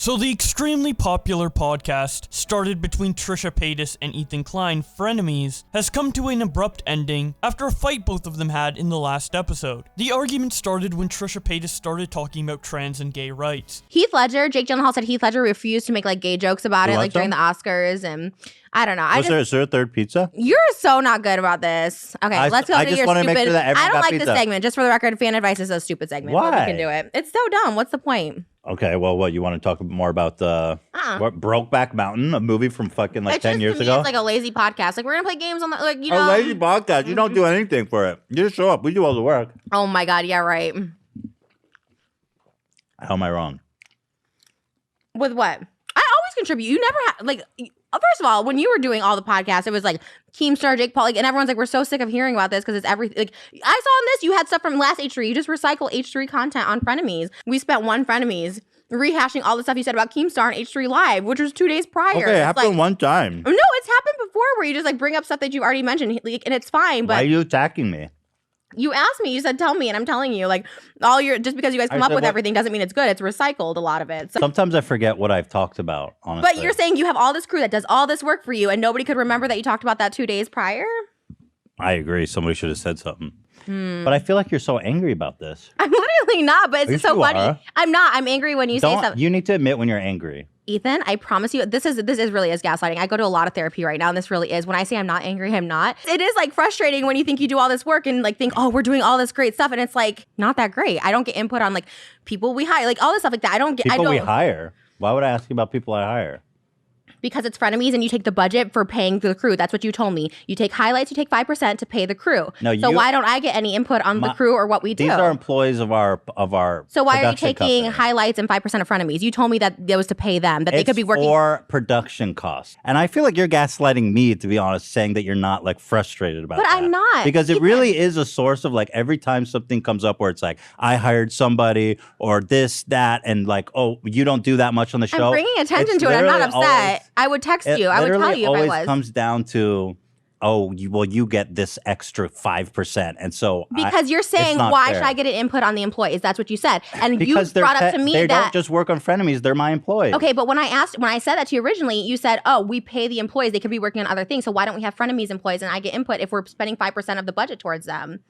So the extremely popular podcast, started between Trisha Paytas and Ethan Klein, Frenemies, has come to an abrupt ending after a fight both of them had in the last episode. The argument started when Trisha Paytas started talking about trans and gay rights. Jake Gyllenhaal said Heath Ledger refused to make like gay jokes about it, like during the Oscars, and I don't know. Is there a third pizza? You're so not good about this. Okay, let's go to your stupid. Make sure that I don't like pizza. this segment. Just for the record, fan advice is a stupid segment. Why? But we can do it. It's so dumb. What's the point? Okay, well, what, you want to talk more about the what, Brokeback Mountain, a movie from fucking like 10 years ago? It's like a lazy podcast. Like, we're going to play games on the, like, you know. A lazy podcast. You don't do anything for it. You just show up. We do all the work. Oh my God, yeah, right. How am I wrong? With what? I always contribute. You never have, like, first of all, when you were doing all the podcasts, it was like Keemstar, Jake Paul, like, and everyone's like, we're so sick of hearing about this because it's everything. Like, I saw on this, you had stuff from last H3. You just recycle H3 content on Frenemies. We spent one Frenemies rehashing all the stuff you said about Keemstar on H3 Live, which was 2 days prior. Okay, it happened one time. No, it's happened before where you just like bring up stuff that you've already mentioned, like, and it's fine. But why are you attacking me? You asked me, you said tell me, and I'm telling you, like, just because you guys come up with everything doesn't mean it's good. It's recycled, a lot of it. So, sometimes I forget what I've talked about, honestly. But you're saying you have all this crew that does all this work for you, and nobody could remember that you talked about that 2 days prior? I agree. Somebody should have said something. But I feel like you're so angry about this. I'm literally not, but it's just so funny. Are. I'm not. I'm angry when you say something. You need to admit when you're angry. Ethan, I promise you, this is really is gaslighting. I go to a lot of therapy right now, and this really is. When I say I'm not angry, I'm not. It is like frustrating when you think you do all this work and like think, oh, we're doing all this great stuff, and it's like not that great. I don't get input on like people we hire, like all this stuff like that. I don't get people we hire. Why would I ask you about people I hire? Because it's Frenemies and you take the budget for paying the crew. That's what you told me. You take highlights, you take 5% to pay the crew. No, so why don't I get any input on the crew or what we do? These are employees of our So why are you taking company. highlights and 5% of Frenemies? You told me that it was to pay them, that they could be working for production costs. And I feel like you're gaslighting me, to be honest, saying that you're not like frustrated about that. But I'm not. Because it really is a source of like every time something comes up where it's like, I hired somebody or this, that, and like, oh, you don't do that much on the show. I'm bringing attention to it. I'm not upset. I would text you. I would tell you if I was. It always comes down to, oh, you get this extra 5%. And so because you're saying, why should I get an input on the employees? That's what you said. And because you brought up to me they don't just work on Frenemies, they're my employees. Okay, but when I said that to you originally, you said, oh, we pay the employees. They could be working on other things. So why don't we have Frenemies employees and I get input if we're spending 5% of the budget towards them?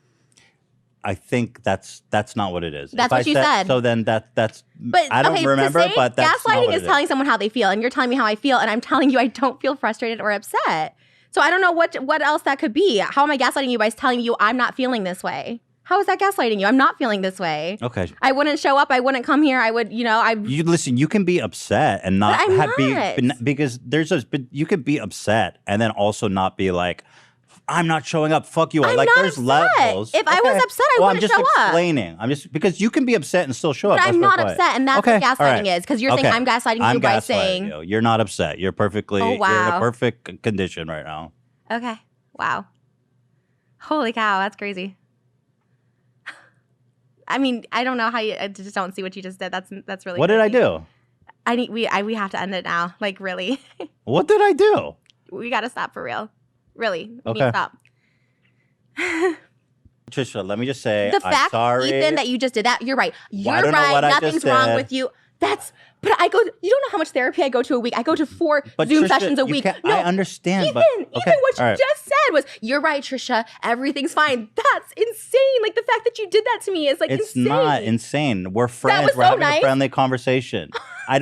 I think that's not what it is. That's what you said. So then that's. But I don't remember. But that's gaslighting is telling someone how they feel, and you're telling me how I feel, and I'm telling you I don't feel frustrated or upset. So I don't know what else that could be. How am I gaslighting you by telling you I'm not feeling this way? How is that gaslighting you? I'm not feeling this way. Okay. I wouldn't show up. I wouldn't come here. I would, You listen. You can be upset and not because you could be upset and then also not be like, I'm not showing up. Fuck you. I'm like not there's upset. levels. If I was upset, I wouldn't show up. I'm just explaining. I'm just because you can be upset and still show up. But I'm not upset, and that's what gaslighting is. Because you're saying I'm gaslighting you by saying you're not upset. You're perfectly. Oh, wow. You're in a perfect condition right now. Okay. Wow. Holy cow, that's crazy. I mean, I don't know how I just don't see what you just did. That's really. What crazy. did I do? We have to end it now. Like really. What did I do? We got to stop for real. Really. We need Okay. to stop. Trisha, let me just say, I'm sorry. Ethan, that you just did that. You're right. You're right. Nothing's wrong with you. But I go, you don't know how much therapy I go to a week. I go to 4 Zoom sessions a week. No, I understand. Ethan, what you just said was, you're right, Trisha. Everything's fine. That's insane. Like the fact that you did that to me is like insane. It's not insane. We're friends. We're having a friendly conversation. I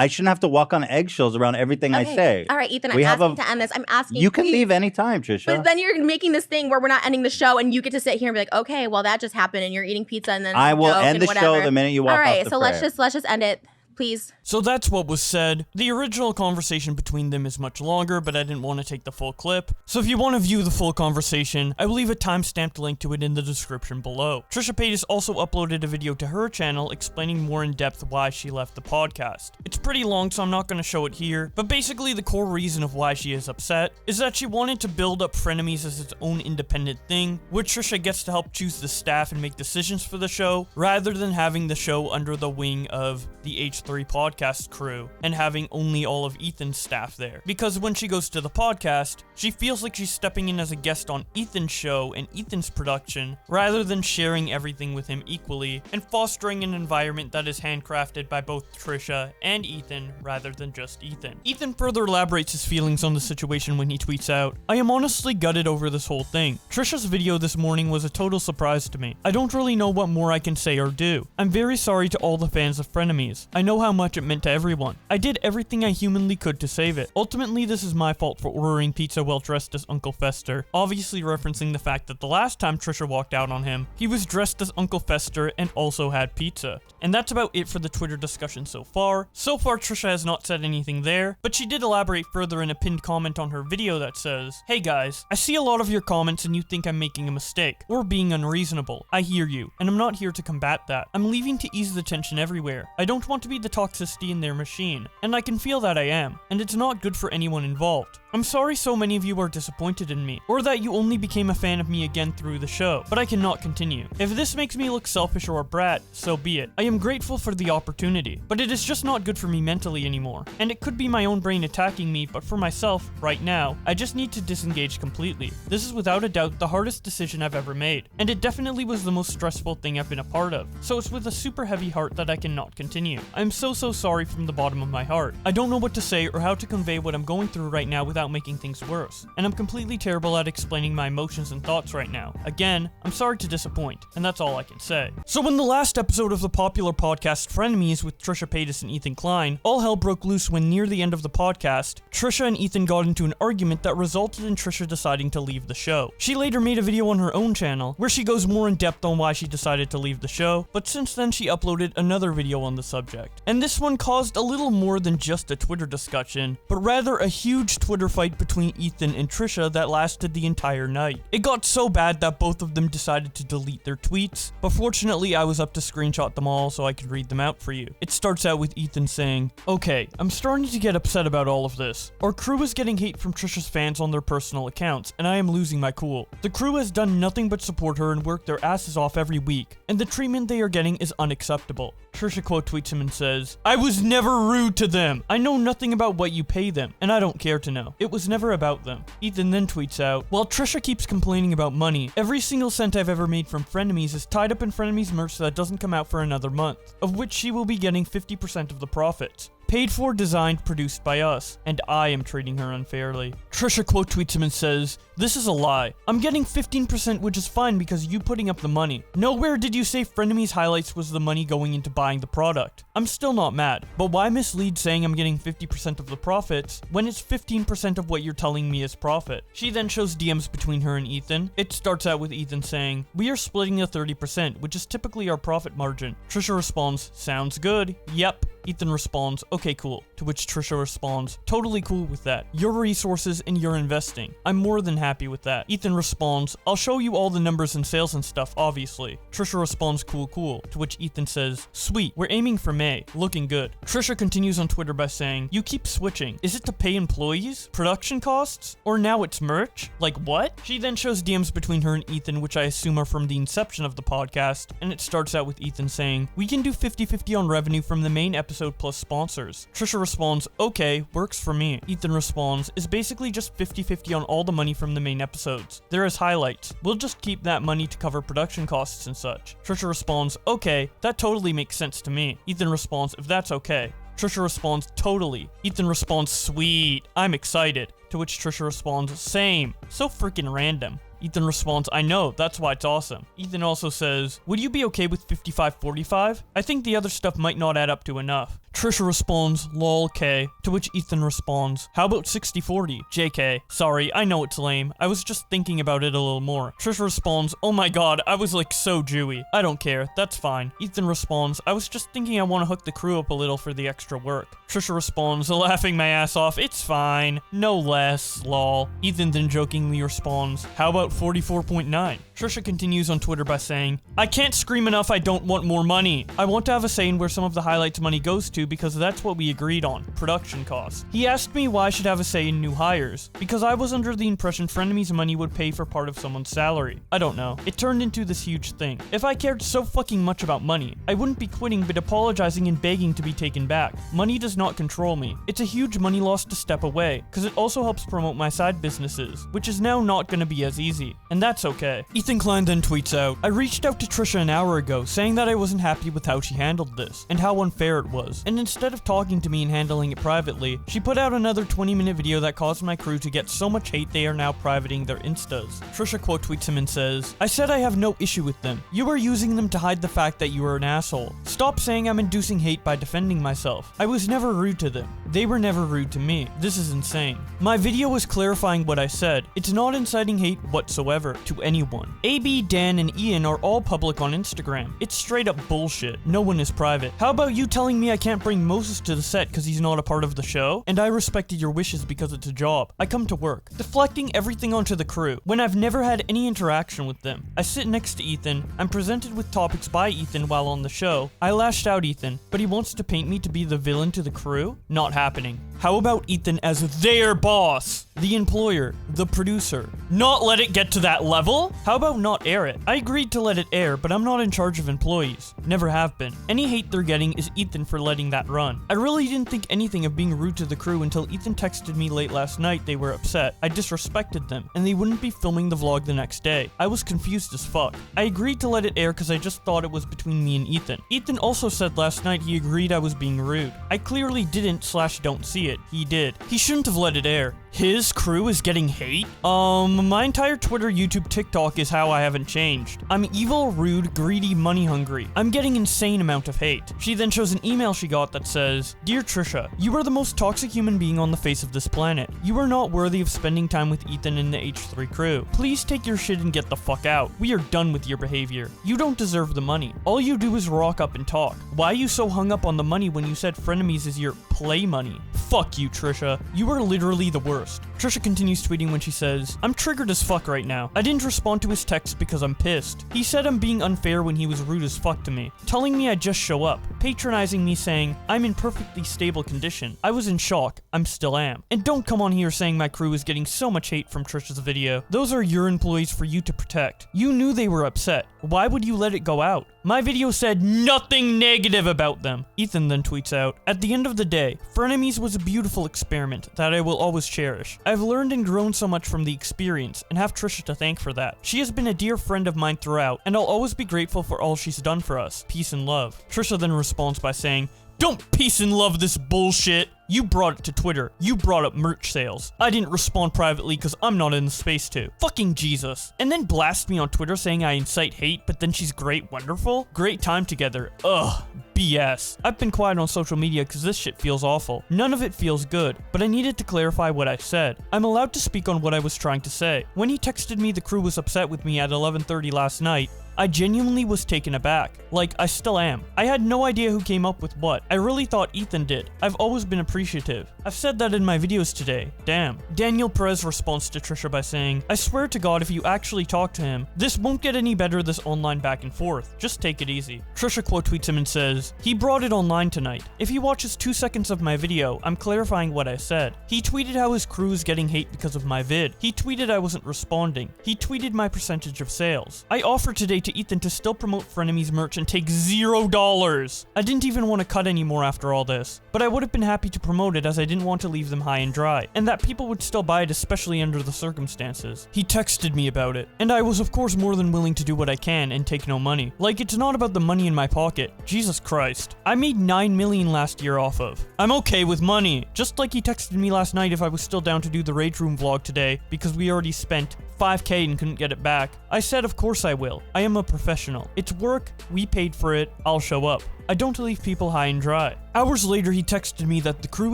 shouldn't have to walk on eggshells around everything I say. All right, Ethan, I'm asking to end this. I'm asking you. can leave anytime, Trisha. But then you're making this thing where we're not ending the show and you get to sit here and be like, okay, well, that just happened and you're eating pizza and then I will end the show the minute you walk off the All right, so let's just end it. Please. So that's what was said. The original conversation between them is much longer, but I didn't want to take the full clip. So if you want to view the full conversation, I will leave a timestamped link to it in the description below. Trisha Paytas also uploaded a video to her channel explaining more in depth why she left the podcast. It's pretty long, so I'm not going to show it here, but basically the core reason of why she is upset is that she wanted to build up Frenemies as its own independent thing, where Trisha gets to help choose the staff and make decisions for the show, rather than having the show under the wing of the H3 3 podcast crew and having only all of Ethan's staff there. Because when she goes to the podcast, she feels like she's stepping in as a guest on Ethan's show and Ethan's production, rather than sharing everything with him equally and fostering an environment that is handcrafted by both Trisha and Ethan rather than just Ethan. Ethan further elaborates his feelings on the situation when he tweets out, "I am honestly gutted over this whole thing. Trisha's video this morning was a total surprise to me. I don't really know what more I can say or do. I'm very sorry to all the fans of Frenemies. I know how much it meant to everyone. I did everything I humanly could to save it. Ultimately, this is my fault for ordering pizza while dressed as Uncle Fester," obviously referencing the fact that the last time Trisha walked out on him, he was dressed as Uncle Fester and also had pizza. And that's about it for the Twitter discussion so far. So far, Trisha has not said anything there, but she did elaborate further in a pinned comment on her video that says, "Hey guys, I see a lot of your comments and you think I'm making a mistake, or being unreasonable. I hear you, and I'm not here to combat that. I'm leaving to ease the tension everywhere. I don't want to be the toxicity in their machine, and I can feel that I am, and it's not good for anyone involved. I'm sorry so many of you are disappointed in me, or that you only became a fan of me again through the show, but I cannot continue. If this makes me look selfish or a brat, so be it. I am grateful for the opportunity, but it is just not good for me mentally anymore, and it could be my own brain attacking me, but for myself, right now, I just need to disengage completely. This is without a doubt the hardest decision I've ever made, and it definitely was the most stressful thing I've been a part of, so it's with a super heavy heart that I cannot continue. I'm so sorry from the bottom of my heart. I don't know what to say or how to convey what I'm going through right now without making things worse, and I'm completely terrible at explaining my emotions and thoughts right now. Again, I'm sorry to disappoint, and that's all I can say." So in the last episode of the popular podcast Frenemies with Trisha Paytas and Ethan Klein, all hell broke loose when near the end of the podcast, Trisha and Ethan got into an argument that resulted in Trisha deciding to leave the show. She later made a video on her own channel where she goes more in depth on why she decided to leave the show, but since then she uploaded another video on the subject. And this one caused a little more than just a Twitter discussion, but rather a huge Twitter fight between Ethan and Trisha that lasted the entire night. It got so bad that both of them decided to delete their tweets, but fortunately I was up to screenshot them all so I could read them out for you. It starts out with Ethan saying, "Okay, I'm starting to get upset about all of this. Our crew is getting hate from Trisha's fans on their personal accounts, and I am losing my cool. The crew has done nothing but support her and work their asses off every week, and the treatment they are getting is unacceptable." Trisha quote tweets him and says, "I was never rude to them. I know nothing about what you pay them, and I don't care to know. It was never about them." Ethan then tweets out, "While Trisha keeps complaining about money, every single cent I've ever made from Frenemies is tied up in Frenemies merch that doesn't come out for another month, of which she will be getting 50% of the profits. Paid for, designed, produced by us, and I am treating her unfairly." Trisha quote tweets him and says, "This is a lie. I'm getting 15%, which is fine because you putting up the money. Nowhere did you say Frenemies highlights was the money going into buying the product. I'm still not mad, but why mislead saying I'm getting 50% of the profits when it's 15% of what you're telling me is profit?" She then shows DMs between her and Ethan. It starts out with Ethan saying, "We are splitting the 30%, which is typically our profit margin." Trisha responds, "Sounds good. Yep." Ethan responds, "Okay, cool." To which Trisha responds, "Totally cool with that. Your resources and your investing. I'm more than happy with that." Ethan responds, "I'll show you all the numbers and sales and stuff, obviously." Trisha responds, "Cool, cool." To which Ethan says, "Sweet, we're aiming for May. Looking good." Trisha continues on Twitter by saying, "You keep switching. Is it to pay employees? Production costs? Or now it's merch? Like what?" She then shows DMs between her and Ethan, which I assume are from the inception of the podcast, and it starts out with Ethan saying, "We can do 50-50 on revenue from the main episode plus sponsors." Trisha responds, "Okay, works for me." Ethan responds, "Is basically just 50-50 on all the money from the main episodes. There is highlights. We'll just keep that money to cover production costs and such." Trisha responds, "Okay, that totally makes sense to me." Ethan responds, "If that's okay." Trisha responds, "Totally." Ethan responds, "Sweet, I'm excited." To which Trisha responds, "Same." So freaking random. Ethan responds, "I know, that's why it's awesome." Ethan also says, "Would you be okay with 55-45? I think the other stuff might not add up to enough." Trisha responds, "Lol, K." To which Ethan responds, "How about 60-40? JK. Sorry, I know it's lame. I was just thinking about it a little more." Trisha responds, "Oh my god, I was like so Jewy." "I don't care, that's fine." Ethan responds, "I was just thinking I want to hook the crew up a little for the extra work." Trisha responds, laughing my ass off, "It's fine. No less, lol." Ethan then jokingly responds, "How about 44.9? Trisha continues on Twitter by saying, I can't scream enough I don't want more money. I want to have a say in where some of the highlights money goes to because that's what we agreed on, production costs. He asked me why I should have a say in new hires, because I was under the impression Frenemies money would pay for part of someone's salary. I don't know. It turned into this huge thing. If I cared so fucking much about money, I wouldn't be quitting but apologizing and begging to be taken back. Money does not control me. It's a huge money loss to step away, because it also helps promote my side businesses, which is now not gonna be as easy. And that's okay. Ethan Klein then tweets out, I reached out to Trisha an hour ago saying that I wasn't happy with how she handled this, and how unfair it was. And instead of talking to me and handling it privately, she put out another 20-minute video that caused my crew to get so much hate they are now privating their instas. Trisha quote tweets him and says, I said I have no issue with them. You are using them to hide the fact that you are an asshole. Stop saying I'm inducing hate by defending myself. I was never rude to them. They were never rude to me. This is insane. My video was clarifying what I said. It's not inciting hate whatsoever to anyone. AB, Dan, and Ian are all public on Instagram. It's straight up bullshit. No one is private. How about you telling me I can't bring Moses to the set because he's not a part of the show? And I respected your wishes because it's a job. I come to work. Deflecting everything onto the crew when I've never had any interaction with them. I sit next to Ethan. I'm presented with topics by Ethan while on the show. I lashed out Ethan, but he wants to paint me to be the villain to the crew? Not happening. How about Ethan as their boss? The employer, the producer. Not let it get to that level? How about not air it? I agreed to let it air, but I'm not in charge of employees. Never have been. Any hate they're getting is Ethan for letting that run. I really didn't think anything of being rude to the crew until Ethan texted me late last night they were upset. I disrespected them, and they wouldn't be filming the vlog the next day. I was confused as fuck. I agreed to let it air because I just thought it was between me and Ethan. Ethan also said last night he agreed I was being rude. I clearly didn't/don't see it. He did. He shouldn't have let it air. His crew is getting hate? My entire Twitter, YouTube, TikTok is how I haven't changed. I'm evil, rude, greedy, money hungry. I'm getting insane amount of hate. She then shows an email she got that says, Dear Trisha, you are the most toxic human being on the face of this planet. You are not worthy of spending time with Ethan and the H3 crew. Please take your shit and get the fuck out. We are done with your behavior. You don't deserve the money. All you do is rock up and talk. Why are you so hung up on the money when you said Frenemies is your play money? Fuck you, Trisha. You are literally the worst. Trisha continues tweeting when she says, I'm triggered as fuck right now. I didn't respond to his text because I'm pissed. He said I'm being unfair when he was rude as fuck to me, telling me I'd just show up, patronizing me saying I'm in perfectly stable condition. I was in shock. I'm still am. And don't come on here saying my crew is getting so much hate from Trisha's video. Those are your employees for you to protect. You knew they were upset. Why would you let it go out? My video said nothing negative about them. Ethan then tweets out, At the end of the day, Frenemies was a beautiful experiment that I will always cherish. I've learned and grown so much from the experience and have Trisha to thank for that. She has been a dear friend of mine throughout, and I'll always be grateful for all she's done for us. Peace and love. Trisha then responds by saying, Don't peace and love this bullshit. You brought it to Twitter. You brought up merch sales. I didn't respond privately because I'm not in the space to. Fucking Jesus. And then blast me on Twitter saying I incite hate, but then she's great, wonderful? Great time together. Ugh. BS. I've been quiet on social media because this shit feels awful. None of it feels good, but I needed to clarify what I said. I'm allowed to speak on what I was trying to say. When he texted me the crew was upset with me at 11:30 last night, I genuinely was taken aback. Like, I still am. I had no idea who came up with what. I really thought Ethan did. I've always been appreciative. I've said that in my videos today. Damn. Daniel Perez responds to Trisha by saying, I swear to God if you actually talk to him, this won't get any better this online back and forth. Just take it easy. Trisha quote tweets him and says, He brought it online tonight. If he watches 2 seconds of my video, I'm clarifying what I said. He tweeted how his crew is getting hate because of my vid. He tweeted I wasn't responding. He tweeted my percentage of sales. I offered today to Ethan to still promote Frenemies merch and take $0. I didn't even want to cut anymore after all this, but I would have been happy to promote it as I didn't want to leave them high and dry, and that people would still buy it especially under the circumstances. He texted me about it, and I was of course more than willing to do what I can and take no money. Like, it's not about the money in my pocket. Jesus Christ. I made $9 million last year off of. I'm okay with money. Just like he texted me last night if I was still down to do the Rage Room vlog today because we already spent $5K and couldn't get it back. I said of course I will. I am a professional. It's work, we paid for it, I'll show up. I don't leave people high and dry. Hours later, he texted me that the crew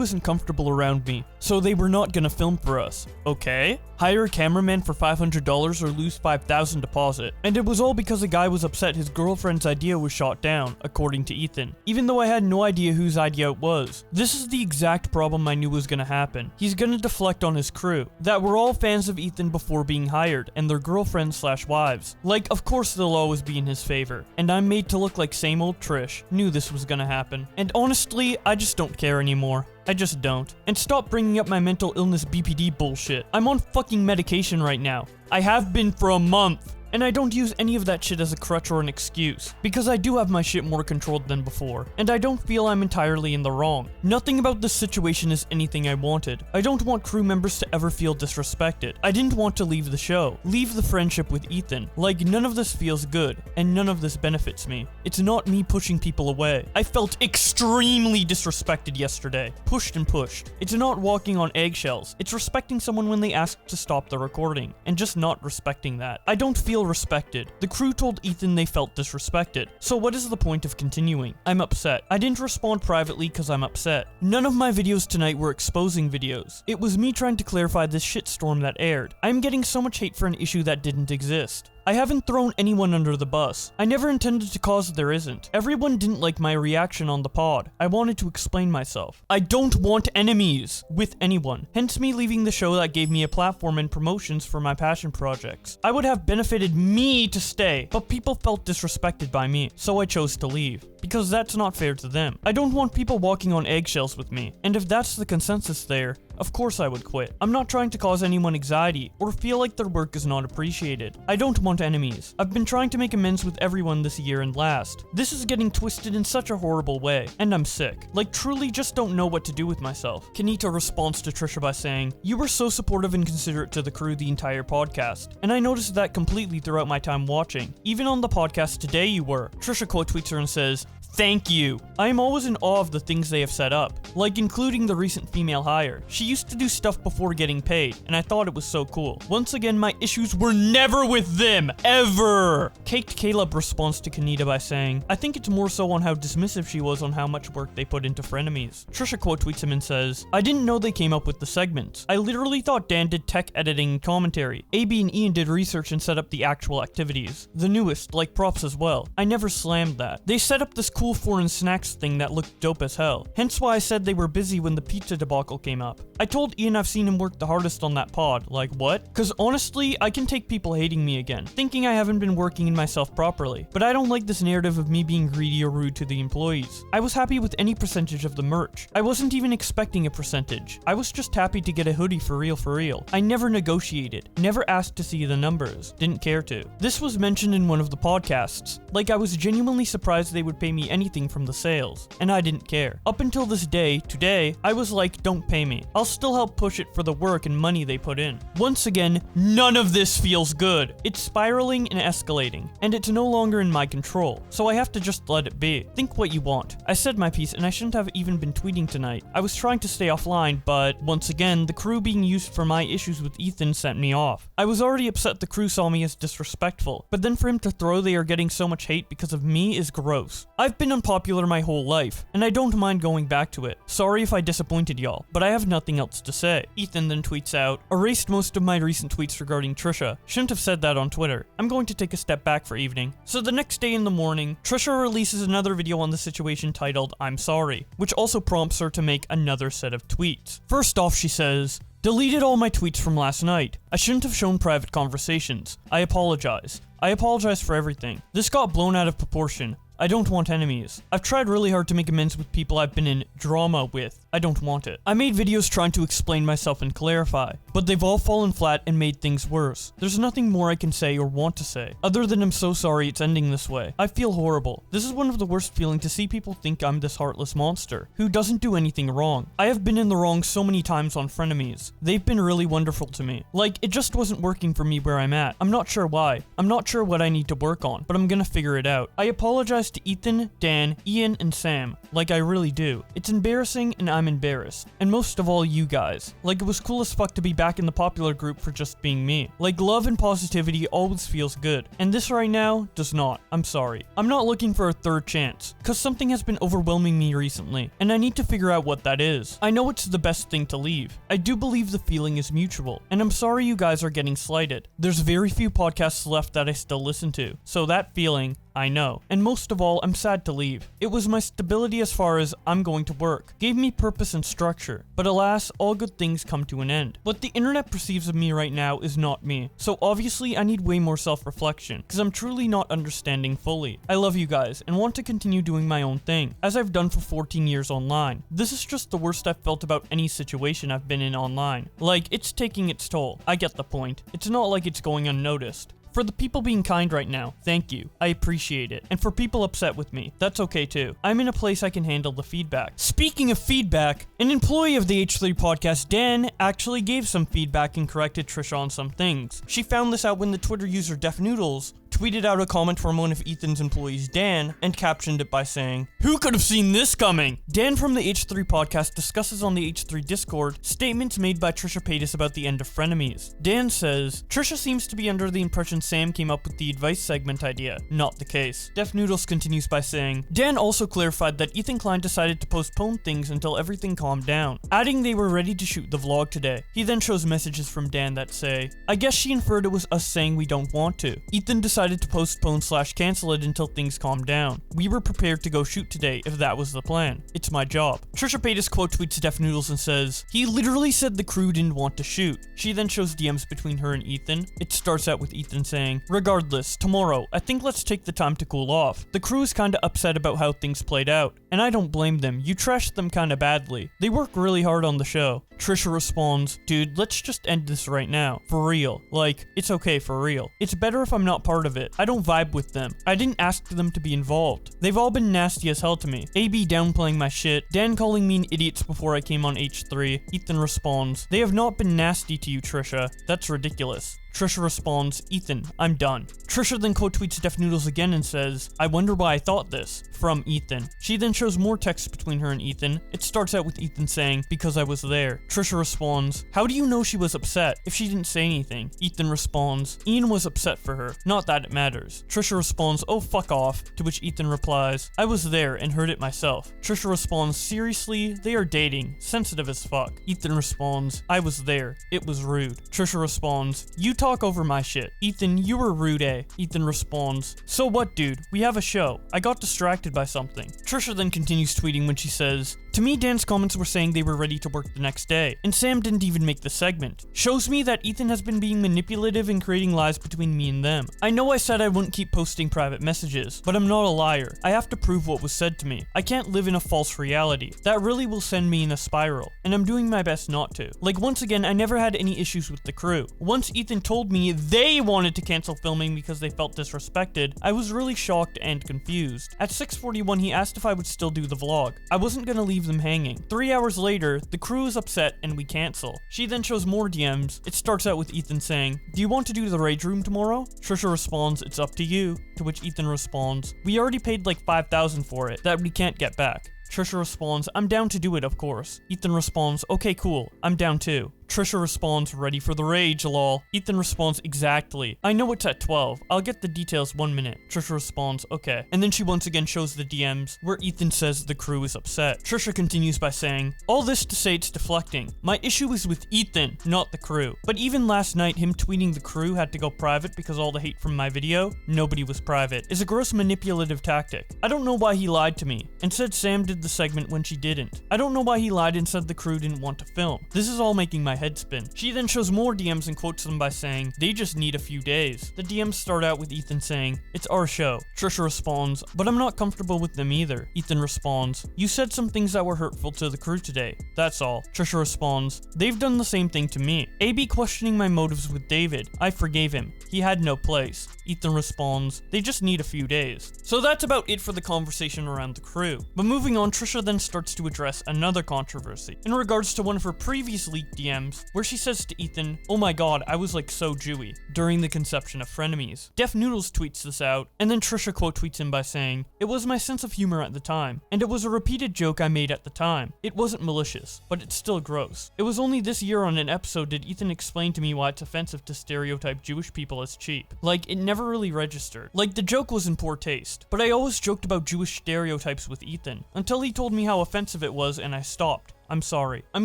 isn't comfortable around me, so they were not gonna film for us. Okay? Hire a cameraman for $500 or lose $5,000 deposit. And it was all because a guy was upset his girlfriend's idea was shot down, according to Ethan, even though I had no idea whose idea it was. This is the exact problem I knew was gonna happen. He's gonna deflect on his crew, that were all fans of Ethan before being hired, and their girlfriends/wives. Like, of course they'll always be in his favor, and I'm made to look like same old Trish. Knew this was gonna happen. And honestly, I just don't care anymore. I just don't. And stop bringing up my mental illness BPD bullshit. I'm on fucking medication right now. I have been for a month. And I don't use any of that shit as a crutch or an excuse, because I do have my shit more controlled than before, and I don't feel I'm entirely in the wrong. Nothing about this situation is anything I wanted. I don't want crew members to ever feel disrespected. I didn't want to leave the show, leave the friendship with Ethan. Like, none of this feels good, and none of this benefits me. It's not me pushing people away. I felt extremely disrespected yesterday. Pushed and pushed. It's not walking on eggshells. It's respecting someone when they ask to stop the recording, and just not respecting that. I don't feel respected. The crew told Ethan they felt disrespected. So what is the point of continuing? I'm upset. I didn't respond privately because I'm upset. None of my videos tonight were exposing videos. It was me trying to clarify this shitstorm that aired. I'm getting so much hate for an issue that didn't exist. I haven't thrown anyone under the bus. I never intended to cause there isn't. Everyone didn't like my reaction on the pod. I wanted to explain myself. I don't want enemies with anyone. Hence me leaving the show that gave me a platform and promotions for my passion projects. I would have benefited me to stay, but people felt disrespected by me, so I chose to leave. Because that's not fair to them. I don't want people walking on eggshells with me, and if that's the consensus there, of course I would quit. I'm not trying to cause anyone anxiety or feel like their work is not appreciated. I don't want enemies. I've been trying to make amends with everyone this year and last. This is getting twisted in such a horrible way, and I'm sick. Like, truly just don't know what to do with myself. Kanita responds to Trisha by saying, "You were so supportive and considerate to the crew the entire podcast, and I noticed that completely throughout my time watching. Even on the podcast today you were." Trisha quote tweets her and says, "Thank you. I am always in awe of the things they have set up, like including the recent female hire. She used to do stuff before getting paid, and I thought it was so cool. Once again, my issues were never with them, ever." Caked Caleb responds to Kanita by saying, "I think it's more so on how dismissive she was on how much work they put into Frenemies." Trisha quote tweets him and says, "I didn't know they came up with the segments. I literally thought Dan did tech editing and commentary. AB and Ian did research and set up the actual activities. The newest, like props as well. I never slammed that. They set up this cool foreign snacks thing that looked dope as hell. Hence why I said they were busy when the pizza debacle came up. I told Ian I've seen him work the hardest on that pod." Like, what? Cause honestly, I can take people hating me again, thinking I haven't been working in myself properly. But I don't like this narrative of me being greedy or rude to the employees. I was happy with any percentage of the merch. I wasn't even expecting a percentage. I was just happy to get a hoodie for real for real. I never negotiated, never asked to see the numbers, didn't care to. This was mentioned in one of the podcasts. Like, I was genuinely surprised they would pay me anything from the sales, and I didn't care. Up until this day, today, I was like, don't pay me. I'll still help push it for the work and money they put in. Once again, none of this feels good. It's spiraling and escalating, and it's no longer in my control, so I have to just let it be. Think what you want. I said my piece, and I shouldn't have even been tweeting tonight. I was trying to stay offline, but once again, the crew being used for my issues with Ethan sent me off. I was already upset the crew saw me as disrespectful, but then for him to throw they are getting so much hate because of me is gross. I've been unpopular my whole life, and I don't mind going back to it. Sorry if I disappointed y'all, but I have nothing else to say." Ethan then tweets out, "Erased most of my recent tweets regarding Trisha. Shouldn't have said that on Twitter. I'm going to take a step back for evening." So the next day in the morning, Trisha releases another video on the situation titled, "I'm sorry," which also prompts her to make another set of tweets. First off, she says, "Deleted all my tweets from last night. I shouldn't have shown private conversations. I apologize. I apologize for everything. This got blown out of proportion. I don't want enemies. I've tried really hard to make amends with people I've been in drama with. I don't want it. I made videos trying to explain myself and clarify, but they've all fallen flat and made things worse. There's nothing more I can say or want to say, other than I'm so sorry it's ending this way. I feel horrible. This is one of the worst feelings to see people think I'm this heartless monster, who doesn't do anything wrong. I have been in the wrong so many times on Frenemies. They've been really wonderful to me. Like, it just wasn't working for me where I'm at. I'm not sure why. I'm not sure what I need to work on, but I'm gonna figure it out. I apologize to Ethan, Dan, Ian, and Sam. Like, I really do. It's embarrassing, and I'm embarrassed. And most of all, you guys. Like, it was cool as fuck to be back in the popular group for just being me. Like, love and positivity always feels good. And this right now does not. I'm sorry. I'm not looking for a third chance, cause something has been overwhelming me recently, and I need to figure out what that is. I know it's the best thing to leave. I do believe the feeling is mutual, and I'm sorry you guys are getting slighted. There's very few podcasts left that I still listen to, so that feeling, I know. And most of all, I'm sad to leave. It was my stability as far as I'm going to work. Gave me purpose and structure. But alas, all good things come to an end. What the internet perceives of me right now is not me. So obviously I need way more self-reflection, because I'm truly not understanding fully. I love you guys, and want to continue doing my own thing, as I've done for 14 years online. This is just the worst I've felt about any situation I've been in online. Like, it's taking its toll. I get the point. It's not like it's going unnoticed. For the people being kind right now, thank you. I appreciate it. And for people upset with me, that's okay too. I'm in a place I can handle the feedback. Speaking of feedback, an employee of the H3 podcast, Dan, actually gave some feedback and corrected Trisha on some things. She found this out when the Twitter user DefNoodles tweeted out a comment from one of Ethan's employees, Dan, and captioned it by saying, "Who could have seen this coming?" Dan from the H3 podcast discusses on the H3 Discord statements made by Trisha Paytas about the end of Frenemies. Dan says, "Trisha seems to be under the impression Sam came up with the advice segment idea. Not the case." DefNoodles continues by saying, Dan also clarified that Ethan Klein decided to postpone things until everything calmed down, adding they were ready to shoot the vlog today. He then shows messages from Dan that say, "I guess she inferred it was us saying we don't want to. Ethan decided to postpone/cancel it until things calmed down. We were prepared to go shoot today if that was the plan. It's my job." Trisha Paytas quote tweets DefNoodles and says, "He literally said the crew didn't want to shoot." She then shows DMs between her and Ethan. It starts out with Ethan saying, "Regardless, tomorrow, I think let's take the time to cool off. The crew is kinda upset about how things played out, and I don't blame them. You trashed them kinda badly. They work really hard on the show." Trisha responds, "Dude, let's just end this right now. For real. Like, it's okay for real. It's better if I'm not part of it. I don't vibe with them. I didn't ask them to be involved. They've all been nasty as hell to me. AB downplaying my shit, Dan calling me an idiot before I came on H3. Ethan responds, "They have not been nasty to you, Trisha. That's ridiculous." Trisha responds, "Ethan, I'm done." Trisha then quote tweets DefNoodles again and says, "I wonder why I thought this," from Ethan. She then shows more text between her and Ethan. It starts out with Ethan saying, "Because I was there." Trisha responds, "How do you know she was upset if she didn't say anything?" Ethan responds, "Ian was upset for her. Not that it matters." Trisha responds, "Oh, fuck off," to which Ethan replies, "I was there and heard it myself." Trisha responds, "Seriously? They are dating. Sensitive as fuck." Ethan responds, "I was there. It was rude." Trisha responds, "You talk over my shit." Ethan, "You were rude, eh?" Ethan responds, "So what, dude? We have a show. I got distracted by something." Trisha then continues tweeting when she says, "To me, Dan's comments were saying they were ready to work the next day, and Sam didn't even make the segment. Shows me that Ethan has been being manipulative and creating lies between me and them. I know I said I wouldn't keep posting private messages, but I'm not a liar. I have to prove what was said to me. I can't live in a false reality. That really will send me in a spiral, and I'm doing my best not to. Like, once again, I never had any issues with the crew. Once Ethan told me they wanted to cancel filming because they felt disrespected, I was really shocked and confused. At 6:41, he asked if I would still do the vlog. I wasn't gonna leave them hanging. 3 hours later, the crew is upset and we cancel." She then shows more DMs. It starts out with Ethan saying, "Do you want to do the Rage Room tomorrow?" Trisha responds, "It's up to you," to which Ethan responds, "We already paid like $5,000 for it that we can't get back." Trisha responds, "I'm down to do it, of course." Ethan responds, "Okay, cool. I'm down too." Trisha responds, "Ready for the rage, lol." Ethan responds, "Exactly. I know it's at 12. I'll get the details 1 minute." Trisha responds, "Okay." And then she once again shows the DMs where Ethan says the crew is upset. Trisha continues by saying, "All this to say it's deflecting. My issue is with Ethan, not the crew. But even last night, him tweeting the crew had to go private because all the hate from my video, nobody was private, is a gross manipulative tactic. I don't know why he lied to me and said Sam did the segment when she didn't. I don't know why he lied and said the crew didn't want to film. This is all making my head spin." She then shows more DMs and quotes them by saying, "They just need a few days." The DMs start out with Ethan saying, "It's our show." Trisha responds, "But I'm not comfortable with them either." Ethan responds, "You said some things that were hurtful to the crew today. That's all." Trisha responds, "They've done the same thing to me. AB questioning my motives with David. I forgave him. He had no place." Ethan responds, "They just need a few days." So that's about it for the conversation around the crew. But moving on, Trisha then starts to address another controversy. In regards to one of her previous leaked DMs Gems, where she says to Ethan, "Oh my god, I was like so Jewy," during the conception of Frenemies. Def Noodles tweets this out, and then Trisha quote tweets him by saying, "It was my sense of humor at the time, and it was a repeated joke I made at the time. It wasn't malicious, but it's still gross. It was only this year on an episode did Ethan explain to me why it's offensive to stereotype Jewish people as cheap. Like, it never really registered. Like, the joke was in poor taste, but I always joked about Jewish stereotypes with Ethan, until he told me how offensive it was and I stopped. I'm sorry. I'm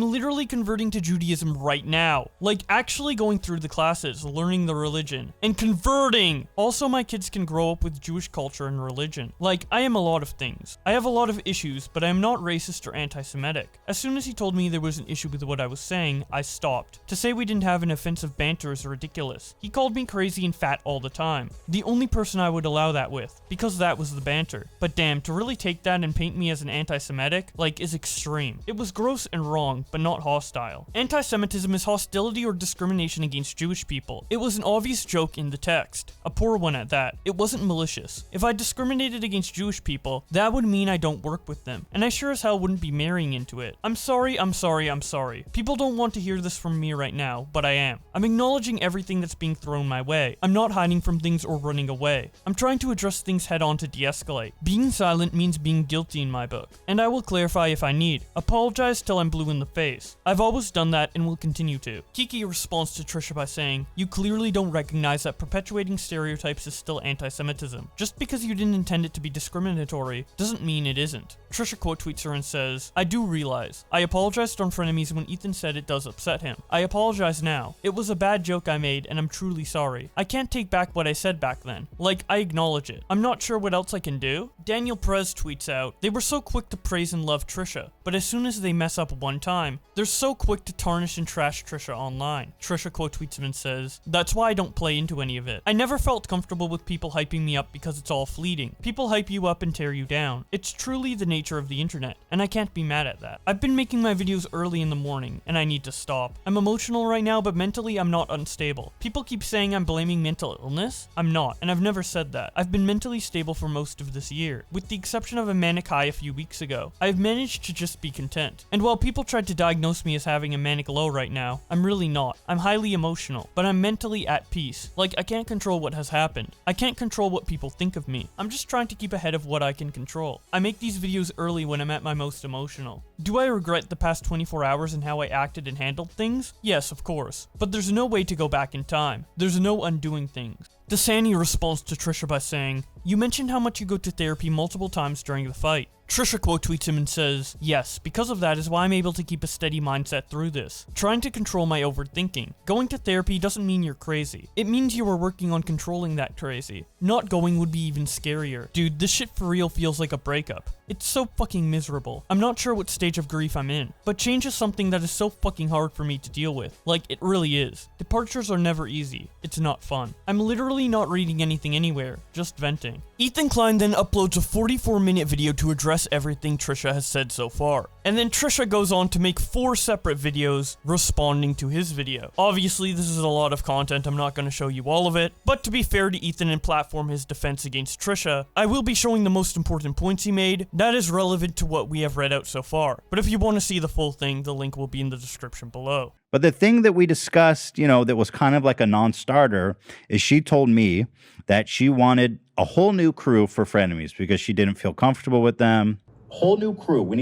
literally converting to Judaism right now. Like, actually going through the classes, learning the religion, and converting! Also, my kids can grow up with Jewish culture and religion. Like, I am a lot of things. I have a lot of issues, but I am not racist or anti-Semitic. As soon as he told me there was an issue with what I was saying, I stopped. To say we didn't have an offensive banter is ridiculous. He called me crazy and fat all the time. The only person I would allow that with, because that was the banter. But damn, to really take that and paint me as an anti-Semitic, like, is extreme. It was gross and wrong, but not hostile. Anti-Semitism is hostility or discrimination against Jewish people. It was an obvious joke in the text. A poor one at that. It wasn't malicious. If I discriminated against Jewish people, that would mean I don't work with them, and I sure as hell wouldn't be marrying into it. I'm sorry, I'm sorry, I'm sorry. People don't want to hear this from me right now, but I am. I'm acknowledging everything that's being thrown my way. I'm not hiding from things or running away. I'm trying to address things head on to de-escalate. Being silent means being guilty in my book, and I will clarify if I need. Apologize till I'm blue in the face. I've always done that and will continue to. Kiki responds to Trisha by saying, "You clearly don't recognize that perpetuating stereotypes is still anti-Semitism. Just because you didn't intend it to be discriminatory doesn't mean it isn't." Trisha quote tweets her and says, "I do realize. I apologized on Frenemies when Ethan said it does upset him. I apologize now. It was a bad joke I made and I'm truly sorry. I can't take back what I said back then. Like, I acknowledge it. I'm not sure what else I can do." Daniel Perez tweets out, "They were so quick to praise and love Trisha, but as soon as they mess up one time, they're so quick to tarnish and trash Trisha online." Trisha quote tweets him and says, "That's why I don't play into any of it. I never felt comfortable with people hyping me up because it's all fleeting. People hype you up and tear you down. It's truly the nature of the internet, and I can't be mad at that. I've been making my videos early in the morning, and I need to stop. I'm emotional right now, but mentally I'm not unstable. People keep saying I'm blaming mental illness. I'm not, and I've never said that. I've been mentally stable for most of this year. With the exception of a manic high a few weeks ago, I've managed to just be content. And while people tried to diagnose me as having a manic low right now, I'm really not. I'm highly emotional, but I'm mentally at peace. Like, I can't control what has happened. I can't control what people think of me. I'm just trying to keep ahead of what I can control. I make these videos early when I'm at my most emotional. Do I regret the past 24 hours and how I acted and handled things? Yes, of course. But there's no way to go back in time. There's no undoing things." Desani responds to Trisha by saying, "You mentioned how much you go to therapy multiple times during the fight." Trisha quote tweets him and says, "Yes, because of that is why I'm able to keep a steady mindset through this. Trying to control my overthinking. Going to therapy doesn't mean you're crazy. It means you are working on controlling that crazy. Not going would be even scarier. Dude, this shit for real feels like a breakup. It's so fucking miserable. I'm not sure what stage of grief I'm in, but change is something that is so fucking hard for me to deal with. Like, it really is. Departures are never easy. It's not fun. I'm literally not reading anything anywhere, just venting." Ethan Klein then uploads a 44-minute video to address everything Trisha has said so far. And then Trisha goes on to make 4 separate videos responding to his video. Obviously, this is a lot of content, I'm not going to show you all of it, but to be fair to Ethan and platform his defense against Trisha, I will be showing the most important points he made that is relevant to what we have read out so far. But if you want to see the full thing, the link will be in the description below. But the thing that we discussed, that was kind of like a non-starter is she told me that she wanted a whole new crew for Frenemies because she didn't feel comfortable with them. Whole new crew. We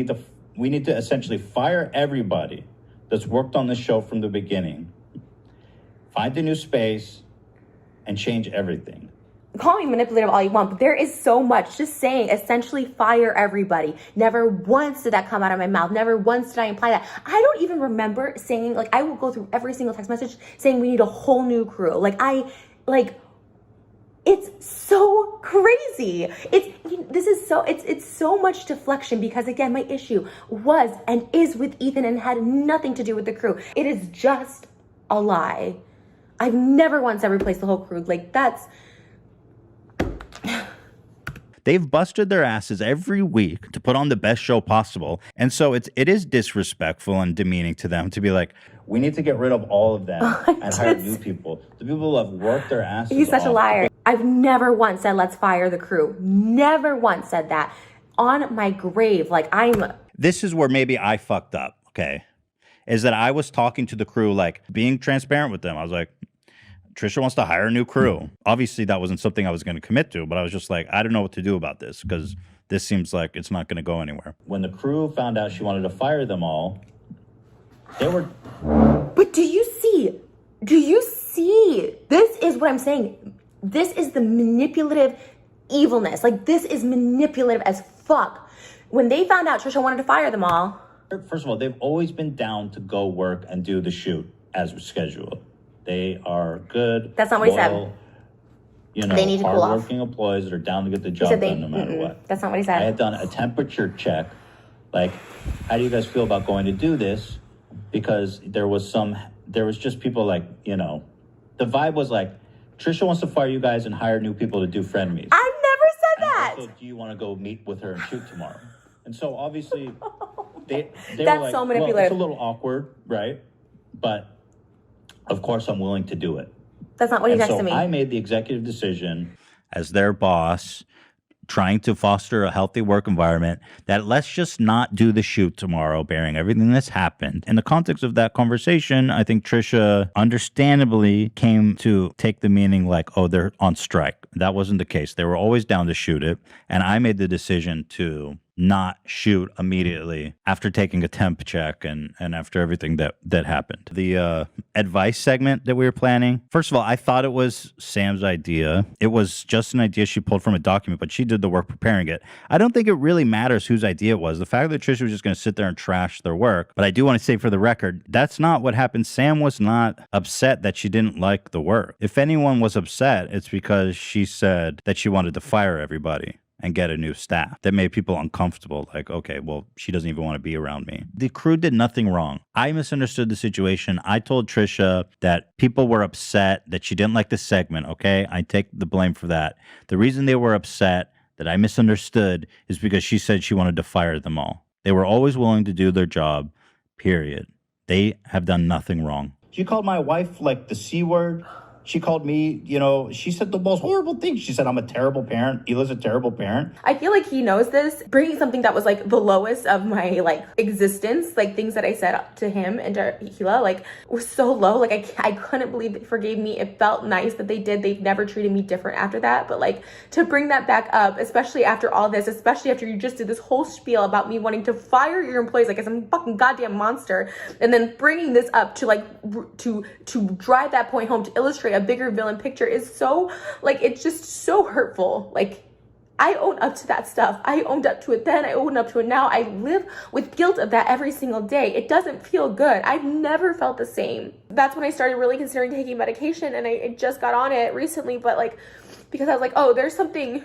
need to essentially fire everybody that's worked on the show from the beginning, find a new space, and change everything. Call me manipulative all you want, but there is so much. Just saying, essentially fire everybody. Never once did that come out of my mouth. Never once did I imply that. I don't even remember saying, like, I will go through every single text message saying we need a whole new crew. It's so crazy. It's so much deflection because, again, my issue was and is with Ethan and had nothing to do with the crew. It is just a lie. I've never once ever replaced the whole crew. Like, that's... They've busted their asses every week to put on the best show possible. And so it is disrespectful and demeaning to them to be like, we need to get rid of all of them and hire new people. The people who have worked their asses off. He's such a liar. I've never once said, let's fire the crew. Never once said that. On my grave, This is where maybe I fucked up, okay? is that I was talking to the crew, like being transparent with them. I was like, Trisha wants to hire a new crew. Obviously, that wasn't something I was going to commit to, but I was just like, I don't know what to do about this because this seems like it's not going to go anywhere. When the crew found out she wanted to fire them all, they were... But do you see? This is what I'm saying. This is the manipulative evilness. Like, this is manipulative as fuck. When they found out Trisha wanted to fire them all... First of all, they've always been down to go work and do the shoot as scheduled. They are good. That's not what he said. You know, they need to cool off. Hardworking employees that are down to get the job done no matter what. That's not what he said. I had done a temperature check. Like, how do you guys feel about going to do this? Because there was just people like, you know, the vibe was like, Trisha wants to fire you guys and hire new people to do Frenemies. I never said that. Also, do you want to go meet with her and shoot tomorrow? And so obviously they That's were like, so manipulative. well, it's a little awkward, right? But of course I'm willing to do it. That's not what he texted me. I made the executive decision as their boss, trying to foster a healthy work environment, that let's just not do the shoot tomorrow, bearing everything that's happened. In the context of that conversation, I think Trisha understandably came to take the meaning like, oh, they're on strike. That wasn't the case. They were always down to shoot it. And I made the decision to not shoot immediately after taking a temp check and after everything that happened. The advice segment that we were planning, first of all, I thought it was Sam's idea. It was just an idea she pulled from a document, but she did the work preparing it. I don't think it really matters whose idea it was. The fact that Trisha was just going to sit there and trash their work, but I do want to say for the record, that's not what happened. Sam was not upset that she didn't like the work. If anyone was upset, it's because she said that she wanted to fire everybody and get a new staff. That made people uncomfortable. Like, okay, well, she doesn't even want to be around me. The crew did nothing wrong. I misunderstood the situation. I told Trisha that people were upset that she didn't like the segment, okay? I take the blame for that. The reason they were upset that I misunderstood is because she said she wanted to fire them all. They were always willing to do their job, period. They have done nothing wrong. She called my wife like the C word. She called me, you know, she said the most horrible things. She said, I'm a terrible parent. Hila's a terrible parent. I feel like he knows this. Bringing something that was like the lowest of my like existence, like things that I said to him and to Hila, like was so low. Like I couldn't believe they forgave me. It felt nice that they did. They've never treated me different after that. But like to bring that back up, especially after all this, especially after you just did this whole spiel about me wanting to fire your employees like as a fucking goddamn monster, and then bringing this up to like to drive that point home, to illustrate a bigger villain picture is so like, it's just so hurtful. Like I own up to that stuff. I owned up to it then. I own up to it now. I live with guilt of that every single day. It doesn't feel good. I've never felt the same. That's when I started really considering taking medication, and I just got on it recently, but like, because I was like, oh, there's something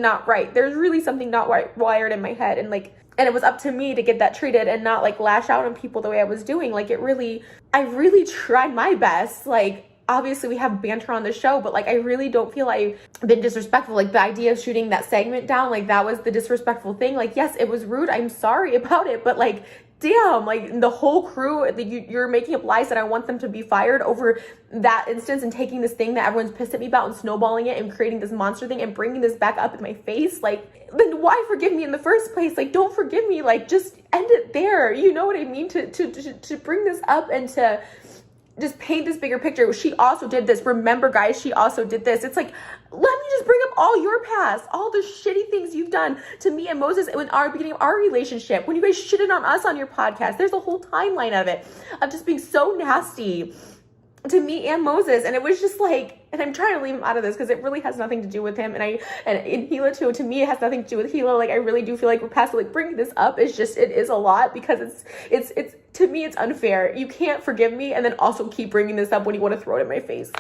not right. There's really something not right wired in my head. And it was up to me to get that treated and not like lash out on people the way I was doing. Like I really tried my best. Like, obviously we have banter on the show, but like I really don't feel I've been disrespectful. Like the idea of shooting that segment down, like that was the disrespectful thing. Like, yes, it was rude. I'm sorry about it, but like, damn, like the whole crew, you're making up lies that I want them to be fired over that instance, and taking this thing that everyone's pissed at me about and snowballing it and creating this monster thing and bringing this back up in my face. Like, then why forgive me in the first place? Like, don't forgive me. Like, just end it there. You know what I mean? To bring this up and to just paint this bigger picture. She also did this. Remember, guys, she also did this. It's like, let me just bring up all your past, all the shitty things you've done to me and Moses in our beginning of our relationship. When you guys shitted on us on your podcast, there's a whole timeline of it, of just being so nasty to me and Moses. And it was just like, and I'm trying to leave him out of this because it really has nothing to do with him. And in Hila too, to me, it has nothing to do with Hila. Like, I really do feel like we're past, like, bringing this up is just, it is a lot, because it's to me, it's unfair. You can't forgive me and then also keep bringing this up when you want to throw it in my face.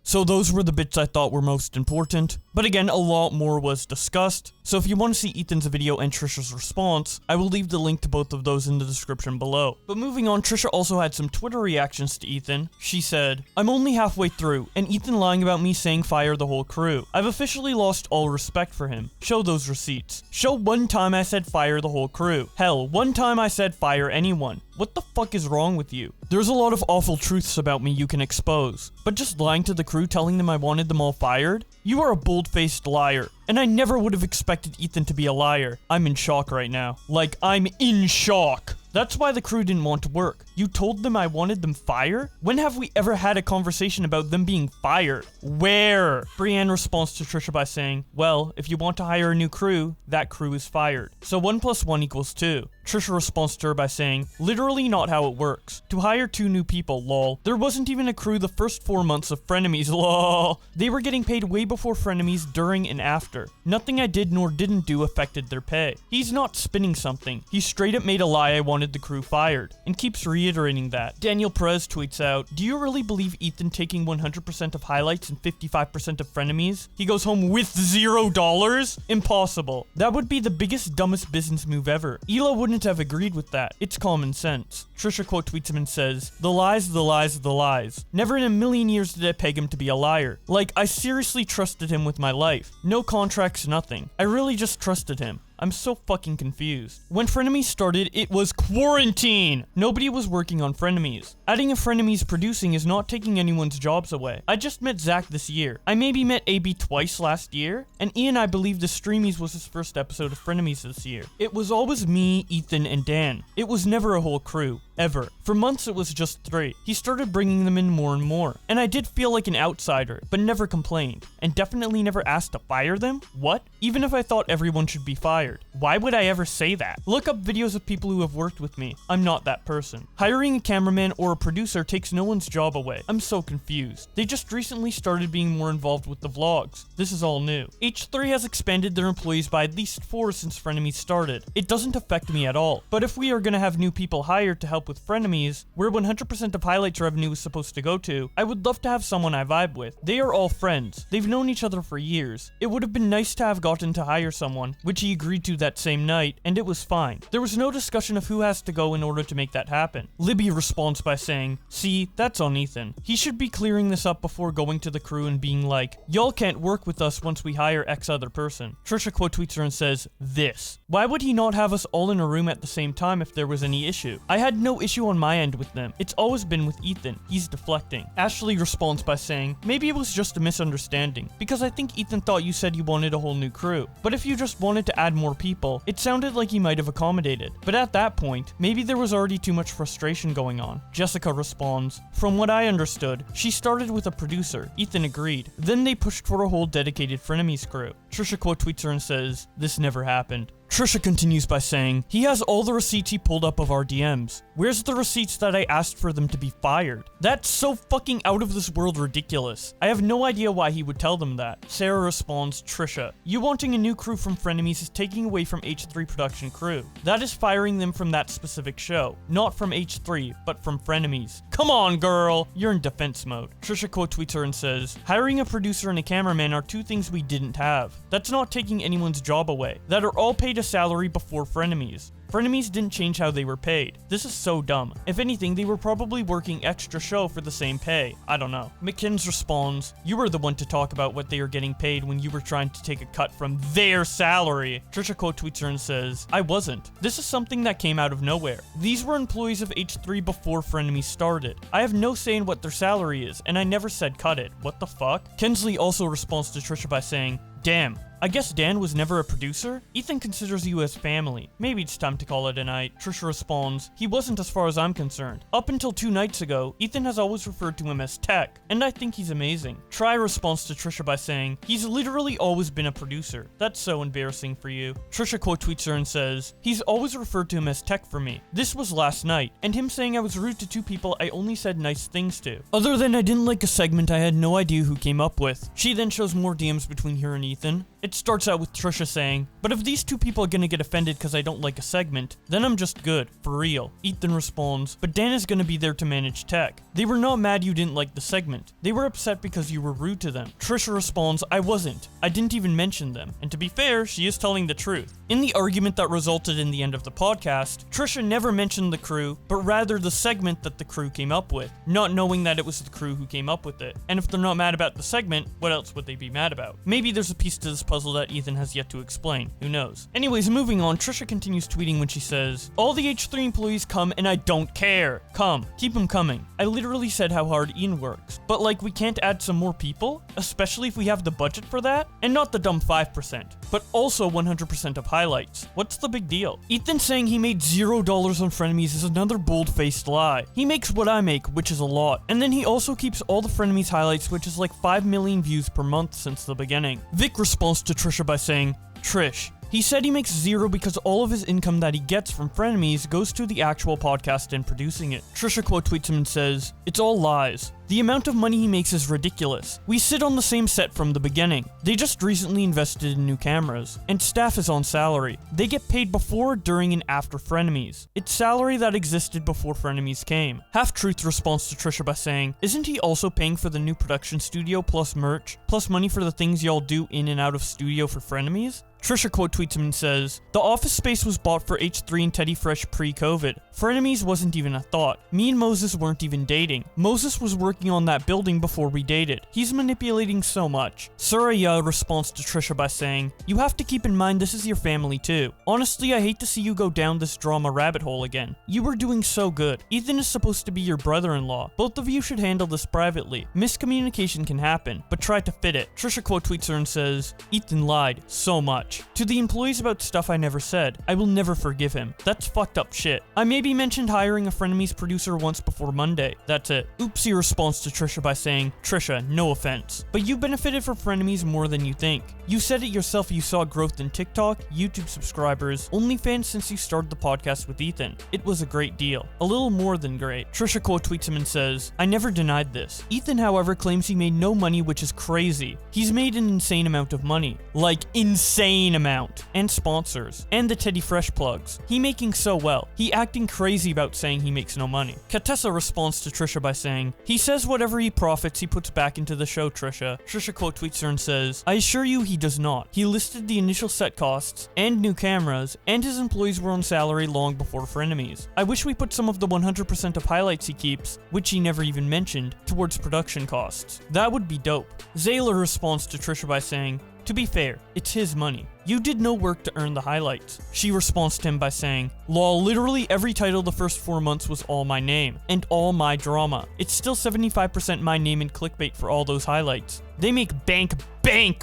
So those were the bits I thought were most important, but again, a lot more was discussed. So if you want to see Ethan's video and Trisha's response, I will leave the link to both of those in the description below. But moving on, Trisha also had some Twitter reactions to Ethan. She said, I'm only halfway through, and Ethan lying about me saying fire the whole crew. I've officially lost all respect for him. Show those receipts. Show one time I said fire the whole crew. Hell, one time I said fire anyone. What the fuck is wrong with you? There's a lot of awful truths about me you can expose, but just lying to the crew telling them I wanted them all fired? You are a bold-faced liar, and I never would have expected Ethan to be a liar. I'm in shock right now. Like, I'm in shock That's why the crew didn't want to work. You told them I wanted them fired? When have we ever had a conversation about them being fired? Where? Brienne responds to Trisha by saying, well, if you want to hire a new crew, that crew is fired. So 1 + 1 = 2. Trisha responds to her by saying, literally not how it works. To hire 2 new people, lol. There wasn't even a crew the first 4 months of Frenemies, lol. They were getting paid way before Frenemies, during and after. Nothing I did nor didn't do affected their pay. He's not spinning something. He straight up made a lie I wanted the crew fired, and keeps reiterating that. Daniel Perez tweets out, do you really believe Ethan taking 100% of highlights and 55% of Frenemies? He goes home with $0? Impossible. That would be the biggest, dumbest business move ever. Hila wouldn't have agreed with that. It's common sense. Trisha quote tweets him and says, the lies, the lies, the lies. Never in a million years did I peg him to be a liar. Like, I seriously trusted him with my life. No contracts, nothing. I really just trusted him. I'm so fucking confused. When Frenemies started, it was quarantine! Nobody was working on Frenemies. Adding a Frenemies producing is not taking anyone's jobs away. I just met Zach this year. I maybe met AB twice last year, and Ian, I believe the Streamies was his first episode of Frenemies this year. It was always me, Ethan, and Dan. It was never a whole crew. Ever. For months it was just 3. He started bringing them in more and more. And I did feel like an outsider, but never complained. And definitely never asked to fire them? What? Even if I thought everyone should be fired. Why would I ever say that? Look up videos of people who have worked with me. I'm not that person. Hiring a cameraman or a producer takes no one's job away. I'm so confused. They just recently started being more involved with the vlogs. This is all new. H3 has expanded their employees by at least 4 since Frenemies started. It doesn't affect me at all. But if we are gonna have new people hired to help with Frenemies, where 100% of highlights revenue is supposed to go to, I would love to have someone I vibe with. They are all friends. They've known each other for years. It would have been nice to have gotten to hire someone, which he agreed to that same night, and it was fine. There was no discussion of who has to go in order to make that happen. Libby responds by saying, see, that's on Ethan. He should be clearing this up before going to the crew and being like, y'all can't work with us once we hire X other person. Trisha quote tweets her and says, this. Why would he not have us all in a room at the same time if there was any issue? I had no issue on my end with them. It's always been with Ethan. He's deflecting. Ashley responds by saying, maybe it was just a misunderstanding, because I think Ethan thought you said you wanted a whole new crew. But if you just wanted to add more people, it sounded like he might have accommodated. But at that point, maybe there was already too much frustration going on. Jessica responds, from what I understood, she started with a producer. Ethan agreed. Then they pushed for a whole dedicated Frenemies crew. Trisha quote tweets her and says, this never happened. Trisha continues by saying, he has all the receipts he pulled up of our DMs. Where's the receipts that I asked for them to be fired? That's so fucking out of this world ridiculous. I have no idea why he would tell them that. Sarah responds, Trisha, you wanting a new crew from Frenemies is taking away from H3 production crew. That is firing them from that specific show. Not from H3, but from Frenemies. Come on, girl! You're in defense mode. Trisha quote tweets her and says, hiring a producer and a cameraman are 2 things we didn't have. That's not taking anyone's job away. That are all paid a salary before Frenemies. Frenemies didn't change how they were paid. This is so dumb. If anything, they were probably working extra show for the same pay. I don't know. McKins responds, you were the one to talk about what they are getting paid when you were trying to take a cut from their salary. Trisha quote tweets her and says, I wasn't. This is something that came out of nowhere. These were employees of H3 before Frenemies started. I have no say in what their salary is, and I never said cut it. What the fuck? Kensley also responds to Trisha by saying, damn. I guess Dan was never a producer? Ethan considers you as family. Maybe it's time to call it a night. Trisha responds, he wasn't as far as I'm concerned. Up until 2 nights ago, Ethan has always referred to him as Tech, and I think he's amazing. Try responds to Trisha by saying, he's literally always been a producer. That's so embarrassing for you. Trisha quote tweets her and says, he's always referred to him as Tech for me. This was last night, and him saying I was rude to 2 people I only said nice things to. Other than I didn't like a segment I had no idea who came up with. She then shows more DMs between her and Ethan. It starts out with Trisha saying, but if these 2 people are gonna get offended because I don't like a segment, then I'm just good, for real. Ethan responds, but Dan is gonna be there to manage tech. They were not mad you didn't like the segment. They were upset because you were rude to them. Trisha responds, I wasn't. I didn't even mention them. And to be fair, she is telling the truth. In the argument that resulted in the end of the podcast, Trisha never mentioned the crew, but rather the segment that the crew came up with, not knowing that it was the crew who came up with it. And if they're not mad about the segment, what else would they be mad about? Maybe there's a piece to this puzzle that Ethan has yet to explain. Who knows? Anyways, moving on, Trisha continues tweeting when she says, all the H3 employees come and I don't care. Come. Keep them coming. I literally said how hard Ian works. But like, we can't add some more people? especially if we have the budget for that, and not the dumb 5%, but also 100% of highlights. What's the big deal? Ethan saying he made $0 on Frenemies is another bold-faced lie. He makes what I make, which is a lot, and then he also keeps all the Frenemies highlights, which is like 5 million views per month since the beginning. Vic responds to Trisha by saying, Trish, he said he makes $0 because all of his income that he gets from Frenemies goes to the actual podcast and producing it. Trisha quote tweets him and says, it's all lies. The amount of money he makes is ridiculous. We sit on the same set from the beginning. They just recently invested in new cameras, and staff is on salary. They get paid before, during, and after Frenemies. It's salary that existed before Frenemies came. Half-Truth responds to Trisha by saying, isn't he also paying for the new production studio plus merch, plus money for the things y'all do in and out of studio for Frenemies? Trisha quote tweets him and says, the office space was bought for H3 and Teddy Fresh pre-COVID. Frenemies wasn't even a thought. Me and Moses weren't even dating. Moses was working on that building before we dated. He's manipulating so much. Suraya responds to Trisha by saying, you have to keep in mind this is your family too. Honestly, I hate to see you go down this drama rabbit hole again. You were doing so good. Ethan is supposed to be your brother-in-law. Both of you should handle this privately. Miscommunication can happen, but try to fit it. Trisha quote tweets her and says, Ethan lied so much. To the employees about stuff I never said. I will never forgive him. That's fucked up shit. I maybe mentioned hiring a Frenemies producer once before Monday. That's it. Oopsie responds to Trisha by saying, Trisha, no offense, but you benefited from Frenemies more than you think. You said it yourself, you saw growth in TikTok, YouTube subscribers, OnlyFans since you started the podcast with Ethan. It was a great deal. A little more than great. Trisha quote tweets him and says, I never denied this. Ethan, however, claims he made no money, which is crazy. He's made an insane amount of money. Like, insane amount. And sponsors. And the Teddy Fresh plugs. He making so well. He acting crazy about saying he makes no money. Katessa responds to Trisha by saying, he says whatever he profits he puts back into the show, Trisha. Trisha quote tweets her and says, I assure you he does not. He listed the initial set costs, and new cameras, and his employees were on salary long before Frenemies. I wish we put some of the 100% of highlights he keeps, which he never even mentioned, towards production costs. That would be dope. Zayla responds to Trisha by saying, to be fair, it's his money. You did no work to earn the highlights. She responds to him by saying, lol, literally every title the first 4 months was all my name, and all my drama. It's still 75% my name and clickbait for all those highlights. They make bank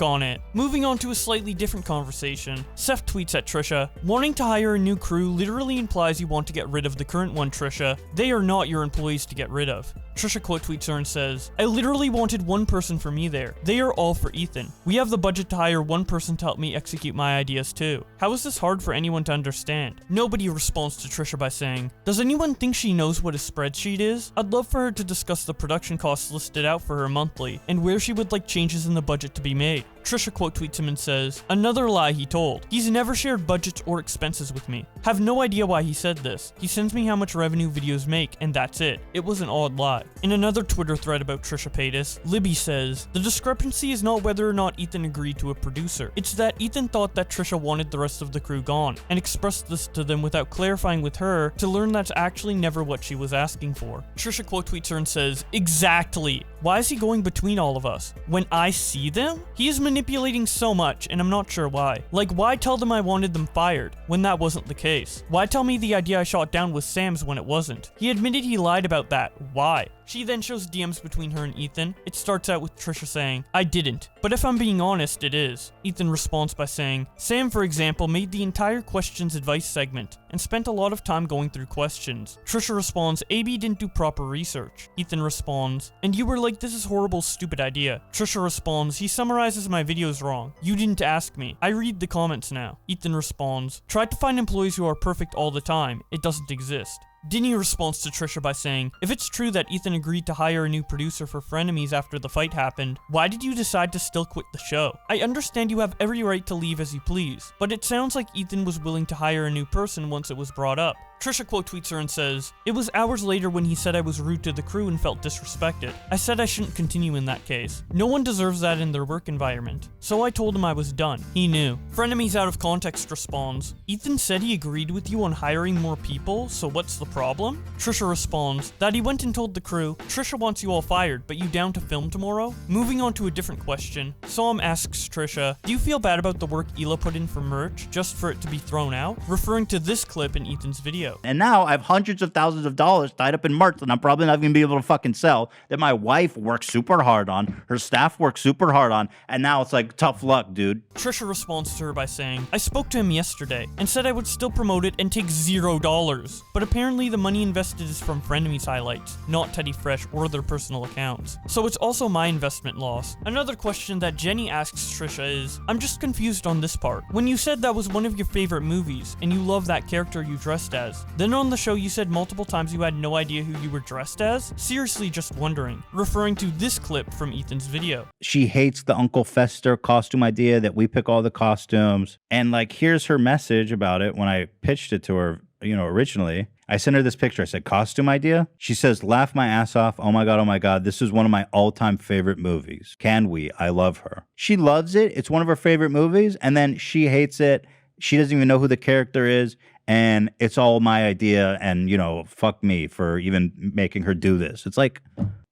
on it. Moving on to a slightly different conversation, Seth tweets at Trisha, wanting to hire a new crew literally implies you want to get rid of the current one, Trisha. They are not your employees to get rid of. Trisha quote tweets her and says, I literally wanted one person for me there. They are all for Ethan. We have the budget to hire one person to help me execute my ideas too. How is this hard for anyone to understand? Nobody responds to Trisha by saying, does anyone think she knows what a spreadsheet is? I'd love for her to discuss the production costs listed out for her monthly, and where she would like changes in the budget to be made. Trisha quote tweets him and says, another lie he told. He's never shared budgets or expenses with me. Have no idea why he said this. He sends me how much revenue videos make, and that's it. It was an odd lie. In another Twitter thread about Trisha Paytas, Libby says, the discrepancy is not whether or not Ethan agreed to a producer. It's that Ethan thought that Trisha wanted the rest of the crew gone, and expressed this to them without clarifying with her to learn that's actually never what she was asking for. Trisha quote tweets her and says, exactly. Why is he going between all of us? When I see them? He is manipulating so much, and I'm not sure why. Like, why tell them I wanted them fired, when that wasn't the case? Why tell me the idea I shot down was Sam's when it wasn't? He admitted he lied about that. Why? She then shows DMs between her and Ethan. It starts out with Trisha saying, I didn't. But if I'm being honest, it is. Ethan responds by saying, Sam, for example, made the entire questions advice segment and spent a lot of time going through questions. Trisha responds, AB didn't do proper research. Ethan responds, and you were like, this is horrible, stupid idea. Trisha responds, he summarizes my videos wrong. You didn't ask me. I read the comments now. Ethan responds, tried to find employees who are perfect all the time. It doesn't exist. Dinny responds to Trisha by saying, if it's true that Ethan agreed to hire a new producer for Frenemies after the fight happened, why did you decide to still quit the show? I understand you have every right to leave as you please, but it sounds like Ethan was willing to hire a new person once it was brought up. Trisha quote tweets her and says, it was hours later when he said I was rude to the crew and felt disrespected. I said I shouldn't continue in that case. No one deserves that in their work environment. So I told him I was done. He knew. Frenemies out of context responds, Ethan said he agreed with you on hiring more people, so what's the problem? Trisha responds, that he went and told the crew, Trisha wants you all fired, but you down to film tomorrow? Moving on to a different question, Psalm asks Trisha, do you feel bad about the work Hila put in for merch, just for it to be thrown out? Referring to this clip in Ethan's video. video. And now I have hundreds of thousands of dollars tied up in merch that I'm probably not going to be able to fucking sell, that my wife works super hard on, her staff works super hard on, and now it's like, tough luck, dude. Trisha responds to her by saying, I spoke to him yesterday and said I would still promote it and take $0. But apparently the money invested is from Frenemies highlights, not Teddy Fresh or their personal accounts. So it's also my investment loss. Another question that Jenny asks Trisha is, I'm just confused on this part. When you said that was one of your favorite movies and you love that character you dressed as, then on the show you said multiple times you had no idea who you were dressed as? Seriously just wondering. Referring to this clip from Ethan's video. She hates the Uncle Fester costume idea that we pick all the costumes. And like, here's her message about it when I pitched it to her, originally. I sent her this picture. I said, costume idea? She says, laugh my ass off. Oh my God. This is one of my all-time favorite movies. Can we? I love her. She loves it. It's one of her favorite movies. And then she hates it. She doesn't even know who the character is. And it's all my idea. And, fuck me for even making her do this. It's like,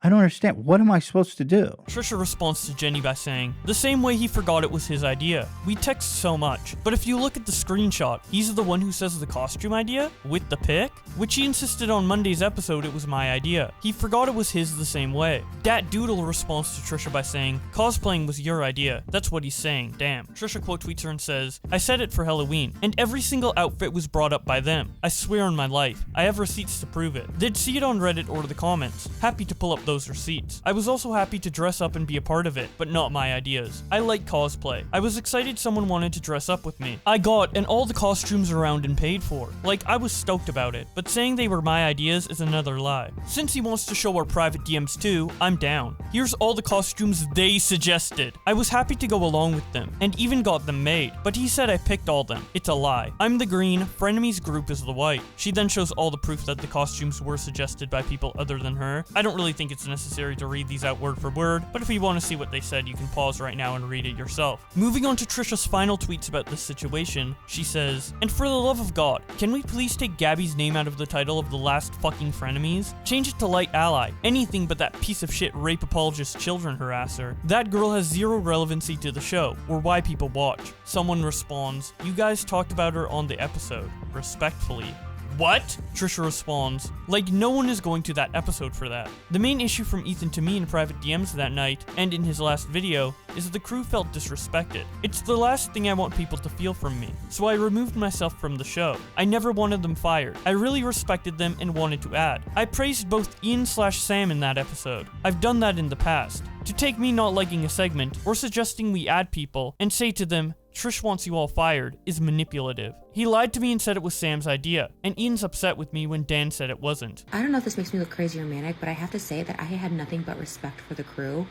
I don't understand. What am I supposed to do? Trisha responds to Jenny by saying, the same way he forgot it was his idea. We text so much, but if you look at the screenshot, he's the one who says the costume idea with the pic, which he insisted on Monday's episode it was my idea. He forgot it was his the same way. Dat Doodle responds to Trisha by saying, cosplaying was your idea. That's what he's saying, damn. Trisha quote tweets her and says, I said it for Halloween, and every single outfit was brought up by them. I swear on my life. I have receipts to prove it. They'd see it on Reddit or the comments. Happy to pull up those receipts. I was also happy to dress up and be a part of it, but not my ideas. I like cosplay. I was excited someone wanted to dress up with me. I got and all the costumes around and paid for. Like, I was stoked about it, but saying they were my ideas is another lie. Since he wants to show our private DMs too, I'm down. Here's all the costumes they suggested. I was happy to go along with them, and even got them made, but he said I picked all them. It's a lie. I'm the green, Frenemies group is the white. She then shows all the proof that the costumes were suggested by people other than her. I don't really think it's necessary to read these out word for word, but if you want to see what they said, you can pause right now and read it yourself. Moving on to Trisha's final tweets about this situation, she says, and for the love of God, can we please take Gabby's name out of the title of the last fucking Frenemies? Change it to Light Ally. Anything but that piece of shit rape apologist children harasser. That girl has zero relevancy to the show, or why people watch. Someone responds, you guys talked about her on the episode. Respectfully. What? Trisha responds, like no one is going to that episode for that. The main issue from Ethan to me in private DMs that night, and in his last video, is the crew felt disrespected. It's the last thing I want people to feel from me, so I removed myself from the show. I never wanted them fired. I really respected them and wanted to add. I praised both Ian/Sam in that episode. I've done that in the past. To take me not liking a segment, or suggesting we add people, and say to them, Trish wants you all fired, is manipulative. He lied to me and said it was Sam's idea, and Ian's upset with me when Dan said it wasn't. I don't know if this makes me look crazy or manic, but I have to say that I had nothing but respect for the crew.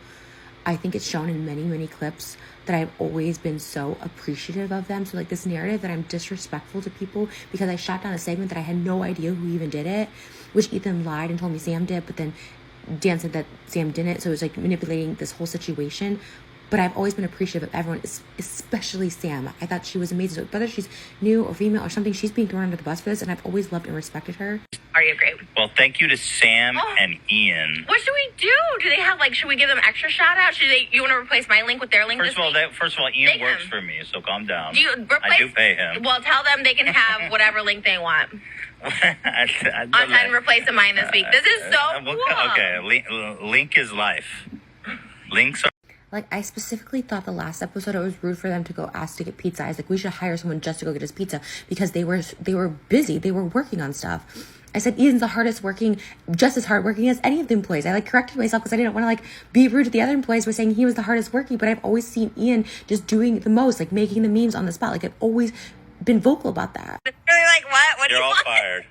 I think it's shown in many, many clips that I've always been so appreciative of them. So like this narrative that I'm disrespectful to people because I shot down a segment that I had no idea who even did it, which Ethan lied and told me Sam did, but then Dan said that Sam didn't. So it was like manipulating this whole situation. But I've always been appreciative of everyone, especially Sam. I thought she was amazing. So whether she's new or female or something, she's being thrown under the bus for this, and I've always loved and respected her. Are you great? Well, thank you to Sam and Ian. What should we do? Do they have should we give them extra shout out? You want to replace my link with their link? First of all, Ian works for me, so calm down. I do pay him. Well, tell them they can have whatever link they want. And replace mine this week. This is so cool. Okay, link is life. Links are. Like, I specifically thought the last episode it was rude for them to go ask to get pizza. I was like, we should hire someone just to go get us pizza because they were busy. They were working on stuff. I said, Ian's the hardest working, just as hard working as any of the employees. I corrected myself because I didn't want to be rude to the other employees by saying he was the hardest working, but I've always seen Ian just doing the most, making the memes on the spot. I've always been vocal about that. Really what? What do You're you all want? fired.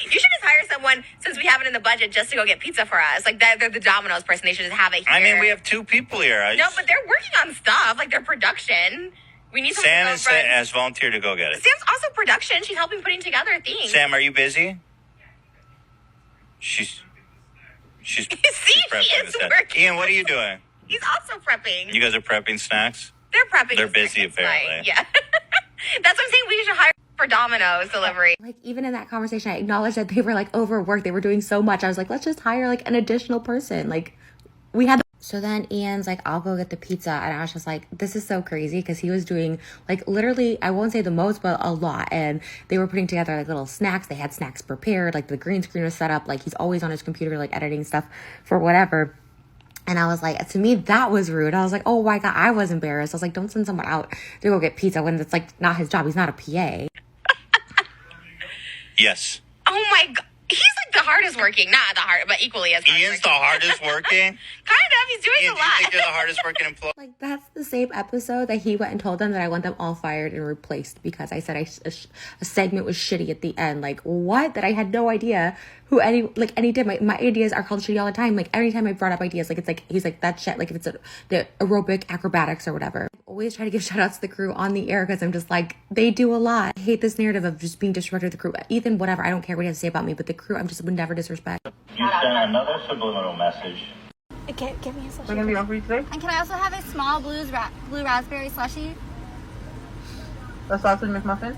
You should just hire someone, since we have it in the budget, just to go get pizza for us. They're the Domino's person. They should just have it here. I mean, we have two people here. No, but they're working on stuff. Their production. We need someone Sam has volunteered to go get it. Sam's also production. She's helping putting together things. Sam, are you busy? She's See, prepping she is this. working. Ian, what are you doing? He's also prepping. You guys are prepping snacks? They're prepping. They're busy, apparently. Yeah. That's what I'm saying. We should hire for Domino's delivery. Even in that conversation, I acknowledged that they were overworked. They were doing so much. I was like, let's just hire an additional person. We had So then Ian's like, I'll go get the pizza. And I was just like, this is so crazy, because he was doing like literally, I won't say the most, but a lot. And they were putting together like little snacks. They had snacks prepared. Like the green screen was set up. Like he's always on his computer, like editing stuff for whatever. And I was like, to me, that was rude. I was like, oh my God, I was embarrassed. I was like, don't send someone out to go get pizza when it's like not his job. He's not a PA. Yes. Oh my God. He's like the hardest working. Not the hard, but equally as hard. Ian's the hardest working. Kind of. He's doing Ian, a do you lot. think you're the hardest working employee? Like, that's the same episode that he went and told them that I want them all fired and replaced because I said a segment was shitty at the end. Like, what? That I had no idea who any did. My ideas are called shitty all the time. Like, anytime I brought up ideas, like, it's like, he's like, that shit. Like, if it's the aerobic acrobatics or whatever. I always try to give shout outs to the crew on the air because I'm just like, they do a lot. I hate this narrative of just being disrespectful to the crew. Ethan, whatever. I don't care what he has to say about me, but the crew, would never disrespect. You sent another subliminal message. Okay, give me a slushie. We're gonna be on for you today. And can I also have a small blue raspberry slushie? A sausage McMuffin.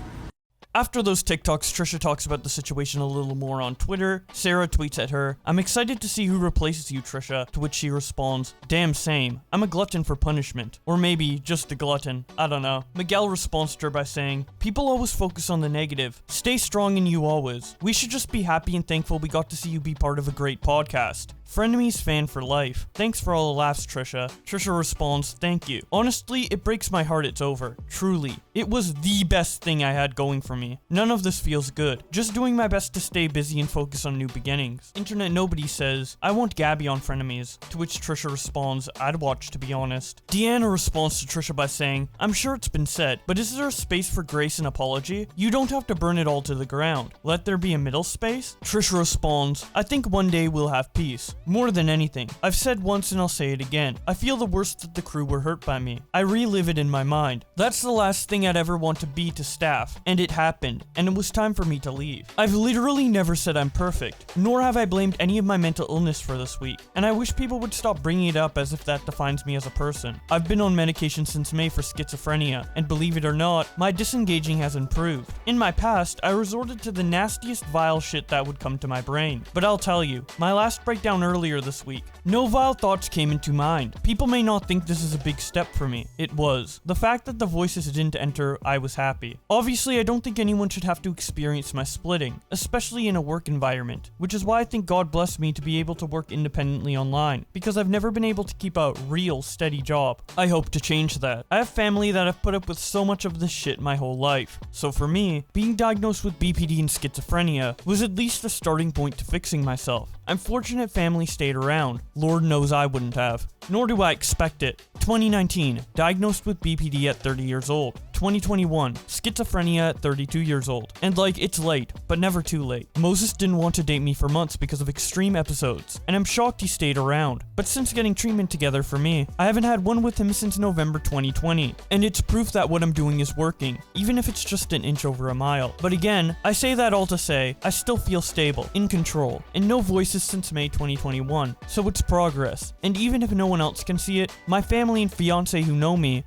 After those TikToks, Trisha talks about the situation a little more on Twitter. Sarah tweets at her, "I'm excited to see who replaces you, Trisha," to which she responds, "Damn same. I'm a glutton for punishment." Or maybe just a glutton. I don't know. Miguel responds to her by saying, "People always focus on the negative. Stay strong in you always. We should just be happy and thankful we got to see you be part of a great podcast. Frenemies fan for life. Thanks for all the laughs, Trisha." Trisha responds, "Thank you. Honestly, it breaks my heart it's over. Truly. It was the best thing I had going for me. None of this feels good. Just doing my best to stay busy and focus on new beginnings." Internet Nobody says, "I want Gabby on Frenemies," to which Trisha responds, "I'd watch, to be honest." Deanna responds to Trisha by saying, "I'm sure it's been said, but is there a space for grace and apology? You don't have to burn it all to the ground. Let there be a middle space?" Trisha responds, "I think one day we'll have peace. More than anything. I've said once and I'll say it again. I feel the worst that the crew were hurt by me. I relive it in my mind. That's the last thing I'd ever want to be to staff, and it happened, and it was time for me to leave. I've literally never said I'm perfect, nor have I blamed any of my mental illness for this week, and I wish people would stop bringing it up as if that defines me as a person. I've been on medication since May for schizophrenia, and believe it or not, my disengaging has improved. In my past, I resorted to the nastiest vile shit that would come to my brain. But I'll tell you, my last breakdown earlier this week, no vile thoughts came into mind. People may not think this is a big step for me. It was. The fact that the voices didn't enter, I was happy. Obviously, I don't think anyone should have to experience my splitting, especially in a work environment, which is why I think God blessed me to be able to work independently online, because I've never been able to keep a real steady job. I hope to change that. I have family that have put up with so much of this shit my whole life. So for me, being diagnosed with BPD and schizophrenia was at least a starting point to fixing myself. I'm fortunate family stayed around. Lord knows I wouldn't have. Nor do I expect it. 2019, diagnosed with BPD at 30 years old. 2021, schizophrenia at 32 years old. And like, it's late, but never too late. Moses didn't want to date me for months because of extreme episodes, and I'm shocked he stayed around. But since getting treatment together for me, I haven't had one with him since November 2020. And it's proof that what I'm doing is working, even if it's just an inch over a mile. But again, I say that all to say, I still feel stable, in control, and no voices since May 2021. So it's progress. And even if no one else can see it, my family and fiance who know me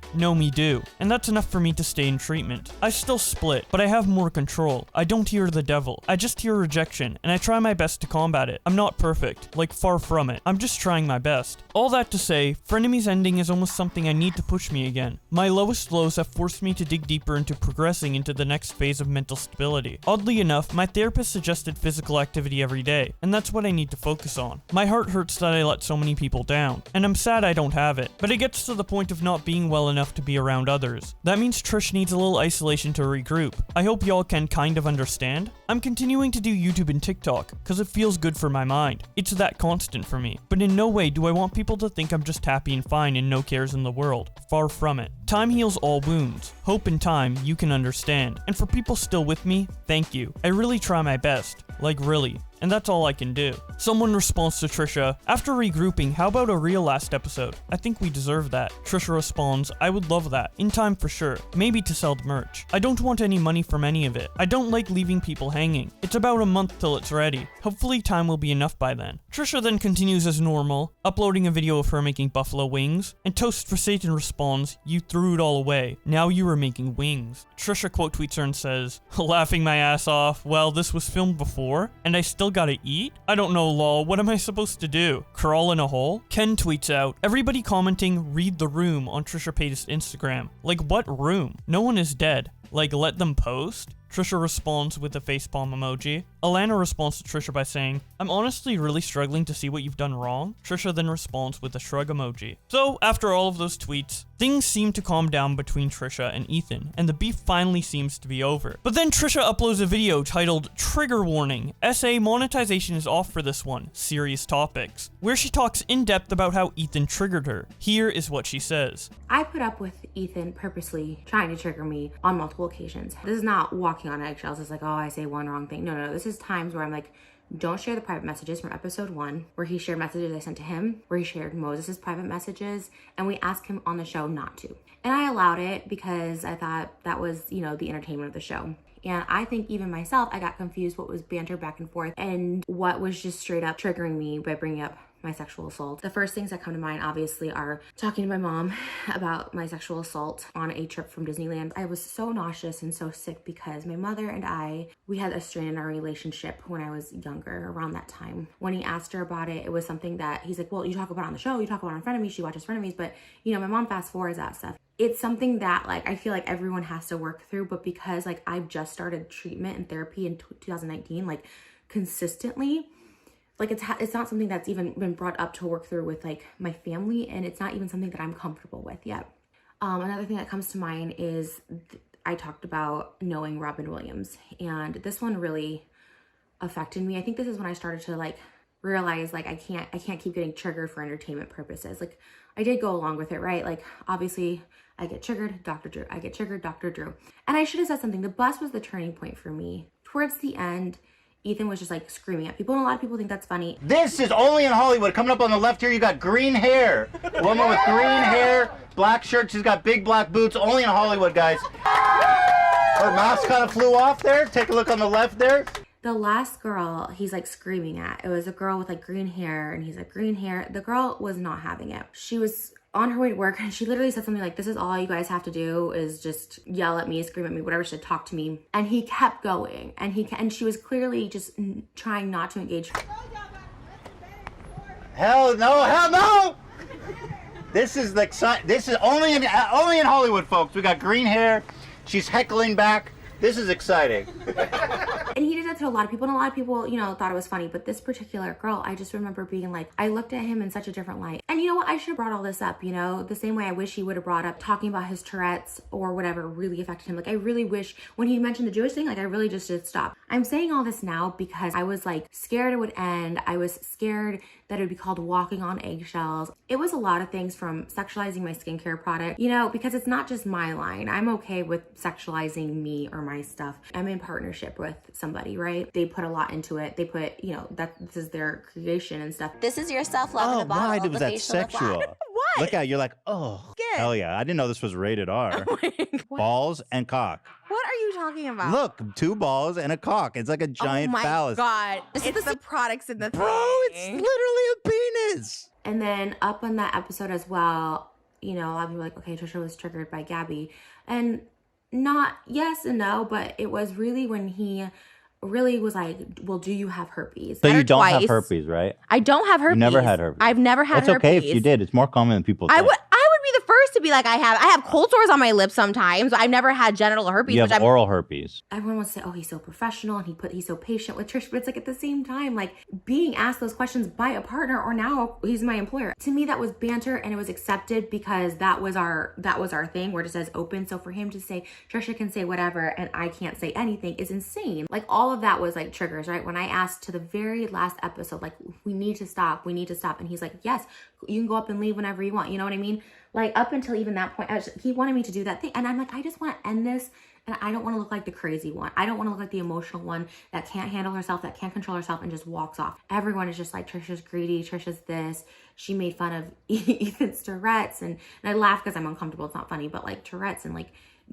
do. And that's enough for me to stay in treatment. I still split, but I have more control. I don't hear the devil. I just hear rejection, and I try my best to combat it. I'm not perfect, like far from it. I'm just trying my best. All that to say, Frenemies ending is almost something I need to push me again. My lowest lows have forced me to dig deeper into progressing into the next phase of mental stability. Oddly enough, my therapist suggested physical activity every day, and that's what I need to focus on. My heart hurts that I let so many people down, and I'm sad I don't have it, but it gets to the point of not being well enough to be around others. That means Trish needs a little isolation to regroup. I hope y'all can kind of understand. I'm continuing to do YouTube and TikTok, cause it feels good for my mind. It's that constant for me, but in no way do I want people to think I'm just happy and fine and no cares in the world. Far from it. Time heals all wounds. Hope in time, you can understand. And for people still with me, thank you. I really try my best. Like really. And that's all I can do. Someone responds to Trisha, "After regrouping, how about a real last episode? I think we deserve that." Trisha responds, "I would love that. In time for sure. Maybe to sell the merch. I don't want any money from any of it. I don't like leaving people hanging. It's about a month till it's ready. Hopefully time will be enough by then." Trisha then continues as normal, uploading a video of her making buffalo wings, and Toast for Satan responds, "You threw it all away. Now you are making wings." Trisha quote tweets her and says, "Laughing my ass off. Well, this was filmed before, and I still still gotta eat? I don't know, lol. What am I supposed to do? Crawl in a hole? Ken tweets out, everybody commenting read the room on Trisha Paytas' Instagram. Like, what room? No one is dead. Like, let them post? Trisha responds with a facepalm emoji. Alana responds to Trisha by saying, I'm honestly really struggling to see what you've done wrong. Trisha then responds with a shrug emoji. So, after all of those tweets, things seem to calm down between Trisha and Ethan, and the beef finally seems to be over. But then Trisha uploads a video titled Trigger Warning, SA monetization is off for this one, serious topics, where she talks in depth about how Ethan triggered her. Here is what she says. I put up with Ethan purposely trying to trigger me on multiple occasions. This is not walking on eggshells. It's like, oh, I say one wrong thing. No, this is times where I'm like, don't share the private messages from episode 1, where he shared messages I sent to him, where he shared Moses' private messages, and we asked him on the show not to. And I allowed it because I thought that was, the entertainment of the show. And I think even myself, I got confused what was banter back and forth and what was just straight up triggering me by bringing up my sexual assault. The first things that come to mind obviously are talking to my mom about my sexual assault on a trip from Disneyland. I was so nauseous and so sick because my mother and we had a strain in our relationship when I was younger, around that time. When he asked her about it, it was something that he's like, well, you talk about it on the show, you talk about it on Frenemies, she watches Frenemies, but my mom fast forwards that stuff. It's something that I feel like everyone has to work through, but because I've just started treatment and therapy in 2019, consistently, it's not something that's even been brought up to work through with my family, and it's not even something that I'm comfortable with yet. Another thing that comes to mind is I talked about knowing Robin Williams, and this one really affected me. I think this is when I started to realize I can't keep getting triggered for entertainment purposes. I did go along with it, right? Obviously I get triggered, Dr. Drew. I get triggered, Dr. Drew. And I should have said something. The bus was the turning point for me. Towards the end, Ethan was just screaming at people, and a lot of people think that's funny. This is only in Hollywood. Coming up on the left here, you got green hair. A woman with green hair, black shirt. She's got big black boots. Only in Hollywood, guys. Her mask kind of flew off there. Take a look on the left there. The last girl he's screaming at, it was a girl with green hair, and he's green hair. The girl was not having it. She was on her way to work, and she literally said something this is all you guys have to do is just yell at me, scream at me, whatever, she said, talk to me. And he kept going, and she was clearly just trying not to engage. Hell no! This is only in Hollywood, folks. We got green hair. She's heckling back. This is exciting. And he did that to a lot of people, and a lot of people, thought it was funny. But this particular girl, I just remember being I looked at him in such a different light. And you know what? I should have brought all this up, the same way I wish he would have brought up talking about his Tourette's or whatever really affected him. I really wish when he mentioned the Jewish thing, I really just did stop. I'm saying all this now because I was scared it would end. I was scared that it would be called walking on eggshells. It was a lot of things, from sexualizing my skincare product, because it's not just my line. I'm okay with sexualizing me or my stuff. I'm in partnership with somebody, right? They put a lot into it. They put, that this is their creation and stuff. This is your self-love in a bottle. Why was that sexual? What? Look at you're hell yeah. I didn't know this was rated R. Balls and cock. What are you talking about? Look, 2 balls and a cock. It's like a giant phallus. Oh my God. It's the products in the thing. Bro, it's literally a penis. And then up on that episode as well, a lot of people were okay, Trisha was triggered by Gabby. And not yes and no, but it was really when he really was well, do you have herpes? So you don't have herpes, right? I don't have herpes. You never had herpes. I've never had herpes. It's okay if you did. It's more common than people think. I would be the first to be I have cold sores on my lips sometimes. I've never had genital herpes. You have oral herpes. Everyone wants to say, oh, he's so professional and he's so patient with Trish, but it's at the same time, being asked those questions by a partner, or now he's my employer. To me, that was banter, and it was accepted because that was our thing. We're just as open. So for him to say Trisha can say whatever and I can't say anything is insane. All of that was triggers, right? When I asked to the very last episode, we need to stop, and he's yes, you can go up and leave whenever you want. You know what I mean? Up until even that point, he wanted me to do that thing. And I'm I just want to end this. And I don't want to look like the crazy one. I don't want to look like the emotional one that can't handle herself, that can't control herself, and just walks off. Everyone is just Trisha's greedy, Trisha's this. She made fun of Ethan's Tourette's. And I laugh because I'm uncomfortable. It's not funny, but Tourette's and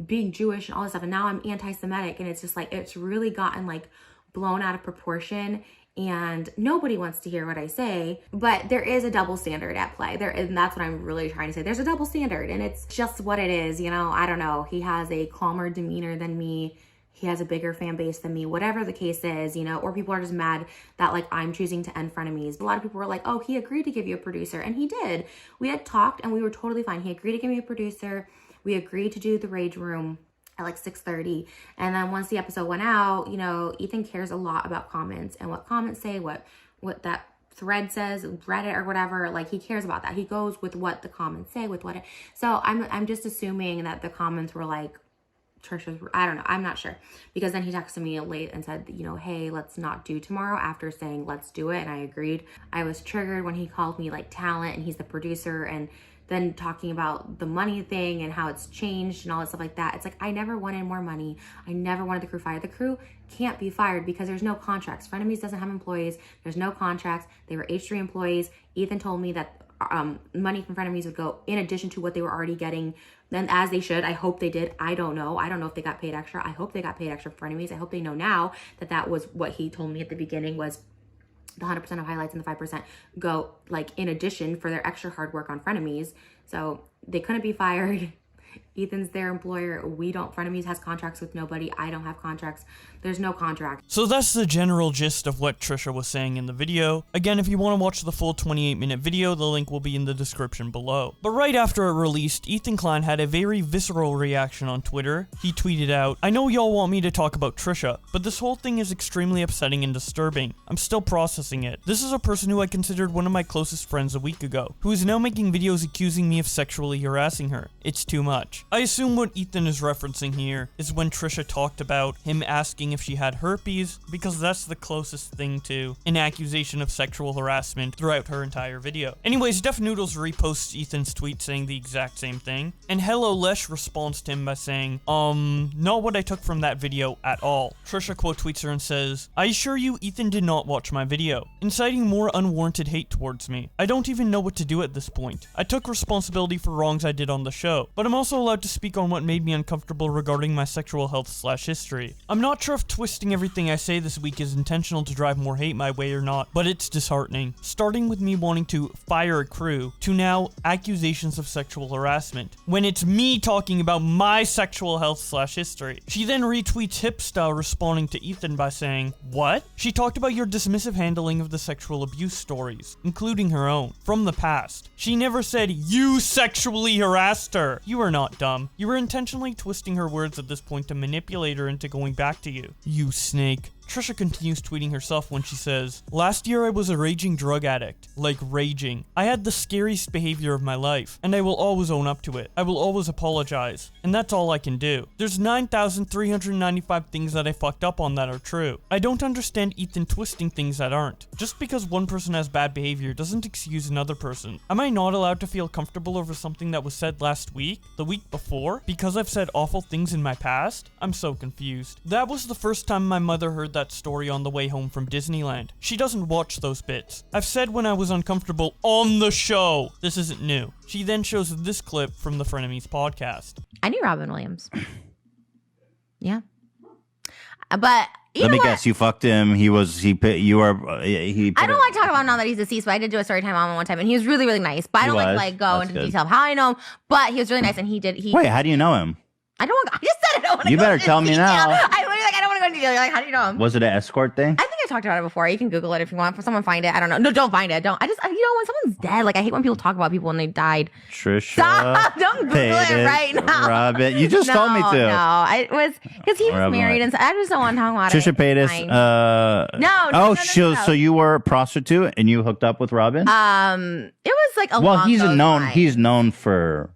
being Jewish and all this stuff. And now I'm anti-Semitic. And it's just it's really gotten blown out of proportion. And nobody wants to hear what I say, but there is a double standard at play there. And that's what I'm really trying to say. There's a double standard, and it's just what it is. I don't know. He has a calmer demeanor than me. he has a bigger fan base than me, whatever the case is, or people are just mad that like I'm choosing to end frenemies. But a lot of people were like, oh, he agreed to give you a producer, and he did. We had talked and we were totally fine. He agreed to give me a producer. We agreed to do the Rage Room at like 6:30. And then once the episode went out, Ethan cares a lot about comments and what comments say, what that thread says, Reddit or whatever. Like, he cares about that. He goes with what the comments say, so I'm just assuming that the comments were like Trisha's, I don't know, I'm not sure, because then he texted me late and said, hey, let's not do tomorrow, after saying let's do it, and I agreed. I was triggered when he called me like talent and he's the producer, and then talking about the money thing and how it's changed and all that stuff like that. It's like, I never wanted more money. I never wanted the crew fired. The crew can't be fired because there's no contracts. Frenemies doesn't have employees. There's no contracts. They were H3 employees. Ethan told me that money from Frenemies would go in addition to what they were already getting, then, as they should. I hope they did. I don't know if they got paid extra. I hope they got paid extra for Frenemies. I hope they know now that was what he told me at the beginning, was the 100% of highlights and the 5% go like in addition for their extra hard work on Frenemies. So they couldn't be fired. Ethan's their employer. Frenemies has contracts with nobody. I don't have contracts. There's no contract. So that's the general gist of what Trisha was saying in the video. Again, if you want to watch the full 28-minute video, the link will be in the description below. But right after it released, Ethan Klein had a very visceral reaction on Twitter. He tweeted out, "I know y'all want me to talk about Trisha, but this whole thing is extremely upsetting and disturbing. I'm still processing it. This is a person who I considered one of my closest friends a week ago, who is now making videos accusing me of sexually harassing her. It's too much." I assume what Ethan is referencing here is when Trisha talked about him asking if she had herpes, because that's the closest thing to an accusation of sexual harassment throughout her entire video. Anyways, Def Noodles reposts Ethan's tweet saying the exact same thing, and Hello Lesh responds to him by saying, not what I took from that video at all. Trisha quote tweets her and says, "I assure you Ethan did not watch my video, inciting more unwarranted hate towards me. I don't even know what to do at this point. I took responsibility for wrongs I did on the show, but I'm also allowed to speak on what made me uncomfortable regarding my sexual health/history. I'm not sure if twisting everything I say this week is intentional to drive more hate my way or not, but it's disheartening. Starting with me wanting to fire a crew, to now accusations of sexual harassment, when it's me talking about my sexual health/history. She then retweets Hipstyle responding to Ethan by saying, "What? She talked about your dismissive handling of the sexual abuse stories, including her own, from the past. She never said you sexually harassed her. You are not dumb. You were intentionally twisting her words at this point to manipulate her into going back to you. You snake." Trisha continues tweeting herself when she says, "Last year I was a raging drug addict. Like raging. I had the scariest behavior of my life, and I will always own up to it. I will always apologize. And that's all I can do. There's 9,395 things that I fucked up on that are true. I don't understand Ethan twisting things that aren't. Just because one person has bad behavior doesn't excuse another person. Am I not allowed to feel comfortable over something that was said last week? The week before? Because I've said awful things in my past? I'm so confused." That was the first time my mother heard that story on the way home from Disneyland. She doesn't watch those bits. I've said when I was uncomfortable on the show. This isn't new. She then shows this clip from the Frenemies podcast. I knew Robin Williams. Yeah. But let me guess, you fucked him. I don't like talking about him now that he's deceased, but I did do a story time on him one time, and he was really, really nice. But I don't like go into detail of how I know him, but he was really nice, and Wait, how do you know him? I just said I don't want to. You better tell me now. I don't want to go into detail. Like, how do you know him? Was it an escort thing? I think I talked about it before. You can Google it if you want. For someone find it. I don't know. No, don't find it. Don't. When someone's dead, like I hate when people talk about people when they died. Trisha. Stop! Don't Google it right now. Robin, you just told me to. No, it was because he was married, and so I just don't want to talk about Trisha it. Paytas. No. So you were a prostitute and you hooked up with Robin? It was like He's known for,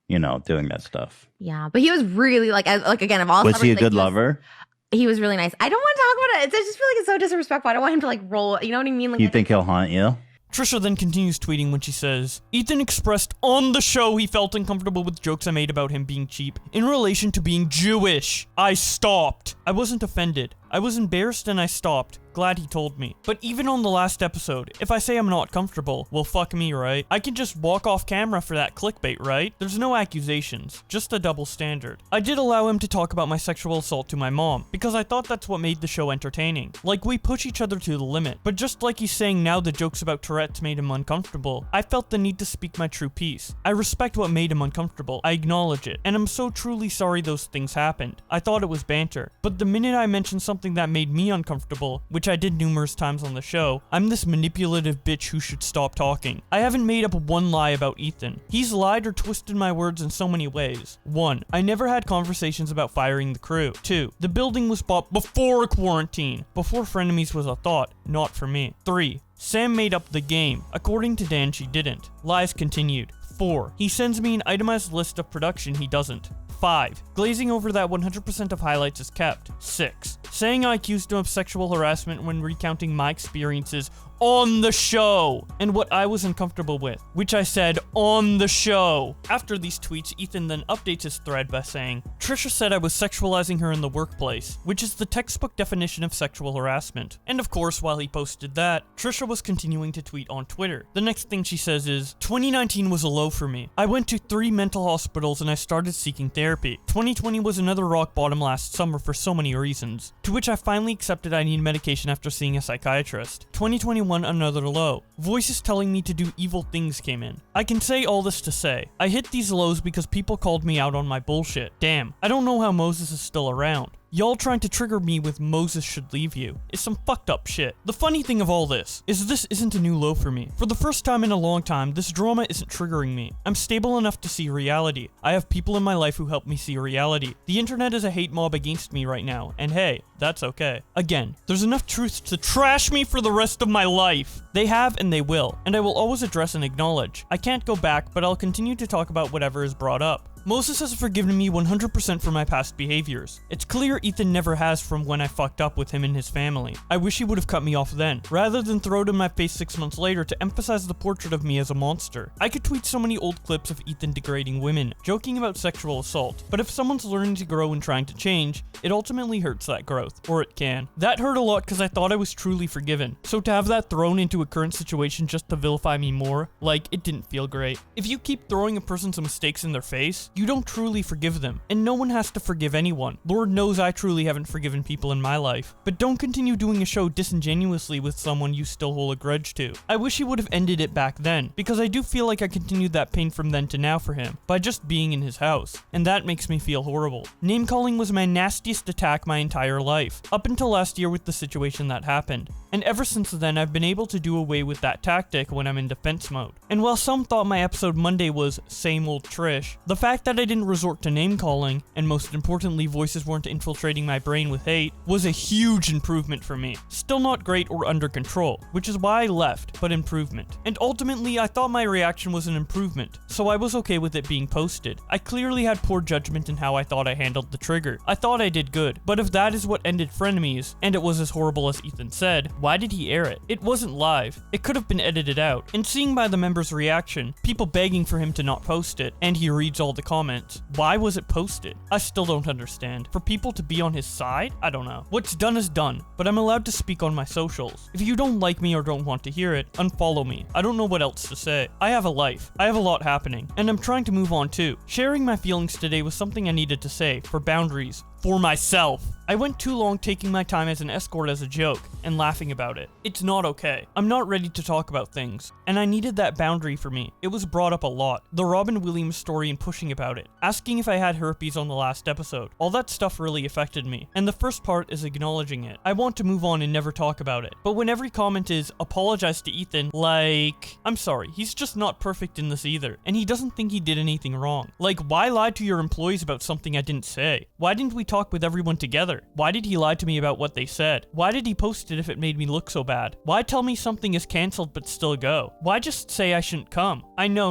doing that stuff. Yeah, but he was really again of all. Was he a good lover? He was really nice. I don't want to talk about it. I just feel like it's so disrespectful. I don't want him to roll. You know what I mean? You think he'll haunt you? Trisha then continues tweeting when she says, "Ethan expressed on the show he felt uncomfortable with jokes I made about him being cheap in relation to being Jewish. I stopped. I wasn't offended. I was embarrassed and I stopped. Glad he told me. But even on the last episode, if I say I'm not comfortable, well fuck me, right? I can just walk off camera for that clickbait, right? There's no accusations, just a double standard. I did allow him to talk about my sexual assault to my mom, because I thought that's what made the show entertaining. Like, we push each other to the limit. But just like he's saying now the jokes about Tourette's made him uncomfortable, I felt the need to speak my true piece. I respect what made him uncomfortable, I acknowledge it, and I'm so truly sorry those things happened. I thought it was banter. But the minute I mentioned something that made me uncomfortable, which I did numerous times on the show, I'm this manipulative bitch who should stop talking. I haven't made up one lie about Ethan. He's lied or twisted my words in so many ways. 1. I never had conversations about firing the crew. 2. The building was bought before quarantine, before Frenemies was a thought, not for me. 3. Sam made up the game. According to Dan, she didn't. Lies continued. 4. He sends me an itemized list of production he doesn't. 5. Glazing over that 100% of highlights is kept. 6. Saying I accused him of sexual harassment when recounting my experiences on the show and what I was uncomfortable with, which I said on the show. After these tweets, Ethan then updates his thread by saying, Trisha said I was sexualizing her in the workplace, which is the textbook definition of sexual harassment. And of course, while he posted that, Trisha was continuing to tweet on Twitter. The next thing she says is, 2019 was a low for me. I went to 3 mental hospitals and I started seeking therapy. 2020 was another rock bottom last summer for so many reasons, to which I finally accepted I need medication after seeing a psychiatrist. 2021 another low. Voices telling me to do evil things came in. I can say all this to say, I hit these lows because people called me out on my bullshit. Damn, I don't know how Moses is still around. Y'all trying to trigger me with Moses should leave you is some fucked up shit. The funny thing of all this isn't a new low for me. For the first time in a long time, this drama isn't triggering me. I'm stable enough to see reality. I have people in my life who help me see reality. The internet is a hate mob against me right now, and hey, that's okay. Again, there's enough truth to trash me for the rest of my life. They have and they will, and I will always address and acknowledge. I can't go back, but I'll continue to talk about whatever is brought up. Moses has forgiven me 100% for my past behaviors. It's clear Ethan never has from when I fucked up with him and his family. I wish he would have cut me off then, rather than throw it in my face 6 months later to emphasize the portrait of me as a monster. I could tweet so many old clips of Ethan degrading women, joking about sexual assault, but if someone's learning to grow and trying to change, it ultimately hurts that growth, or it can. That hurt a lot because I thought I was truly forgiven, so to have that thrown into a current situation just to vilify me more, like, it didn't feel great. If you keep throwing a person's mistakes in their face, you don't truly forgive them, and no one has to forgive anyone. Lord knows I truly haven't forgiven people in my life, but don't continue doing a show disingenuously with someone you still hold a grudge to. I wish he would have ended it back then, because I do feel like I continued that pain from then to now for him, by just being in his house, and that makes me feel horrible. Name calling was my nastiest attack my entire life, up until last year with the situation that happened, and ever since then I've been able to do away with that tactic when I'm in defense mode. And while some thought my episode Monday was same old Trish, the fact that I didn't resort to name calling, and most importantly voices weren't infiltrating my brain with hate, was a huge improvement for me. Still not great or under control, which is why I left, but improvement. And ultimately I thought my reaction was an improvement, so I was okay with it being posted. I clearly had poor judgment in how I thought I handled the trigger. I thought I did good, but if that is what ended Frenemies, and it was as horrible as Ethan said, why did he air it? It wasn't live. It could have been edited out. And seeing by the members' reaction, people begging for him to not post it, and he reads all the comments, why was it posted? I still don't understand. For people to be on his side? I don't know. What's done is done, but I'm allowed to speak on my socials. If you don't like me or don't want to hear it, unfollow me. I don't know what else to say. I have a life. I have a lot happening, and I'm trying to move on too. Sharing my feelings today was something I needed to say, for boundaries. For myself. I went too long taking my time as an escort as a joke, and laughing about it. It's not okay. I'm not ready to talk about things, and I needed that boundary for me. It was brought up a lot. The Robin Williams story and pushing about it. Asking if I had herpes on the last episode. All that stuff really affected me, and the first part is acknowledging it. I want to move on and never talk about it. But when every comment is, apologize to Ethan, like, I'm sorry, he's just not perfect in this either, and he doesn't think he did anything wrong. Like, why lie to your employees about something I didn't say? Why didn't we talk with everyone together? Why did he lie to me about what they said? Why did he post it if it made me look so bad? Why tell me something is cancelled but still go? Why just say I shouldn't come? I know.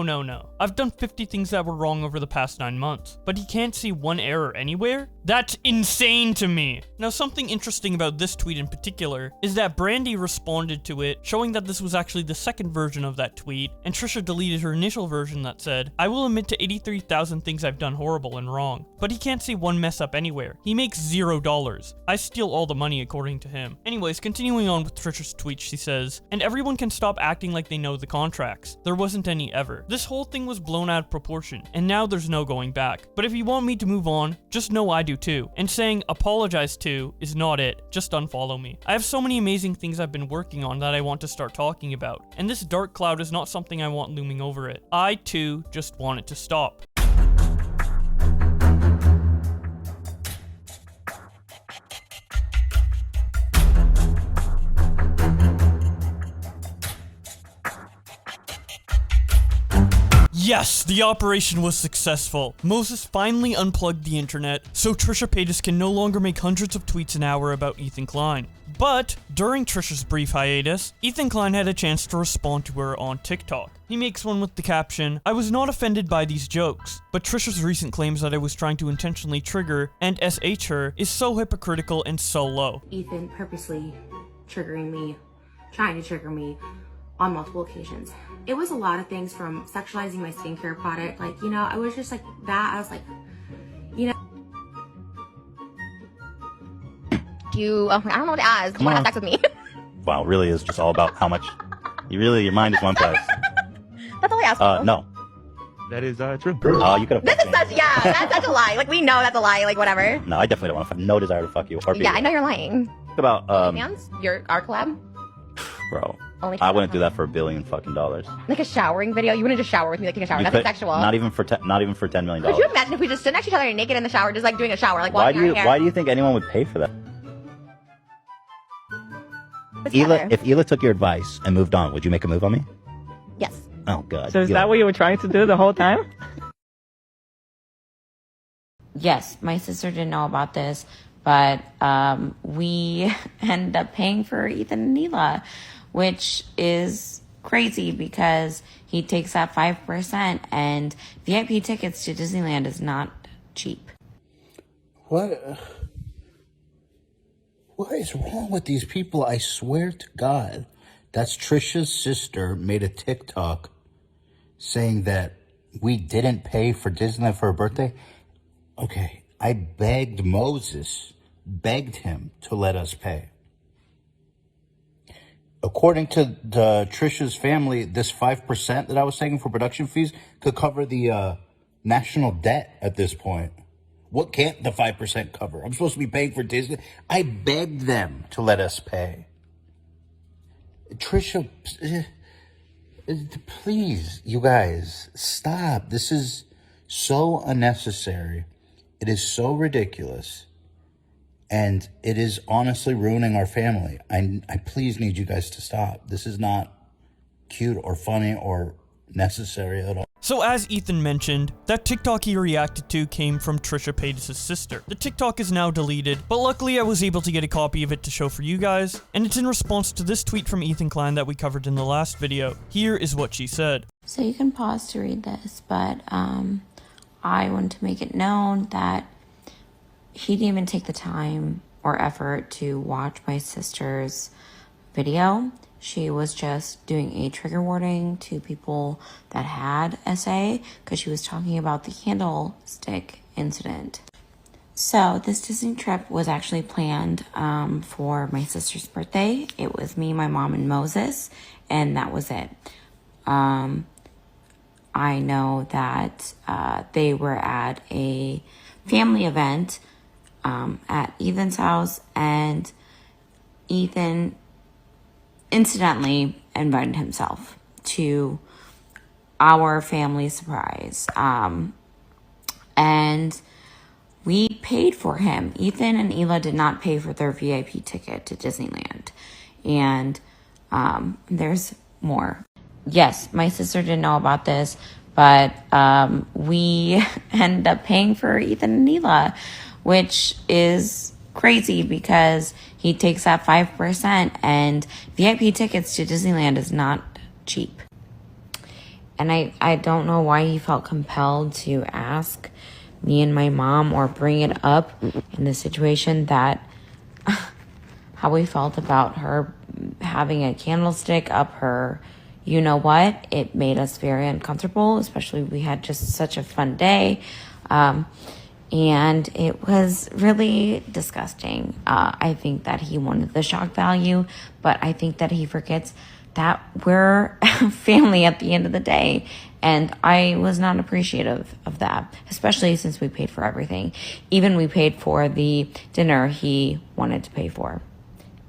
I've done 50 things that were wrong over the past 9 months, but he can't see one error anywhere? That's insane to me. Now, something interesting about this tweet in particular is that Brandy responded to it, showing that this was actually the second version of that tweet, and Trisha deleted her initial version that said, I will admit to 83,000 things I've done horrible and wrong, but he can't see one mess up anywhere. nowhere. He makes $0. I steal all the money according to him. Anyways, continuing on with Trisha's tweet, she says, and everyone can stop acting like they know the contracts. There wasn't any ever. This whole thing was blown out of proportion, and now there's no going back. But if you want me to move on, just know I do too. And saying apologize to is not it, just unfollow me. I have so many amazing things I've been working on that I want to start talking about, and this dark cloud is not something I want looming over it. I too just want it to stop. Yes, the operation was successful. Moses finally unplugged the internet, so Trisha Paytas can no longer make hundreds of tweets an hour about Ethan Klein. But during Trisha's brief hiatus, Ethan Klein had a chance to respond to her on TikTok. He makes one with the caption, I was not offended by these jokes, but Trisha's recent claims that I was trying to intentionally trigger and SH her is so hypocritical and so low. Ethan purposely trying to trigger me on multiple occasions. It was a lot of things, from sexualizing my skincare product. Like, you know, I was just like that. I was like, you know. I don't know what to ask. Do you want to have sex with me? Wow, it really is just all about how much. Your mind is one place. That's all I asked. No. That is true. You could have. This is that's such a lie. Like, we know that's a lie. Like, whatever. No, I definitely don't want to. No desire to fuck you or be. Yeah, I know you're lying. About Our collab. Bro, Only I wouldn't do that for $1 billion fucking dollars. Like a showering video. You wouldn't just shower with me, like take a shower. Nothing sexual. Not even for $10 million. Could you imagine if we just stood next to each other naked in the shower, just like doing a shower, like why washing our hair? Why do you think anyone would pay for that? If Hila took your advice and moved on, would you make a move on me? Yes. Oh god. So is that what you were trying to do the whole time? Yes, my sister didn't know about this, but we ended up paying for Ethan and Hila, which is crazy because he takes that 5%, and VIP tickets to Disneyland is not cheap. What is wrong with these people? I swear to God. That's Trisha's sister made a TikTok saying that we didn't pay for Disneyland for her birthday. Okay, I begged him to let us pay. According to Trisha's family, this 5% that I was taking for production fees could cover the national debt at this point. What can't the 5% cover? I'm supposed to be paying for Disney. I begged them to let us pay. Trisha, please, you guys, stop. This is so unnecessary. It is so ridiculous. And it is honestly ruining our family. I please need you guys to stop. This is not cute or funny or necessary at all. So as Ethan mentioned, that TikTok he reacted to came from Trisha Paytas' sister. The TikTok is now deleted, but luckily I was able to get a copy of it to show for you guys, and it's in response to this tweet from Ethan Klein that we covered in the last video. Here is what she said. So you can pause to read this, but I want to make it known that he didn't even take the time or effort to watch my sister's video. She was just doing a trigger warning to people that had SA because she was talking about the candlestick incident. So this Disney trip was actually planned for my sister's birthday. It was me, my mom, and Moses, and that was it. I know that they were at a family event at Ethan's house, and Ethan incidentally invited himself to our family surprise. And we paid for him. Ethan and Hila did not pay for their VIP ticket to Disneyland. And there's more. Yes, my sister didn't know about this, but we ended up paying for Ethan and Hila, which is crazy because he takes that 5%, and VIP tickets to Disneyland is not cheap. And I don't know why he felt compelled to ask me and my mom or bring it up in the situation that how we felt about her having a candlestick up her, you know what? It made us very uncomfortable, especially we had just such a fun day. And it was really disgusting. I think that he wanted the shock value, but I think that he forgets that we're family at the end of the day. And I was not appreciative of that, especially since we paid for everything. Even we paid for the dinner he wanted to pay for.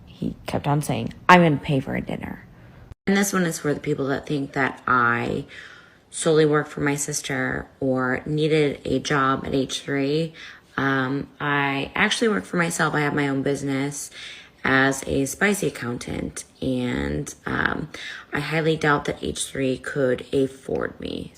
He kept on saying, I'm going to pay for a dinner. And this one is for the people that think that I solely worked for my sister or needed a job at age 3. I actually work for myself. I have my own business as a spicy accountant, and I highly doubt that H3 could afford me,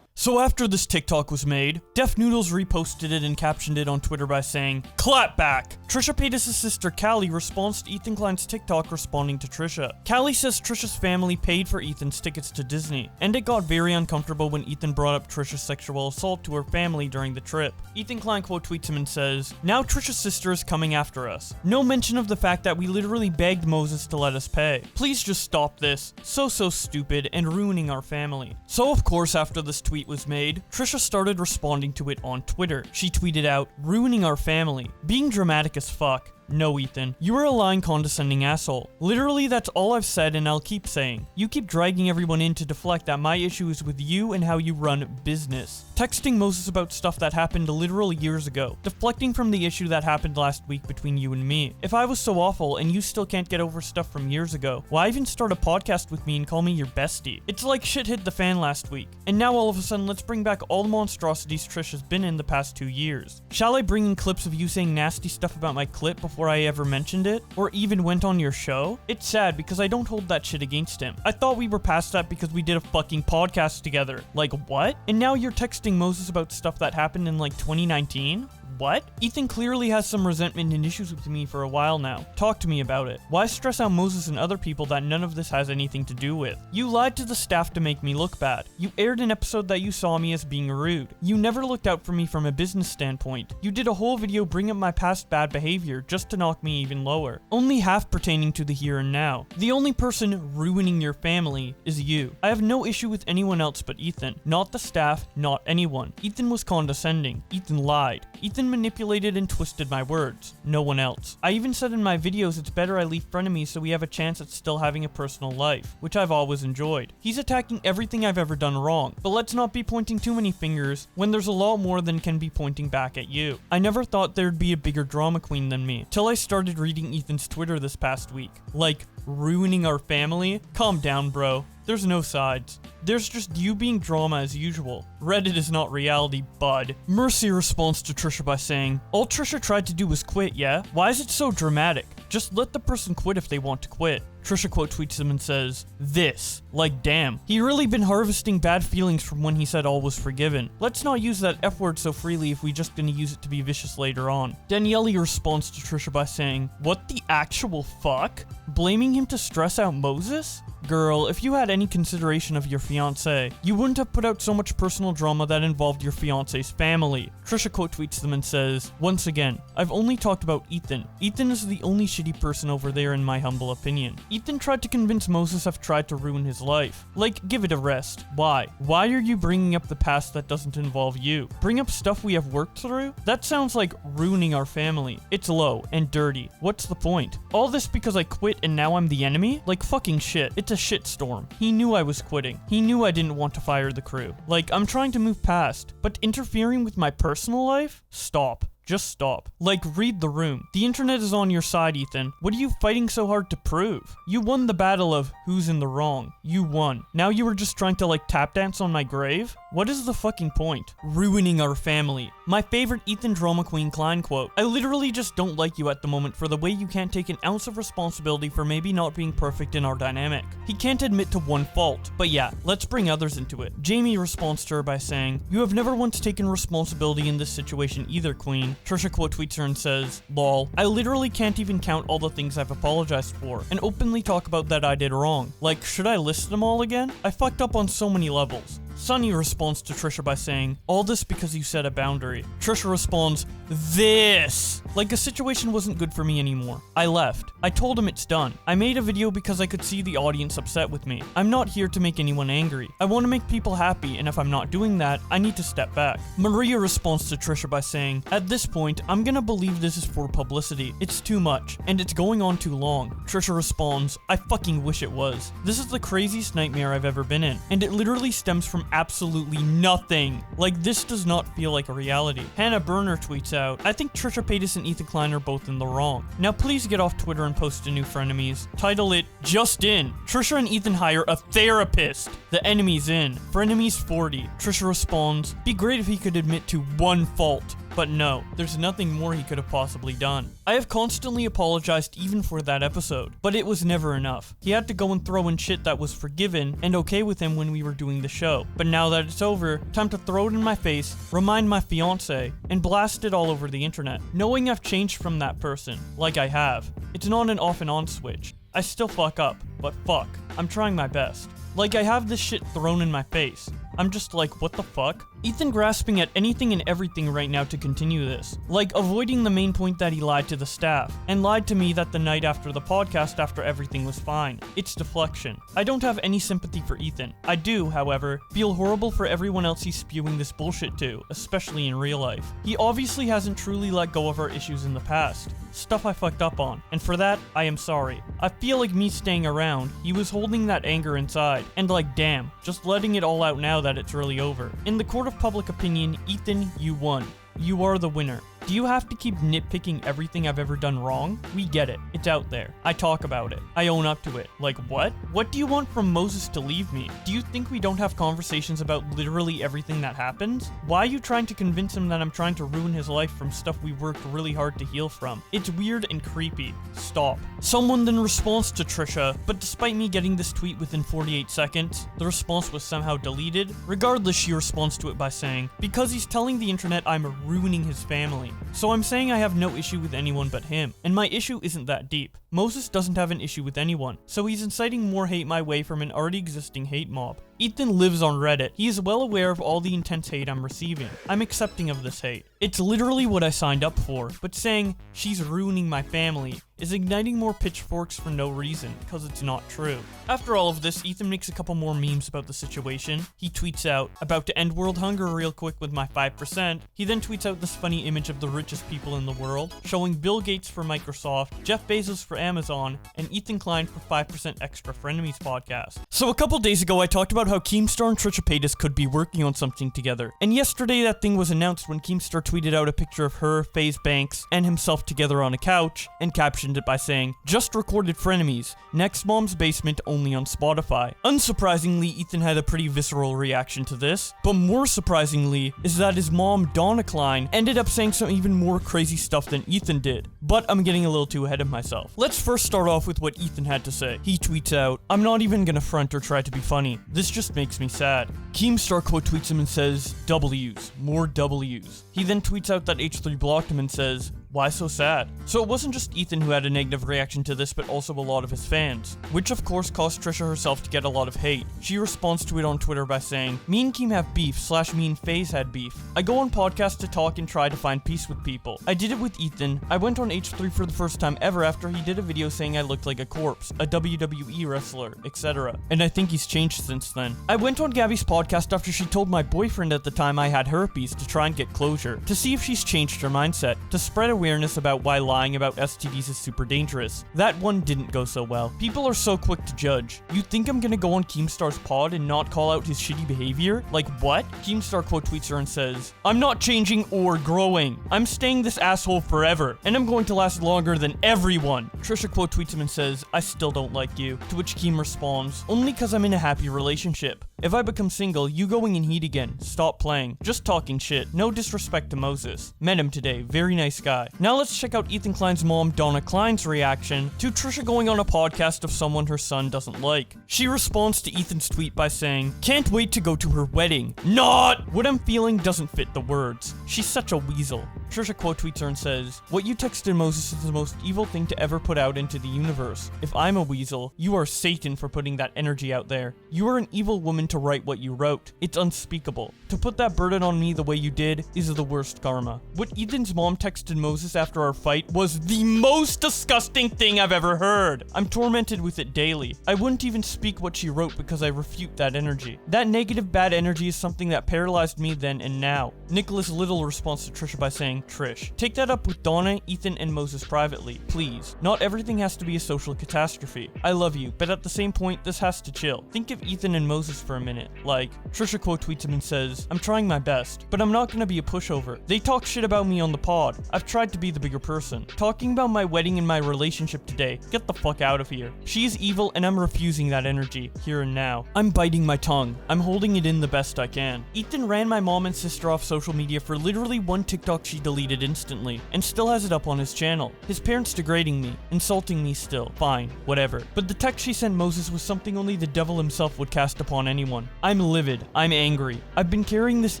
So after this TikTok was made, Def Noodles reposted it and captioned it on Twitter by saying, "Clap back!" Trisha Paytas' sister Callie responds to Ethan Klein's TikTok responding to Trisha. Callie says Trisha's family paid for Ethan's tickets to Disney, and it got very uncomfortable when Ethan brought up Trisha's sexual assault to her family during the trip. Ethan Klein quote tweets him and says, "Now Trisha's sister is coming after us. No mention of the fact that we literally begged Moses to let us pay. Please just stop this. So stupid and ruining our family." So of course after this tweet was made, Trisha started responding to it on Twitter. She tweeted out, "Ruining our family. Being dramatic as fuck. No, Ethan, you are a lying, condescending asshole. Literally, that's all I've said and I'll keep saying. You keep dragging everyone in to deflect that my issue is with you and how you run business. Texting Moses about stuff that happened literal years ago. Deflecting from the issue that happened last week between you and me. If I was so awful and you still can't get over stuff from years ago, why even start a podcast with me and call me your bestie? It's like shit hit the fan last week. And now all of a sudden, let's bring back all the monstrosities Trish has been in the past 2 years. Shall I bring in clips of you saying nasty stuff about my clip before I ever mentioned it, or even went on your show? It's sad because I don't hold that shit against him. I thought we were past that because we did a fucking podcast together. Like, what? And now you're texting Moses about stuff that happened in like 2019? What? Ethan clearly has some resentment and issues with me for a while now. Talk to me about it. Why stress out Moses and other people that none of this has anything to do with? You lied to the staff to make me look bad. You aired an episode that you saw me as being rude. You never looked out for me from a business standpoint. You did a whole video bringing up my past bad behavior just to knock me even lower. Only half pertaining to the here and now. The only person ruining your family is you. I have no issue with anyone else but Ethan. Not the staff, not anyone. Ethan was condescending. Ethan lied. Ethan manipulated and twisted my words. No one else. I even said in my videos it's better I leave Frenemies so we have a chance at still having a personal life, which I've always enjoyed. He's attacking everything I've ever done wrong, but let's not be pointing too many fingers when there's a lot more than can be pointing back at you. I never thought there'd be a bigger drama queen than me, till I started reading Ethan's Twitter this past week. Like, ruining our family? Calm down, bro. There's no sides. There's just you being drama as usual. Reddit is not reality, bud. Mercy responds to Trisha by saying, "All Trisha tried to do was quit, yeah? Why is it so dramatic? Just let the person quit if they want to quit." Trisha quote tweets him and says, "This. Like, damn. He really been harvesting bad feelings from when he said all was forgiven. Let's not use that F word so freely if we just gonna use it to be vicious later on." Danielle responds to Trisha by saying, "What the actual fuck? Blaming him to stress out Moses? Girl, if you had any consideration of your fiancé, you wouldn't have put out so much personal drama that involved your fiancé's family." Trisha quote tweets them and says, "Once again, I've only talked about Ethan. Ethan is the only shitty person over there in my humble opinion. Ethan tried to convince Moses I've tried to ruin his life. Like, give it a rest. Why? Why are you bringing up the past that doesn't involve you? Bring up stuff we have worked through? That sounds like ruining our family. It's low and dirty. What's the point? All this because I quit and now I'm the enemy? Like, fucking shit. It's a shitstorm. He knew I was quitting. He knew I didn't want to fire the crew. Like, I'm trying to move past, but interfering with my personal life? Stop. Just stop. Like, read the room. The internet is on your side, Ethan. What are you fighting so hard to prove? You won the battle of who's in the wrong. You won. Now you were just trying to, like, tap dance on my grave? What is the fucking point? Ruining our family." My favorite Ethan Drama Queen Klein quote, "I literally just don't like you at the moment for the way you can't take an ounce of responsibility for maybe not being perfect in our dynamic." He can't admit to one fault. But yeah, let's bring others into it. Jamie responds to her by saying, "You have never once taken responsibility in this situation either, Queen." Trisha quote tweets her and says, "Lol, I literally can't even count all the things I've apologized for and openly talk about that I did wrong. Like, should I list them all again? I fucked up on so many levels. Sunny responds to Trisha by saying, all this because you set a boundary. Trisha responds, this! Like the situation wasn't good for me anymore. I left. I told him it's done. I made a video because I could see the audience upset with me. I'm not here to make anyone angry. I want to make people happy, and if I'm not doing that, I need to step back. Maria responds to Trisha by saying, at this point, I'm gonna believe this is for publicity. It's too much, and it's going on too long. Trisha responds, I fucking wish it was. This is the craziest nightmare I've ever been in, and it literally stems from absolutely nothing. Like, this does not feel like a reality. Hannah Burner tweets out, I think Trisha Paytas and Ethan Klein are both in the wrong. Now please get off Twitter and post a new Frenemies. Title it, Just In. Trisha and Ethan hire a therapist. The enemy's in. Frenemies 40. Trisha responds, be great if he could admit to one fault. But no, there's nothing more he could have possibly done. I have constantly apologized even for that episode, but it was never enough. He had to go and throw in shit that was forgiven and okay with him when we were doing the show. But now that it's over, time to throw it in my face, remind my fiance, and blast it all over the internet. Knowing I've changed from that person, like I have. It's not an off and on switch. I still fuck up, but fuck, I'm trying my best. Like I have this shit thrown in my face. I'm just like, what the fuck? Ethan grasping at anything and everything right now to continue this. Like avoiding the main point that he lied to the staff, and lied to me that the night after the podcast after everything was fine. It's deflection. I don't have any sympathy for Ethan. I do, however, feel horrible for everyone else he's spewing this bullshit to, especially in real life. He obviously hasn't truly let go of our issues in the past. Stuff I fucked up on, and for that, I am sorry. I feel like me staying around, he was holding that anger inside, and like damn, just letting it all out now that it's really over. In the court of public opinion, Ethan, you won. You are the winner. Do you have to keep nitpicking everything I've ever done wrong? We get it. It's out there. I talk about it. I own up to it. Like what? What do you want from Moses to leave me? Do you think we don't have conversations about literally everything that happens? Why are you trying to convince him that I'm trying to ruin his life from stuff we worked really hard to heal from? It's weird and creepy. Stop. Someone then responds to Trisha, but despite me getting this tweet within 48 seconds, the response was somehow deleted. Regardless, she responds to it by saying, because he's telling the internet I'm ruining his family. So I'm saying I have no issue with anyone but him, and my issue isn't that deep. Moses doesn't have an issue with anyone, so he's inciting more hate my way from an already existing hate mob. Ethan lives on Reddit. He is well aware of all the intense hate I'm receiving. I'm accepting of this hate. It's literally what I signed up for, but saying she's ruining my family is igniting more pitchforks for no reason, because it's not true. After all of this, Ethan makes a couple more memes about the situation. He tweets out, about to end world hunger real quick with my 5%. He then tweets out this funny image of the richest people in the world, showing Bill Gates for Microsoft, Jeff Bezos for Amazon, and Ethan Klein for 5% extra Frenemies podcast. So a couple days ago, I talked about how Keemstar and Trisha Paytas could be working on something together. And yesterday, that thing was announced when Keemstar tweeted out a picture of her, FaZe Banks, and himself together on a couch, and captioned it by saying, just recorded Frenemies, next mom's basement only on Spotify. Unsurprisingly, Ethan had a pretty visceral reaction to this, but more surprisingly is that his mom, Donna Klein, ended up saying some even more crazy stuff than Ethan did. But I'm getting a little too ahead of myself. Let's first start off with what Ethan had to say. He tweets out, I'm not even gonna front or try to be funny. This just makes me sad. Keemstar quote tweets him and says, W's, more W's. He then tweets out that H3 blocked him and says, why so sad? So it wasn't just Ethan who had a negative reaction to this, but also a lot of his fans, which of course caused Trisha herself to get a lot of hate. She responds to it on Twitter by saying, me and Keem have beef / me and FaZe had beef. I go on podcasts to talk and try to find peace with people. I did it with Ethan. I went on H3 for the first time ever after he did a video saying I looked like a corpse, a WWE wrestler, etc. And I think he's changed since then. I went on Gabby's podcast after she told my boyfriend at the time I had herpes to try and get closure, to see if she's changed her mindset, to spread awareness about why lying about STDs is super dangerous. That one didn't go so well. People are so quick to judge. You think I'm gonna go on Keemstar's pod and not call out his shitty behavior? Like what? Keemstar quote tweets her and says, I'm not changing or growing. I'm staying this asshole forever, and I'm going to last longer than everyone. Trisha quote tweets him and says, I still don't like you. To which Keem responds, only cause I'm in a happy relationship. If I become single, you going in heat again. Stop playing. Just talking shit. No disrespect to Moses. Met him today. Very nice guy. Now let's check out Ethan Klein's mom, Donna Klein's reaction to Trisha going on a podcast of someone her son doesn't like. She responds to Ethan's tweet by saying, can't wait to go to her wedding. Not! What I'm feeling doesn't fit the words. She's such a weasel. Trisha quote tweets her and says, "What you texted Moses is the most evil thing to ever put out into the universe. If I'm a weasel, you are Satan for putting that energy out there. You are an evil woman to write what you wrote. It's unspeakable. To put that burden on me the way you did is the worst karma." What Ethan's mom texted Moses after our fight was the most disgusting thing I've ever heard. I'm tormented with it daily. I wouldn't even speak what she wrote because I refute that energy. That negative bad energy is something that paralyzed me then and now. Nicholas Little responds to Trisha by saying, "Trish, take that up with Donna, Ethan, and Moses privately, please. Not everything has to be a social catastrophe. I love you, but at the same point, this has to chill. Think of Ethan and Moses for a minute. Like," Trisha quote tweets him and says, "I'm trying my best, but I'm not gonna be a pushover. They talk shit about me on the pod. I've tried to be the bigger person. Talking about my wedding and my relationship today, get the fuck out of here. She is evil and I'm refusing that energy, here and now. I'm biting my tongue. I'm holding it in the best I can." Ethan ran my mom and sister off social media for literally one TikTok she deleted instantly, and still has it up on his channel. His parents degrading me, insulting me still. Fine, whatever. But the text she sent Moses was something only the devil himself would cast upon anyone. I'm livid. I'm angry. I've been carrying this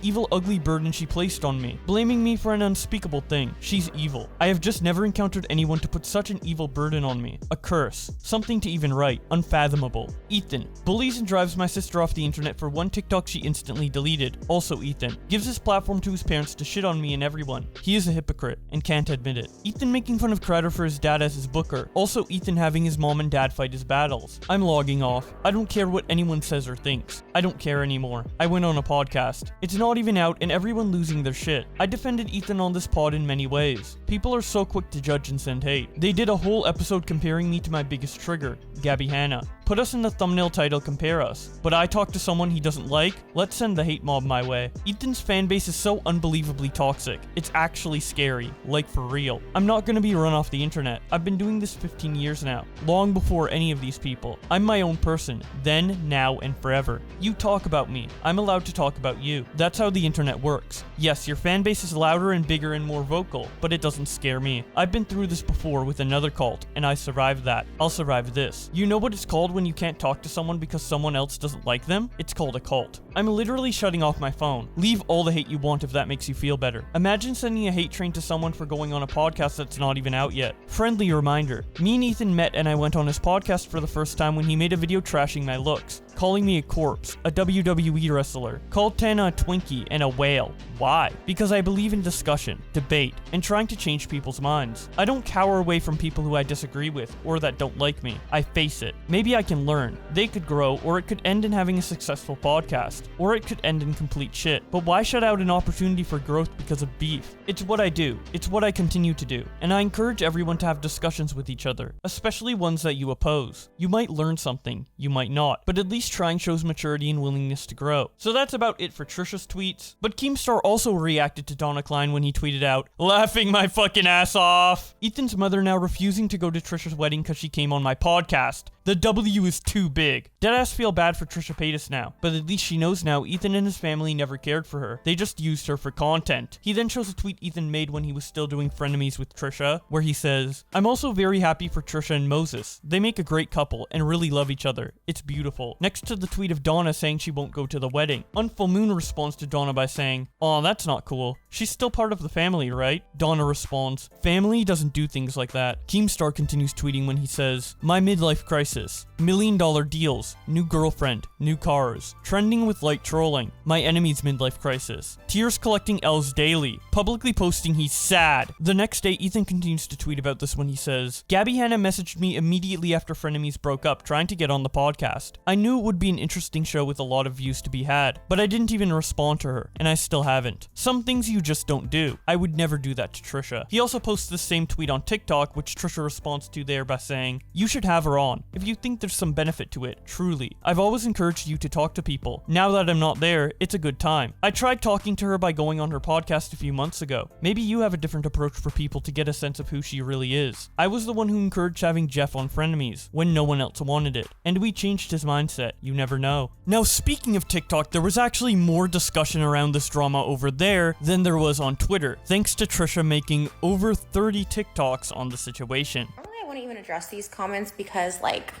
evil, ugly burden she placed on me, blaming me for an unspeakable thing. She's evil. I have just never encountered anyone to put such an evil burden on me. A curse. Something to even write. Unfathomable. Ethan bullies and drives my sister off the internet for one TikTok she instantly deleted. Also Ethan gives his platform to his parents to shit on me and everyone. He is a hypocrite and can't admit it. Ethan making fun of Crowder for his dad as his booker. Also Ethan having his mom and dad fight his battles. I'm logging off. I don't care what anyone says or thinks. I don't care anymore. I went on a podcast. It's not even out and everyone losing their shit. I defended Ethan on this pod in many ways. People are so quick to judge and send hate. They did a whole episode comparing me to my biggest trigger, Gabby Hanna. Put us in the thumbnail title, compare us. But I talk to someone he doesn't like? Let's send the hate mob my way. Ethan's fan base is so unbelievably toxic. It's actually scary. Like for real. I'm not gonna be run off the internet. I've been doing this 15 years now. Long before any of these people. I'm my own person. Then, now, and forever. You talk about me. I'm allowed to talk about you. That's how the internet works. Yes, your fan base is louder and bigger and more vocal, but it doesn't scare me. I've been through this before with another cult, and I survived that. I'll survive this. You know what it's called when you can't talk to someone because someone else doesn't like them? It's called a cult. I'm literally shutting off my phone. Leave all the hate you want if that makes you feel better. Imagine sending a hate train to someone for going on a podcast that's not even out yet. Friendly reminder. Me and Ethan met and I went on his podcast for the first time when he made a video trashing my looks, calling me a corpse, a WWE wrestler, called Tana a Twinkie, and a whale. Why? Because I believe in discussion, debate, and trying to change people's minds. I don't cower away from people who I disagree with or that don't like me. I face it. Maybe I can learn. They could grow, or it could end in having a successful podcast, or it could end in complete shit. But why shut out an opportunity for growth because of beef? It's what I do. It's what I continue to do. And I encourage everyone to have discussions with each other, especially ones that you oppose. You might learn something, you might not, but at least trying shows maturity and willingness to grow. So that's about it for Trisha's tweets. But Keemstar also reacted to Donna Klein when he tweeted out, "Laughing my fucking ass off." Ethan's mother now refusing to go to Trisha's wedding because she came on my podcast. The W is too big. Deadass feel bad for Trisha Paytas now, but at least she knows now Ethan and his family never cared for her. They just used her for content. He then shows a tweet Ethan made when he was still doing Frenemies with Trisha, where he says, "I'm also very happy for Trisha and Moses. They make a great couple and really love each other. It's beautiful." Next to the tweet of Donna saying she won't go to the wedding. Unfull Moon responds to Donna by saying, "Aw, that's not cool. She's still part of the family, right?" Donna responds, "Family doesn't do things like that." Keemstar continues tweeting when he says, "My midlife crisis. $1 million deals. New girlfriend. New cars. Trending with light trolling. My enemy's midlife crisis. Tears collecting L's daily. Publicly posting he's sad." The next day, Ethan continues to tweet about this when he says, "Gabby Hanna messaged me immediately after Frenemies broke up trying to get on the podcast. I knew it would be an interesting show with a lot of views to be had, but I didn't even respond to her, and I still haven't. Some things you just don't do. I would never do that to Trisha." He also posts the same tweet on TikTok, which Trisha responds to there by saying, "You should have her on. If you think there's some benefit to it, truly. I've always encouraged you to talk to people. Now that I'm not there, it's a good time. I tried talking to her by going on her podcast a few months ago. Maybe you have a different approach for people to get a sense of who she really is. I was the one who encouraged having Jeff on Frenemies when no one else wanted it, and we changed his mindset. You never know." Now, speaking of TikTok, there was actually more discussion around this drama over there than there was on Twitter, thanks to Trisha making over 30 TikToks on the situation. Normally I wouldn't even address these comments because, like,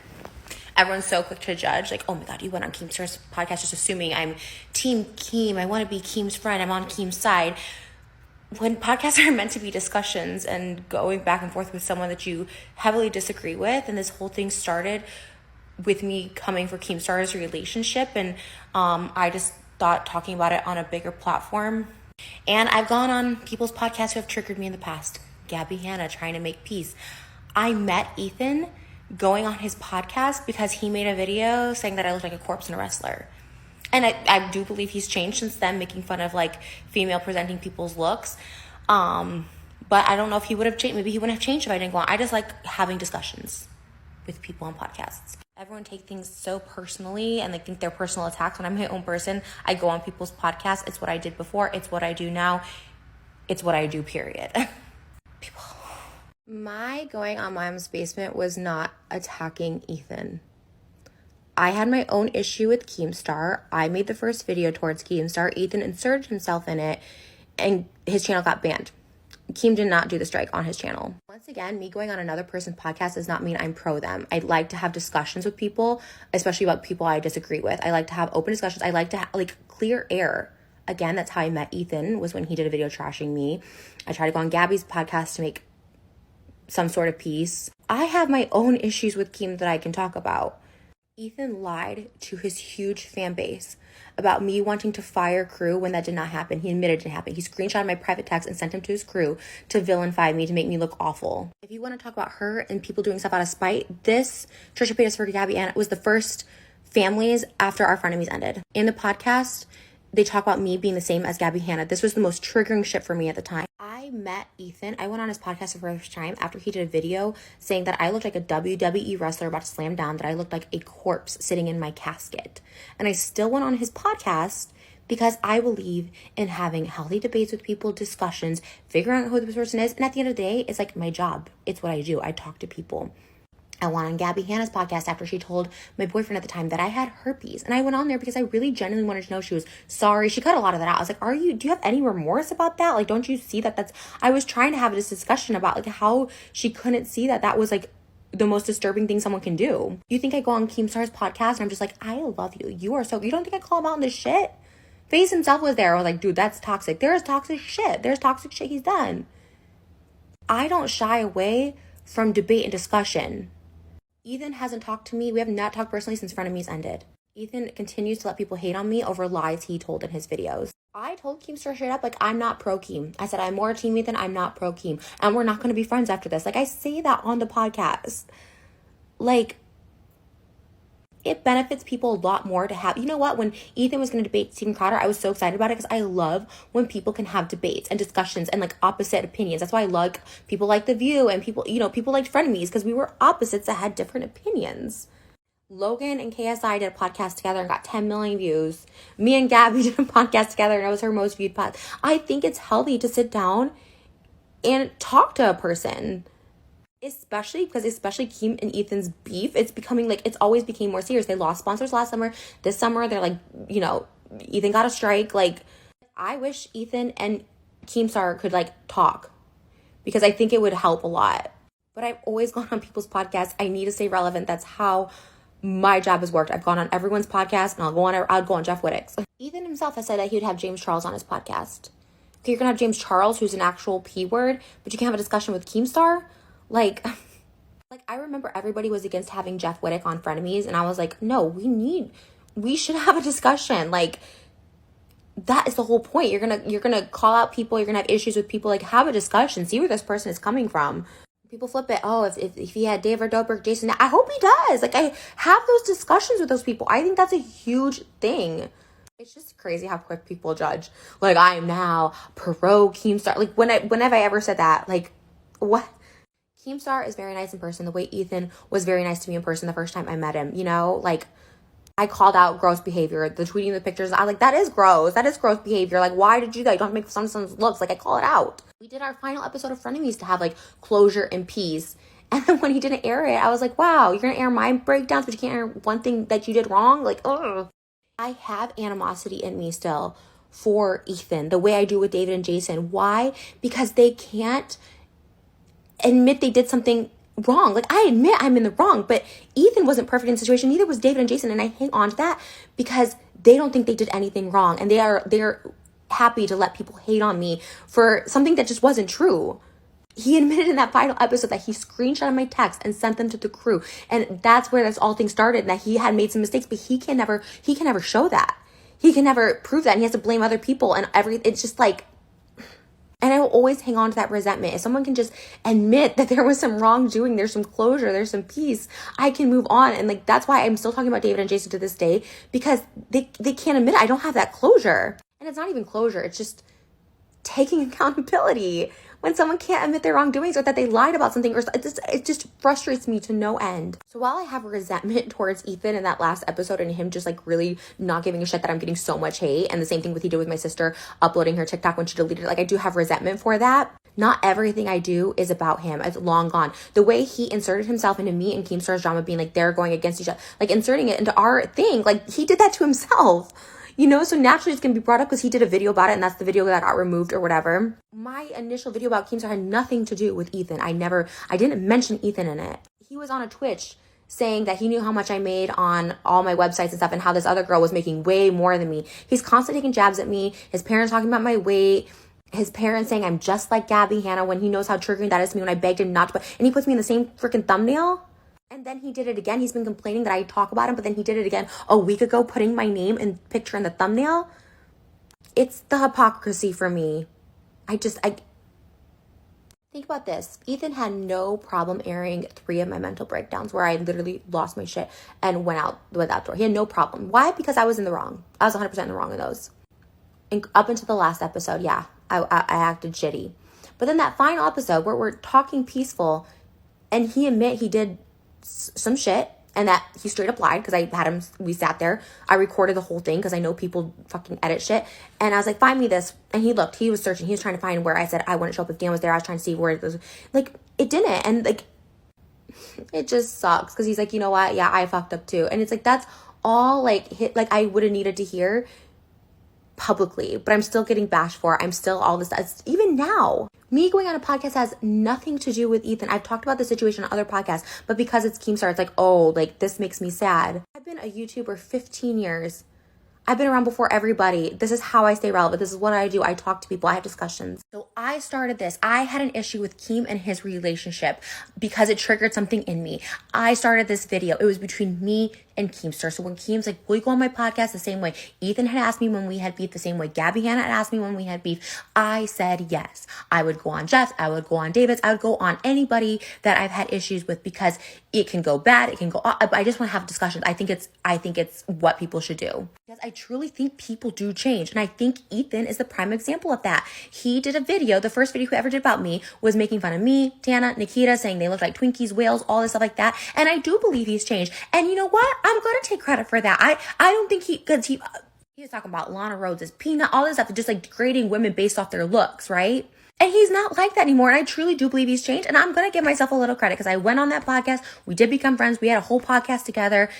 everyone's so quick to judge. Like, oh my god, you went on Keemstar's podcast just assuming I'm Team Keem. I want to be Keem's friend. I'm on Keem's side. when podcasts are meant to be discussions and going back and forth with someone that you heavily disagree with, and this whole thing started with me coming for Keemstar's relationship, and I just thought talking about it on a bigger platform. And I've gone on people's podcasts who have triggered me in the past. Gabby Hanna trying to make peace. I met Ethan going on his podcast because he made a video saying that I looked like a corpse and a wrestler. And I do believe he's changed since then, making fun of like female presenting people's looks. But I don't know if he would have changed. Maybe he wouldn't have changed if I didn't go on. I just like having discussions with people on podcasts. Everyone take things so personally and they think they're personal attacks. When I'm my own person, I go on people's podcasts. It's what I did before. It's what I do now. It's what I do, period. People. My going on Mom's Basement was not attacking Ethan. I had my own issue with Keemstar. I made the first video towards Keemstar. Ethan inserted himself in it and his channel got banned. Keem did not do the strike on his channel. Once again, me going on another person's podcast does not mean I'm pro them. I like to have discussions with people, especially about people I disagree with. I like to have open discussions. I like to like clear air. Again, that's how I met Ethan, was when he did a video trashing me. I tried to go on Gabby's podcast to make some sort of peace. I have my own issues with Keem that I can talk about. Ethan lied to his huge fan base about me wanting to fire crew when that did not happen. He admitted it didn't happen. He screenshotted my private text and sent him to his crew to villainify me, to make me look awful. If you want to talk about her and people doing stuff out of spite, this Trisha Paytas for Gabby Ann was the first families after our Frenemies ended. In the podcast, they talk about me being the same as Gabby Hanna. This was the most triggering shit for me at the time. I met Ethan. I went on his podcast for the first time after he did a video saying that I looked like a WWE wrestler about to slam down, that I looked like a corpse sitting in my casket. And I still went on his podcast because I believe in having healthy debates with people, discussions, figuring out who this person is. And at the end of the day, it's like my job. It's what I do. I talk to people. I went on Gabby Hanna's podcast after she told my boyfriend at the time that I had herpes. And I went on there because I really genuinely wanted to know she was sorry. She cut a lot of that out. I was like, do you have any remorse about that? Like, don't you see that I was trying to have this discussion about like how she couldn't see that was like the most disturbing thing someone can do. You think I go on Keemstar's podcast and I'm just like, I love you. You don't think I call him out on this shit? Face himself was there. I was like, dude, that's toxic. There is toxic shit. There's toxic shit he's done. I don't shy away from debate and discussion. Ethan hasn't talked to me. We have not talked personally since Frenemies ended. Ethan continues to let people hate on me over lies he told in his videos. I told Keemstar straight up, like, I'm not pro Keem. I said, I'm more team Ethan. I'm not pro Keem. And we're not going to be friends after this. Like, I say that on the podcast. Like, it benefits people a lot more to have, you know what, when Ethan was going to debate Steven Crowder, I was so excited about it because I love when people can have debates and discussions and like opposite opinions. That's why I like people like The View and people liked Frenemies, because we were opposites that had different opinions. Logan and KSI did a podcast together and got 10 million views. Me and Gabby did a podcast together and it was her most viewed pod. I think it's healthy to sit down and talk to a person. Especially Keem and Ethan's beef, it's always became more serious. They lost sponsors last summer. This summer, they're like, Ethan got a strike. Like, I wish Ethan and Keemstar could like talk because I think it would help a lot. But I've always gone on people's podcasts. I need to stay relevant. That's how my job has worked. I've gone on everyone's podcast and I'll go on Jeff Wittick's. Ethan himself has said that he would have James Charles on his podcast. Okay, you're gonna have James Charles, who's an actual P word, but you can have a discussion with Keemstar? Like I remember everybody was against having Jeff Wittick on Frenemies, and I was like, no, we should have a discussion. Like, that is the whole point. You're gonna call out people, you're gonna have issues with people, like, have a discussion, see where this person is coming from. People flip it, if he had David Dobrik, Jason, I hope he does. Like, I have those discussions with those people. I think that's a huge thing. It's just crazy how quick people judge. Like, I am now pro Keemstar. Like, whenever I ever said that, like, what? Keemstar is very nice in person, the way Ethan was very nice to me in person the first time I met him, like, I called out gross behavior, the tweeting the pictures, I like, that is gross behavior, like, why did you do that? You don't make some looks, like, I call it out. We did our final episode of Frenemies to have, like, closure and peace, and then when he didn't air it, I was like, wow, you're gonna air my breakdowns, but you can't air one thing that you did wrong? Like, ugh. I have animosity in me still for Ethan, the way I do with David and Jason. Why? Because they can't admit they did something wrong. Like, I admit I'm in the wrong, but Ethan wasn't perfect in the situation. Neither was David and Jason, and I hang on to that because they don't think they did anything wrong, and they're happy to let people hate on me for something that just wasn't true. He admitted in that final episode that he screenshotted my texts and sent them to the crew. And that's where this all thing started, and that he had made some mistakes, but he can never show that. He can never prove that, and he has to blame other people and it's just like, and I will always hang on to that resentment. If someone can just admit that there was some wrongdoing, there's some closure, there's some peace, I can move on. And like, that's why I'm still talking about David and Jason to this day, because they can't admit it. I don't have that closure. And it's not even closure. It's just taking accountability. When someone can't admit their wrongdoings or that they lied about something, or it just frustrates me to no end. So while I have resentment towards Ethan in that last episode and him just like really not giving a shit that I'm getting so much hate, and the same thing he did with my sister uploading her TikTok when she deleted it, like I do have resentment for that. Not everything I do is about him. It's long gone. The way he inserted himself into me and Keemstar's drama, being like they're going against each other, like inserting it into our thing, like he did that to himself. You know, so naturally it's going to be brought up because he did a video about it, and that's the video that got removed or whatever. My initial video about Keemstar had nothing to do with Ethan. I didn't mention Ethan in it. He was on a Twitch saying that he knew how much I made on all my websites and stuff, and how this other girl was making way more than me. He's constantly taking jabs at me. His parents talking about my weight. His parents saying I'm just like Gabby Hanna, when he knows how triggering that is to me when I begged him not to. And he puts me in the same freaking thumbnail. And then he did it again. He's been complaining that I talk about him, but then he did it again a week ago, putting my name and picture in the thumbnail. It's the hypocrisy for me. I think about this. Ethan had no problem airing 3 of my mental breakdowns where I literally lost my shit and went out without door. He had no problem. Why? Because I was in the wrong. I was 100% in the wrong of those. And up until the last episode, yeah, I acted shitty. But then that final episode where we're talking peaceful, and he admit he did some shit, and that he straight up lied, because I had him, we sat there, I recorded the whole thing because I know people fucking edit shit, and I was like, find me this, and he was searching, he was trying to find where I said I wouldn't show up if Dan was there. I was trying to see where it was, like, it didn't, and like, it just sucks, because he's like, you know what, yeah, I fucked up too, and it's like, that's all like I would have needed to hear publicly, but I'm still getting bashed for it. I'm still all this stuff. Even now, me going on a podcast has nothing to do with Ethan. I've talked about the situation on other podcasts, but because it's Keemstar, it's like, oh, like this makes me sad. I've been a YouTuber 15 years. I've been around before everybody. This is how I stay relevant. This is what I do. I talk to people. I have discussions. So I started this. I had an issue with Keem and his relationship because it triggered something in me. I started this video. It was between me and Keemstar. So when Keem's like, will you go on my podcast the same way? Ethan had asked me when we had beef the same way. Gabby Hanna had asked me when we had beef. I said yes. I would go on Jeff's. I would go on David's. I would go on anybody that I've had issues with, because it can go bad. It can go up. I just want to have discussions. I think it's what people should do. Because I truly think people do change. And I think Ethan is the prime example of that. He did a video. The first video he ever did about me was making fun of me, Tana, Nikita, saying they look like Twinkies, whales, all this stuff like that. And I do believe he's changed. And you know what? I'm going to take credit for that. I don't think he was talking about Lana Rhodes' peanut, all this stuff, just like degrading women based off their looks, right? And he's not like that anymore. And I truly do believe he's changed. And I'm going to give myself a little credit, because I went on that podcast. We did become friends. We had a whole podcast together.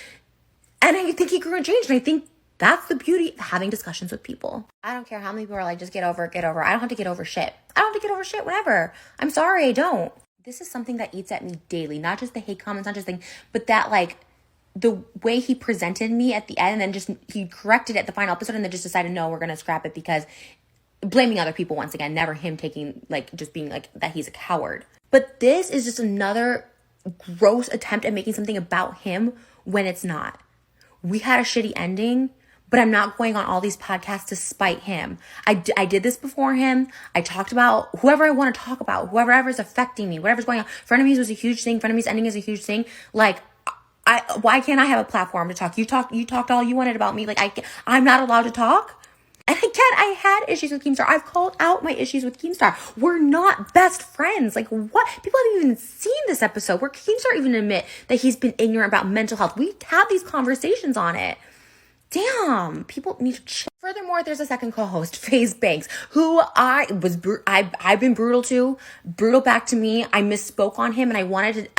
And I think he grew and changed. And I think that's the beauty of having discussions with people. I don't care how many people are like, just get over it, get over it. I don't have to get over shit. I don't have to get over shit whenever. I'm sorry, I don't. This is something that eats at me daily. Not just the hate comments, not just thing, but that like the way he presented me at the end, and then just he corrected it at the final episode, and then just decided, no, we're going to scrap it, because blaming other people once again, never him taking, like, just being like that he's a coward. But this is just another gross attempt at making something about him when it's not. We had a shitty ending, but I'm not going on all these podcasts to spite him. I did this before him. I talked about whoever I want to talk about, whoever is affecting me, whatever's going on. Frenemies was a huge thing. Frenemies ending is a huge thing. Like, why can't I have a platform to talk? You talked all you wanted about me. Like, I'm not allowed to talk? And again, I had issues with Keemstar. I've called out my issues with Keemstar. We're not best friends. Like, what? People haven't even seen this episode where Keemstar even admit that he's been ignorant about mental health. We have these conversations on it. Damn, people need to chill. Furthermore, there's a second co-host, FaZe Banks, who I've been brutal to, brutal back to me. I misspoke on him, and I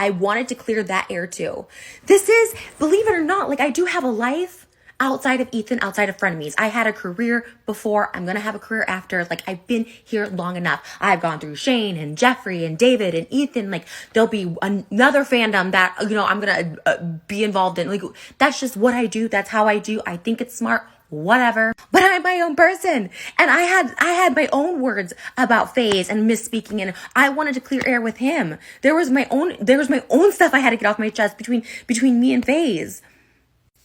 wanted to clear that air too. This is, believe it or not, like, I do have a life outside of Ethan, outside of Frenemies. I had a career before. I'm going to have a career after. Like, I've been here long enough. I've gone through Shane and Jeffrey and David and Ethan. Like, there'll be another fandom that, you know, I'm going to be involved in. Like, that's just what I do. That's how I do. I think it's smart. whatever. But I'm my own person. And I had my own words about FaZe and misspeaking, and I wanted to clear air with him. There was my own stuff I had to get off my chest between me and FaZe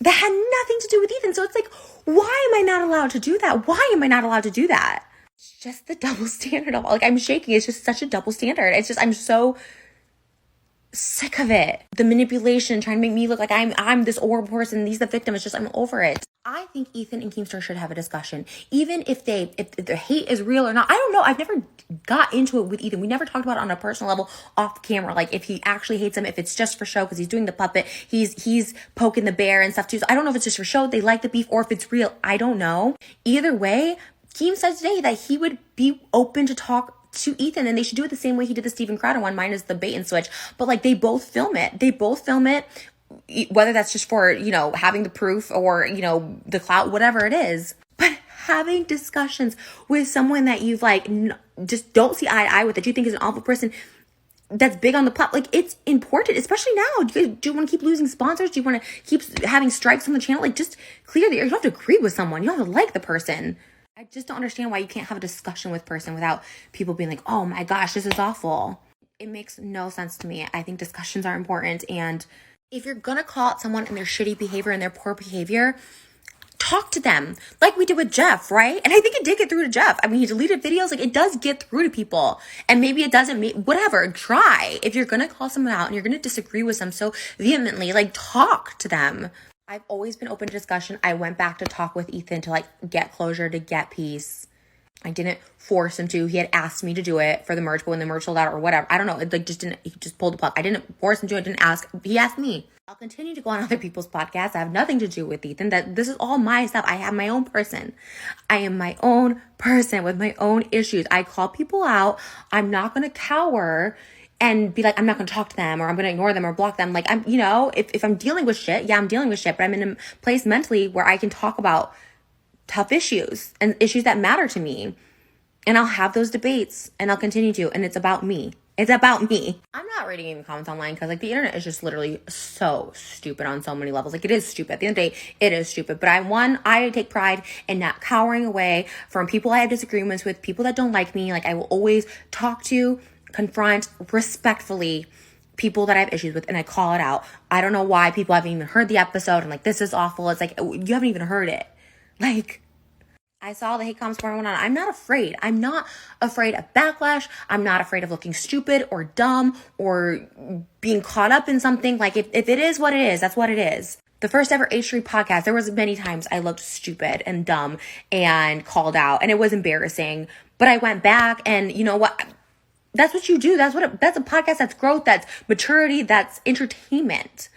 that had nothing to do with Ethan. So it's like, why am I not allowed to do that? Why am I not allowed to do that? It's just the double standard of, like, I'm shaking. It's just such a double standard. It's just, I'm so sick of it. The manipulation, trying to make me look like I'm this horrible person, he's the victim. It's just, I'm over it. I think Ethan and Keemstar should have a discussion. Even if the hate is real or not. I don't know. I've never got into it with Ethan. We never talked about it on a personal level off camera. Like, if he actually hates him, if it's just for show because he's doing the puppet, he's poking the bear and stuff too. So I don't know if it's just for show, they like the beef, or if it's real. I don't know. Either way, Keem said today that he would be open to talk to Ethan, and they should do it the same way he did the Steven Crowder one, minus the bait and switch. But like, they both film it, whether that's just for, having the proof or, the clout, whatever it is. But having discussions with someone that you've just don't see eye to eye with, that you think is an awful person, that's big on the plot, like, it's important, especially now. Do you want to keep losing sponsors? Do you want to keep having strikes on the channel? Like, just clear the air. You don't have to agree with someone. You don't have to like the person. I just don't understand why you can't have a discussion with a person without people being like, oh my gosh, this is awful. It makes no sense to me. I think discussions are important. And if you're going to call out someone and their shitty behavior and their poor behavior, talk to them like we did with Jeff, right? And I think it did get through to Jeff. I mean, he deleted videos. Like, it does get through to people. And maybe it doesn't, whatever, try. If you're going to call someone out and you're going to disagree with them so vehemently, talk to them. I've always been open to discussion. I went back to talk with Ethan to get closure, to get peace. I didn't force him to. He had asked me to do it for the merch, but when the merch sold out or whatever, I don't know. It he just pulled the plug. I didn't force him to. I didn't ask. He asked me. I'll continue to go on other people's podcasts. I have nothing to do with Ethan. This is all my stuff. I have my own person. I am my own person with my own issues. I call people out. I'm not going to cower and be like, I'm not going to talk to them, or I'm going to ignore them or block them. Like, if I'm dealing with shit, yeah, I'm dealing with shit, but I'm in a place mentally where I can talk about tough issues and issues that matter to me. And I'll have those debates, and I'll continue to, and it's about me. It's about me. I'm not reading any comments online because the internet is just literally so stupid on so many levels. It is stupid. At the end of the day, it is stupid. But I take pride in not cowering away from people I have disagreements with, people that don't like me. I will always talk to, confront respectfully people that I have issues with, and I call it out. I don't know why people haven't even heard the episode and this is awful. It's you haven't even heard it. I saw the hate comments going on. I'm not afraid. I'm not afraid of backlash. I'm not afraid of looking stupid or dumb or being caught up in something. If it is what it is, that's what it is. The first ever H3 podcast, there was many times I looked stupid and dumb and called out, and it was embarrassing. But I went back, and you know what? That's what you do. That's a podcast. That's growth. That's maturity. That's entertainment.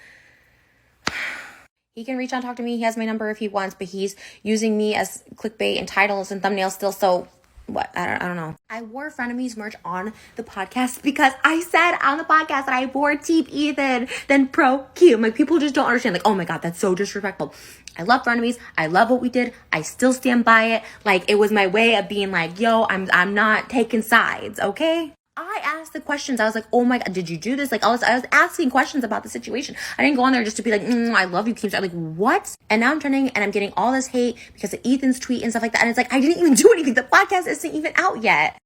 He can reach out and talk to me. He has my number if he wants, but he's using me as clickbait and titles and thumbnails still. So what? I don't know. I wore Frenemies merch on the podcast because I said on the podcast that I wore Team Ethan than Pro Q. People just don't understand. Oh my God, that's so disrespectful. I love Frenemies. I love what we did. I still stand by it. It was my way of being yo, I'm not taking sides, okay? I asked the questions. I was like, oh my God, did you do this? I was asking questions about the situation. I didn't go on there just to be I love you, Keemstar. What? And now I'm turning and I'm getting all this hate because of Ethan's tweet and stuff like that. And it's I didn't even do anything. The podcast isn't even out yet.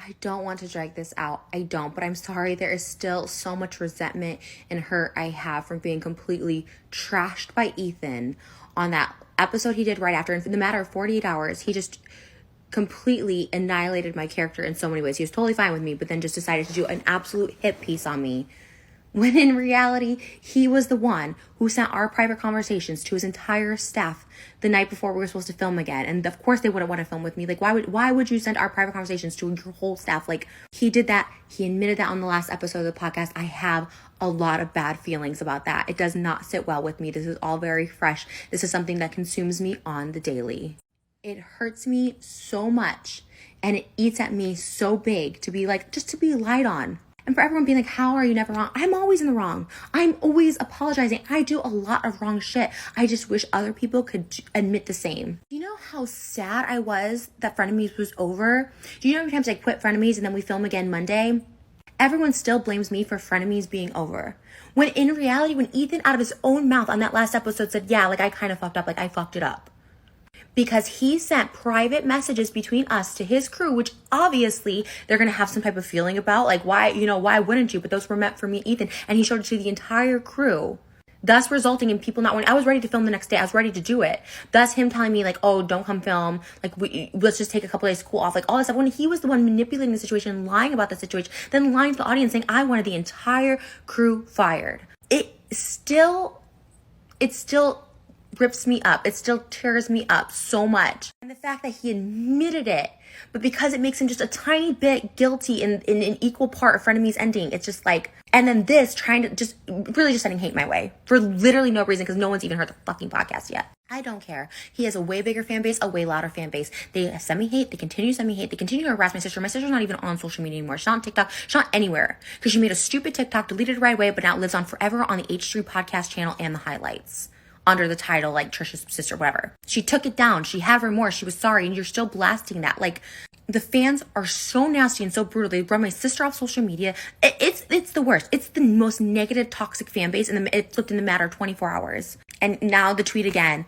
I don't want to drag this out. I don't, but I'm sorry. There is still so much resentment and hurt I have from being completely trashed by Ethan on that episode he did right after. In the matter of 48 hours, he just completely annihilated my character in so many ways. He was totally fine with me, but then just decided to do an absolute hit piece on me. When in reality, he was the one who sent our private conversations to his entire staff the night before we were supposed to film again. And of course they wouldn't want to film with me. Why would you send our private conversations to your whole staff? He did that. He admitted that on the last episode of the podcast. I have a lot of bad feelings about that. It does not sit well with me. This is all very fresh. This is something that consumes me on the daily. It hurts me so much, and it eats at me so big to be just to be lied on. And for everyone being how are you never wrong? I'm always in the wrong. I'm always apologizing. I do a lot of wrong shit. I just wish other people could admit the same. Do you know how sad I was that Frenemies was over? Do you know how many times I quit Frenemies and then we film again Monday? Everyone still blames me for Frenemies being over. When in reality, when Ethan out of his own mouth on that last episode said, yeah, I kind of fucked up, I fucked it up. because he sent private messages between us to his crew, which obviously they're going to have some type of feeling about, like, why wouldn't you? But those were meant for me, Ethan. And he showed it to the entire crew, thus resulting in people not wanting. I was ready to film the next day. I was ready to do it. Thus him telling me, like, oh, don't come film. Like, let's just take a couple days to cool off. Like, all this stuff. When he was the one manipulating the situation, lying about the situation, then lying to the audience, saying I wanted the entire crew fired. It still rips me up. It still tears me up so much. And the fact that he admitted it, but because it makes him just a tiny bit guilty in an equal part of Frenemies ending, it's just like, and then this trying to just sending hate my way for literally no reason, because no one's even heard the fucking podcast yet. I don't care. He has a way bigger fan base, a way louder fan base. They send me hate. They continue to send me hate. They continue to harass my sister. My sister's not even on social media anymore. She's not on TikTok. She's not anywhere because she made a stupid TikTok, deleted it right away, but now it lives on forever on the H3 podcast channel and the highlights, under the title, like, Trisha's sister, whatever. She took it down. She had remorse. She was sorry. And you're still blasting that. Like, the fans are so nasty and so brutal. They run my sister off social media. It's the worst. It's the most negative, toxic fan base. And it flipped in the matter of 24 hours. And now the tweet again.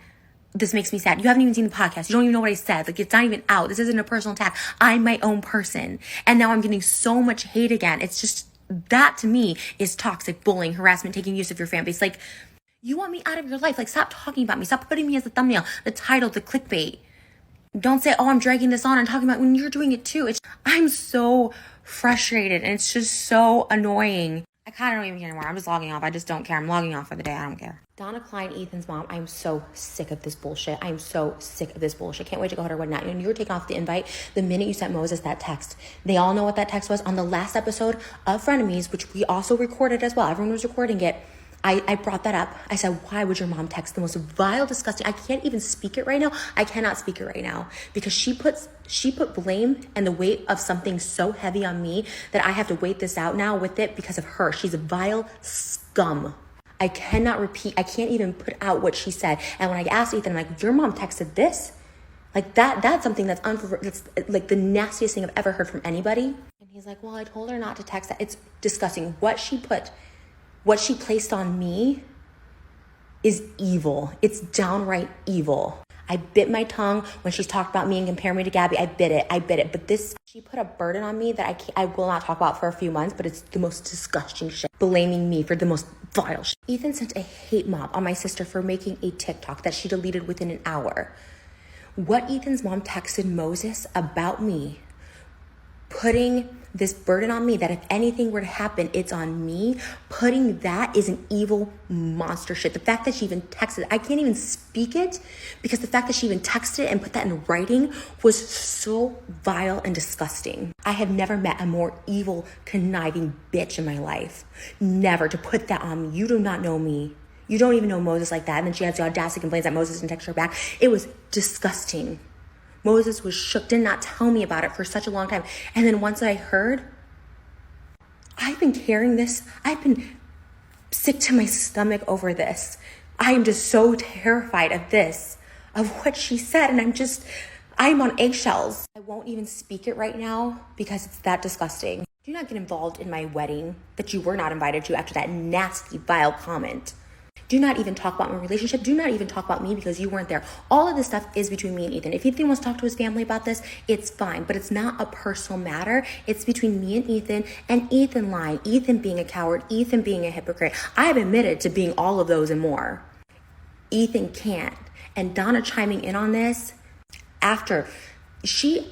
This makes me sad. You haven't even seen the podcast. You don't even know what I said. Like, it's not even out. This isn't a personal attack. I'm my own person. And now I'm getting so much hate again. It's just, that to me is toxic bullying, harassment, taking use of your fan base. Like, you want me out of your life. Like, stop talking about me. Stop putting me as the thumbnail, the title, the clickbait. Don't say, oh, I'm dragging this on and talking about when you're doing it too. I'm so frustrated and it's just so annoying. I kind of don't even care anymore. I'm just logging off. I just don't care. I'm logging off for the day. I don't care. Donna Klein, Ethan's mom. I'm so sick of this bullshit. I'm so sick of this bullshit. Can't wait to go to her wedding night. And you were taking off the invite the minute you sent Moses that text. They all know what that text was. On the last episode of Frenemies, which we also recorded as well. Everyone was recording it. I brought that up. I said, why would your mom text the most vile, disgusting? I can't even speak it right now. I cannot speak it right now because she put blame and the weight of something so heavy on me that I have to wait this out now with it because of her. She's a vile scum. I cannot repeat. I can't even put out what she said. And when I asked Ethan, I'm like, your mom texted this? Like, that's something that's like the nastiest thing I've ever heard from anybody. And he's like, well, I told her not to text that. It's disgusting. What she placed on me is evil. It's downright evil. I bit my tongue when she's talked about me and compared me to Gabby. I bit it. But this, she put a burden on me that I will not talk about for a few months, but it's the most disgusting shit. Blaming me for the most vile shit. Ethan sent a hate mob on my sister for making a TikTok that she deleted within an hour. What Ethan's mom texted Moses about me, putting this burden on me that if anything were to happen, it's on me, putting that is an evil monster shit. The fact that she even texted it, I can't even speak it because the fact that she even texted it and put that in writing was so vile and disgusting. I have never met a more evil, conniving bitch in my life. Never, to put that on me. You do not know me. You don't even know Moses like that. And then she has the audacity complaints that Moses didn't text her back. It was disgusting. Moses was shook, did not tell me about it for such a long time. And then once I heard, I've been carrying this. I've been sick to my stomach over this. I am just so terrified of this, of what she said. And I'm on eggshells. I won't even speak it right now because it's that disgusting. Do not get involved in my wedding that you were not invited to after that nasty, vile comment. Do not even talk about my relationship. Do not even talk about me because you weren't there. All of this stuff is between me and Ethan. If Ethan wants to talk to his family about this, it's fine. But it's not a personal matter. It's between me and Ethan lying, Ethan being a coward, Ethan being a hypocrite. I have admitted to being all of those and more. Ethan can't. And Donna chiming in on this after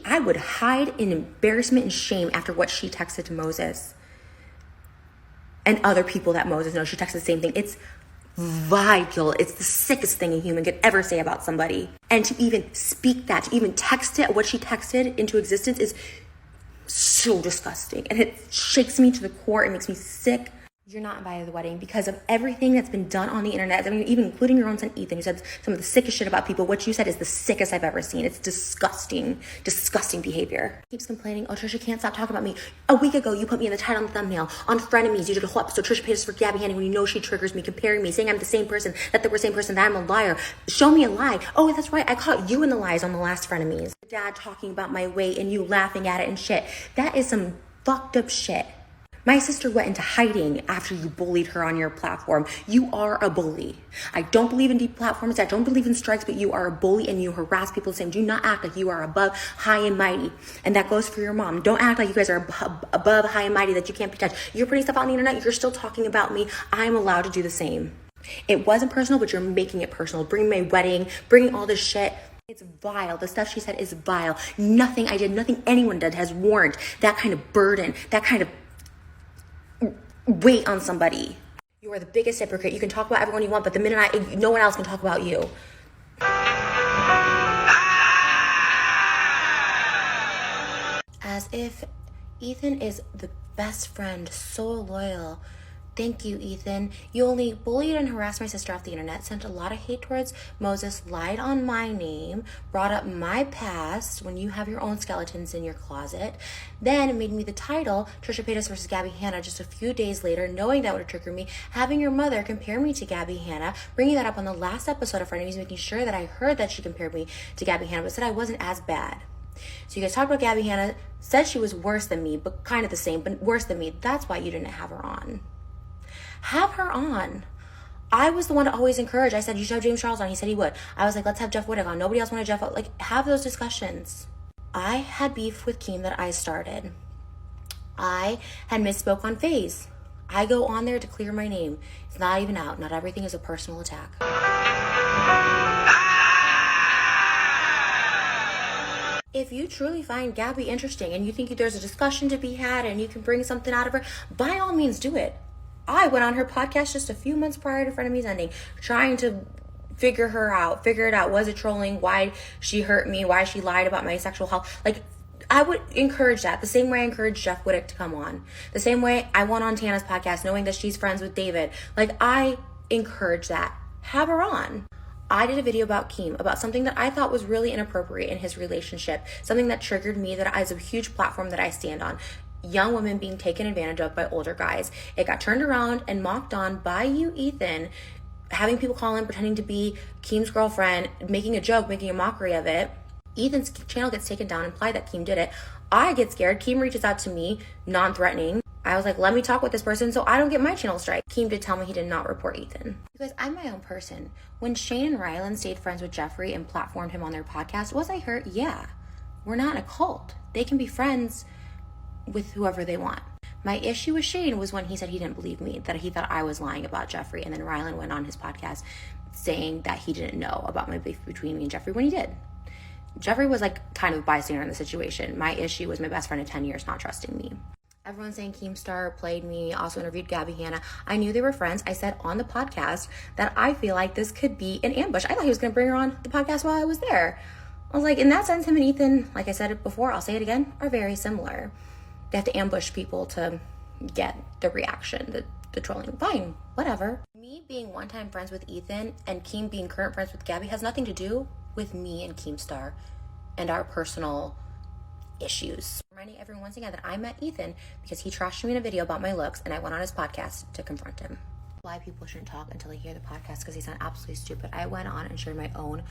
I would hide in embarrassment and shame after what she texted to Moses and other people that Moses knows. She texted the same thing. It's vile. It's the sickest thing a human could ever say about somebody. And to even speak that, to even text it, what she texted into existence is so disgusting. And it shakes me to the core. It makes me sick. You're not invited to the wedding because of everything that's been done on the internet. I mean, even including your own son, Ethan, who said some of the sickest shit about people. What you said is the sickest I've ever seen. It's disgusting, disgusting behavior. Keeps complaining, oh, Trisha can't stop talking about me. A week ago, you put me in the title and the thumbnail. On Frenemies, you did a whole episode. Trisha paid us for Gabby Handy when you know she triggers me, comparing me, saying I'm the same person, that we're the same person, that I'm a liar. Show me a lie. Oh, that's right. I caught you in the lies on the last Frenemies. Dad talking about my weight and you laughing at it and shit. That is some fucked up shit. My sister went into hiding after you bullied her on your platform. You are a bully. I don't believe in deplatforming. I don't believe in strikes, but you are a bully and you harass people the same. Do not act like you are above, high and mighty. And that goes for your mom. Don't act like you guys are above, high and mighty, that you can't be touched. You're putting stuff on the internet. You're still talking about me. I'm allowed to do the same. It wasn't personal, but you're making it personal. Bringing my wedding, bringing all this shit. It's vile. The stuff she said is vile. Nothing I did, nothing anyone did has warranted that kind of burden, that kind of weight on somebody. You are the biggest hypocrite. You can talk about everyone you want, but the minute no one else can talk about you. As if Ethan is the best friend, so loyal. Thank you, Ethan. You only bullied and harassed my sister off the internet, sent a lot of hate towards Moses, lied on my name, brought up my past when you have your own skeletons in your closet, then made me the title, Trisha Paytas versus Gabby Hanna, just a few days later, knowing that would have triggered me, having your mother compare me to Gabby Hanna, bringing that up on the last episode of Frenemies, making sure that I heard that she compared me to Gabby Hanna, but said I wasn't as bad. So you guys talked about Gabby Hanna, said she was worse than me, but kind of the same, but worse than me. That's why you didn't have her on. Have her on. I was the one to always encourage. I said, you should have James Charles on. He said he would. I was like, let's have Jeff Wittick on. Nobody else wanted Jeff. Like, have those discussions. I had beef with Keem that I started. I had misspoke on FaZe. I go on there to clear my name. It's not even out. Not everything is a personal attack. If you truly find Gabby interesting and you think there's a discussion to be had and you can bring something out of her, by all means do it. I went on her podcast just a few months prior to Frenemies ending, trying to figure it out. Was it trolling? Why she hurt me? Why she lied about my sexual health? Like, I would encourage that. The same way I encouraged Jeff Wittick to come on. The same way I went on Tana's podcast knowing that she's friends with David. Like, I encourage that. Have her on. I did a video about Keem, about something that I thought was really inappropriate in his relationship. Something that triggered me, that is a huge platform that I stand on. Young women being taken advantage of by older guys. It got turned around and mocked on by you, Ethan, having people call in, pretending to be Keem's girlfriend, making a joke, making a mockery of it. Ethan's channel gets taken down, implied that Keem did it. I get scared. Keem reaches out to me, non-threatening. I was like, let me talk with this person so I don't get my channel strike. Keem did tell me he did not report Ethan. Because I'm my own person. When Shane and Rylan stayed friends with Jeffrey and platformed him on their podcast, was I hurt? Yeah. We're not a cult. They can be friends with whoever they want. My issue with Shane was when he said he didn't believe me, that he thought I was lying about Jeffrey, and then Rylan went on his podcast saying that he didn't know about my beef between me and Jeffrey when he did. Jeffrey was like kind of a bystander in the situation. My issue was my best friend of 10 years not trusting me. Everyone's saying Keemstar played me, also interviewed Gabby Hanna. I knew they were friends. I said on the podcast that I feel like this could be an ambush. I thought he was going to bring her on the podcast while I was there. I was like, in that sense, him and Ethan, like I said it before, I'll say it again, are very similar. They have to ambush people to get the reaction, the trolling. Fine, whatever. Me being one-time friends with Ethan and Keem being current friends with Gabby has nothing to do with me and Keemstar and our personal issues. Reminding everyone once again that I met Ethan because he trashed me in a video about my looks and I went on his podcast to confront him. Why people shouldn't talk until they hear the podcast because they sound absolutely stupid. I went on and shared my own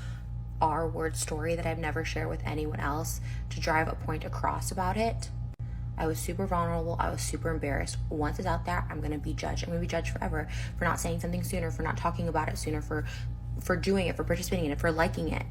R-word story that I've never shared with anyone else to drive a point across about it. I was super vulnerable. I was super embarrassed. Once it's out there, I'm going to be judged. I'm going to be judged forever for not saying something sooner, for not talking about it sooner, for doing it, for participating in it, for liking it.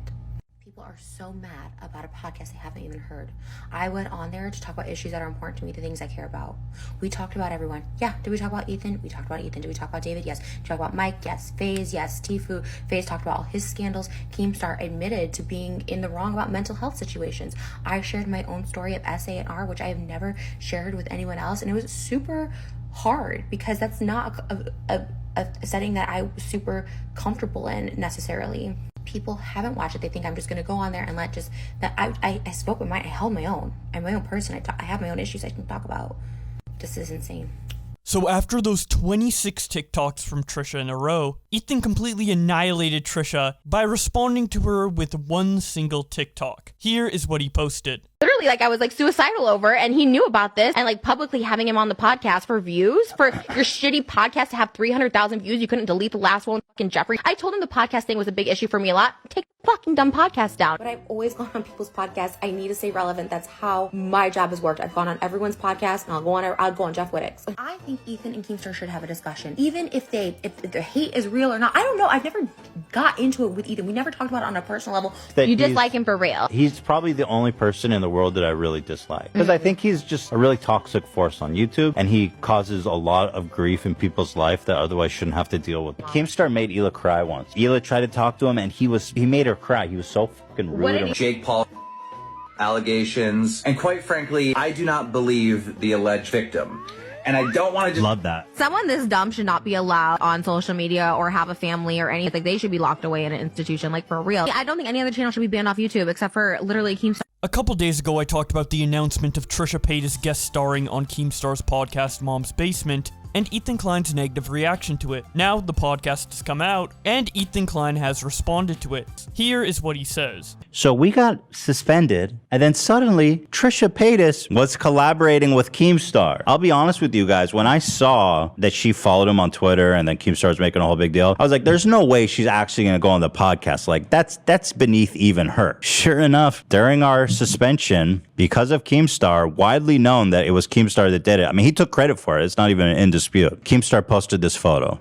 People are so mad about a podcast they haven't even heard. I went on there to talk about issues that are important to me, the things I care about. We talked about everyone. Yeah. Did we talk about Ethan? We talked about Ethan. Did we talk about David? Yes. Did we talk about Mike? Yes. FaZe? Yes. Tifu. FaZe talked about all his scandals. Keemstar admitted to being in the wrong about mental health situations. I shared my own story of SA and R, which I have never shared with anyone else. And it was super hard because that's not a setting that I was super comfortable in necessarily. People haven't watched it. They think I'm just going to go on there and let just that I spoke with I held my own. I'm my own person. I have my own issues I can talk about. This is insane. So after those 26 TikToks from Trisha in a row, Ethan completely annihilated Trisha by responding to her with one single TikTok. Here is what he posted. Literally, like, I was, like, suicidal over, and he knew about this, and, like, publicly having him on the podcast for views, for your shitty podcast to have 300,000 views, you couldn't delete the last one, fucking Jeffrey. I told him the podcast thing was a big issue for me a lot. Take fucking dumb podcast down. But I've always gone on people's podcasts. I need to stay relevant. That's how my job has worked. I've gone on everyone's podcast, and I'll go on Jeff Wittick's. I think Ethan and Keemstar should have a discussion, even if the hate is real or not. I don't know. I've never got into it with Ethan. We never talked about it on a personal level. You dislike him for real. He's probably the only person in the world that I really dislike, because I think he's just a really toxic force on YouTube, and he causes a lot of grief in people's life that otherwise shouldn't have to deal with. Keemstar made Hila cry once. Hila tried to talk to him, and he made her cry. He was so fucking rude. Jake Paul allegations, and quite frankly, I do not believe the alleged victim. And I don't want to just love that. Someone this dumb should not be allowed on social media or have a family or anything. Like, they should be locked away in an institution, like, for real. I don't think any other channel should be banned off YouTube except for literally Keemstar. A couple days ago, I talked about the announcement of Trisha Paytas guest starring on Keemstar's podcast Mom's Basement, and Ethan Klein's negative reaction to it. Now, the podcast has come out, and Ethan Klein has responded to it. Here is what he says. So we got suspended, and then suddenly Trisha Paytas was collaborating with Keemstar. I'll be honest with you guys, when I saw that she followed him on Twitter and then Keemstar was making a whole big deal, I was like, there's no way she's actually going to go on the podcast. Like, that's beneath even her. Sure enough, during our suspension, because of Keemstar, widely known that it was Keemstar that did it. I mean, he took credit for it. It's not even in dispute. Keemstar posted this photo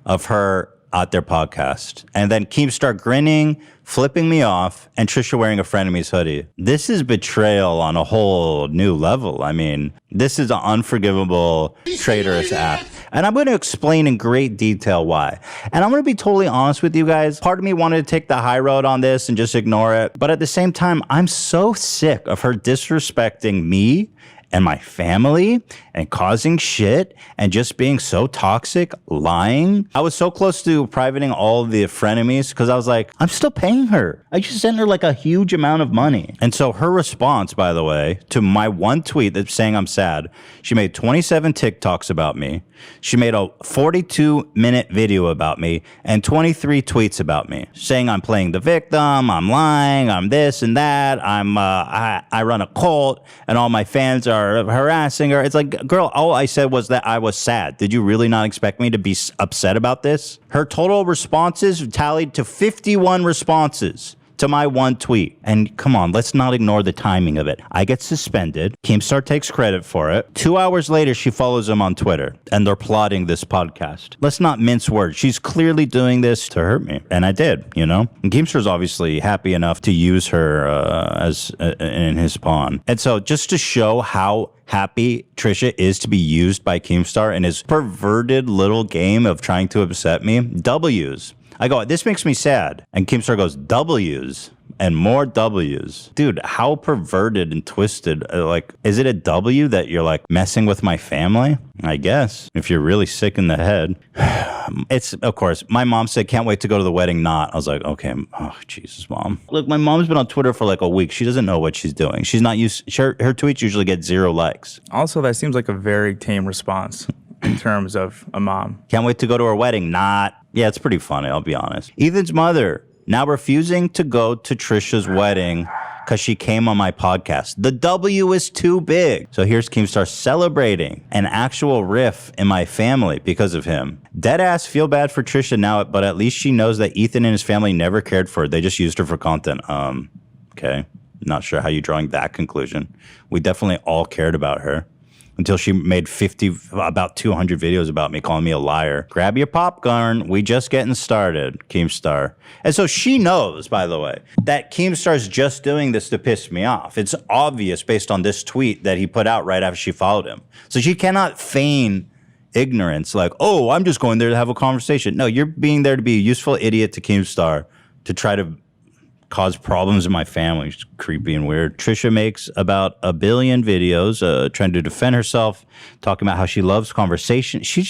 of her at their podcast, and then Keemstar grinning, flipping me off, and Trisha wearing a Frenemies hoodie. This is betrayal on a whole new level. I mean, this is an unforgivable, traitorous act. And I'm going to explain in great detail why. And I'm going to be totally honest with you guys. Part of me wanted to take the high road on this and just ignore it. But at the same time, I'm so sick of her disrespecting me and my family and causing shit and just being so toxic, lying. I was so close to privating all of the frenemies because I was like, I'm still paying her. I just sent her like a huge amount of money. And so her response, by the way, to my one tweet that's saying I'm sad, she made 27 TikToks about me. She made a 42-minute video about me and 23 tweets about me, saying I'm playing the victim, I'm lying, I'm this and that, I run a cult, and all my fans are harassing her. It's like, girl, all I said was that I was sad. Did you really not expect me to be upset about this? Her total responses tallied to 51 responses to my one tweet. And come on, let's not ignore the timing of it. I get suspended. Keemstar takes credit for it. 2 hours later, she follows him on Twitter, and they're plotting this podcast. Let's not mince words. She's clearly doing this to hurt me. And I did, you know? And Keemstar's obviously happy enough to use her in his pawn. And so just to show how happy Trisha is to be used by Keemstar in his perverted little game of trying to upset me, W's. I go, this makes me sad. And Keemstar goes, W's and more W's. Dude, how perverted and twisted. Like, is it a W that you're like messing with my family? I guess, if you're really sick in the head. It's, of course, my mom said, can't wait to go to the wedding, not. I was like, okay, oh, Jesus, Mom. Look, my mom's been on Twitter for like a week. She doesn't know what she's doing. She's not used, her tweets usually get 0 likes. Also, that seems like a very tame response in terms of a mom. Can't wait to go to her wedding, not. Yeah, it's pretty funny, I'll be honest. Ethan's mother now refusing to go to Trisha's wedding because she came on my podcast. The W is too big. So here's Keemstar celebrating an actual riff in my family because of him. Deadass feel bad for Trisha now, but at least she knows that Ethan and his family never cared for her. They just used her for content. Okay. Not sure how you're drawing that conclusion. We definitely all cared about her. Until she made about 200 videos about me, calling me a liar. Grab your popcorn. We just getting started, Keemstar. And so she knows, by the way, that Keemstar's just doing this to piss me off. It's obvious based on this tweet that he put out right after she followed him. So she cannot feign ignorance like, oh, I'm just going there to have a conversation. No, you're being there to be a useful idiot to Keemstar to try to cause problems in my family. It's creepy and weird. Trisha makes about 1 billion videos trying to defend herself, talking about how she loves conversation. She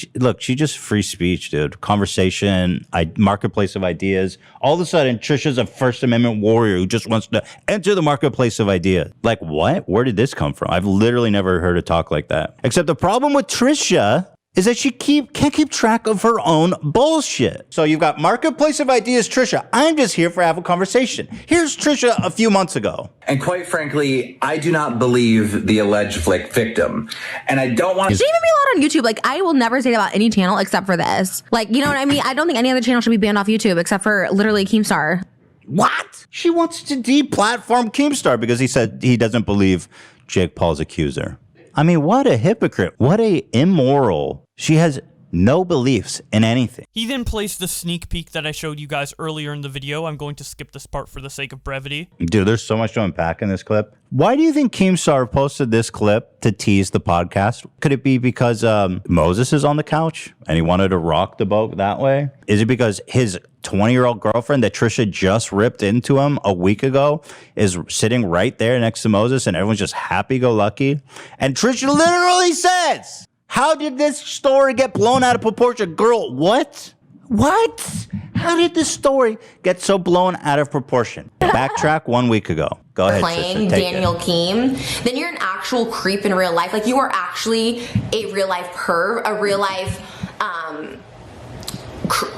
just free speech, dude. Conversation, marketplace of ideas. All of a sudden, Trisha's a First Amendment warrior who just wants to enter the marketplace of ideas. Like, what? Where did this come from? I've literally never heard her talk like that. Except the problem with Trisha is that she can't keep track of her own bullshit. So you've got Marketplace of Ideas, Trisha. I'm just here for have a conversation. Here's Trisha a few months ago. And quite frankly, I do not believe the alleged victim. And I don't want to... She even be allowed on YouTube. Like, I will never say that about any channel except for this. Like, you know what I mean? I don't think any other channel should be banned off YouTube except for literally Keemstar. What? She wants to deplatform Keemstar because he said he doesn't believe Jake Paul's accuser. I mean, what a hypocrite. What a immoral. She has no beliefs in anything. He then placed the sneak peek that I showed you guys earlier in the video. I'm going to skip this part for the sake of brevity. Dude, there's so much to unpack in this clip. Why do you think Keemstar posted this clip to tease the podcast? Could it be because Moses is on the couch and he wanted to rock the boat that way? Is it because his 20-year-old girlfriend that Trisha just ripped into him a week ago is sitting right there next to Moses and everyone's just happy-go-lucky? And Trisha literally says, how did this story get blown out of proportion? Girl, what? What? How did this story get so blown out of proportion? Backtrack 1 week ago. Go ahead, Playing sister, Daniel Keem, then you're an actual creep in real life. Like, you are actually a real life perv, a real life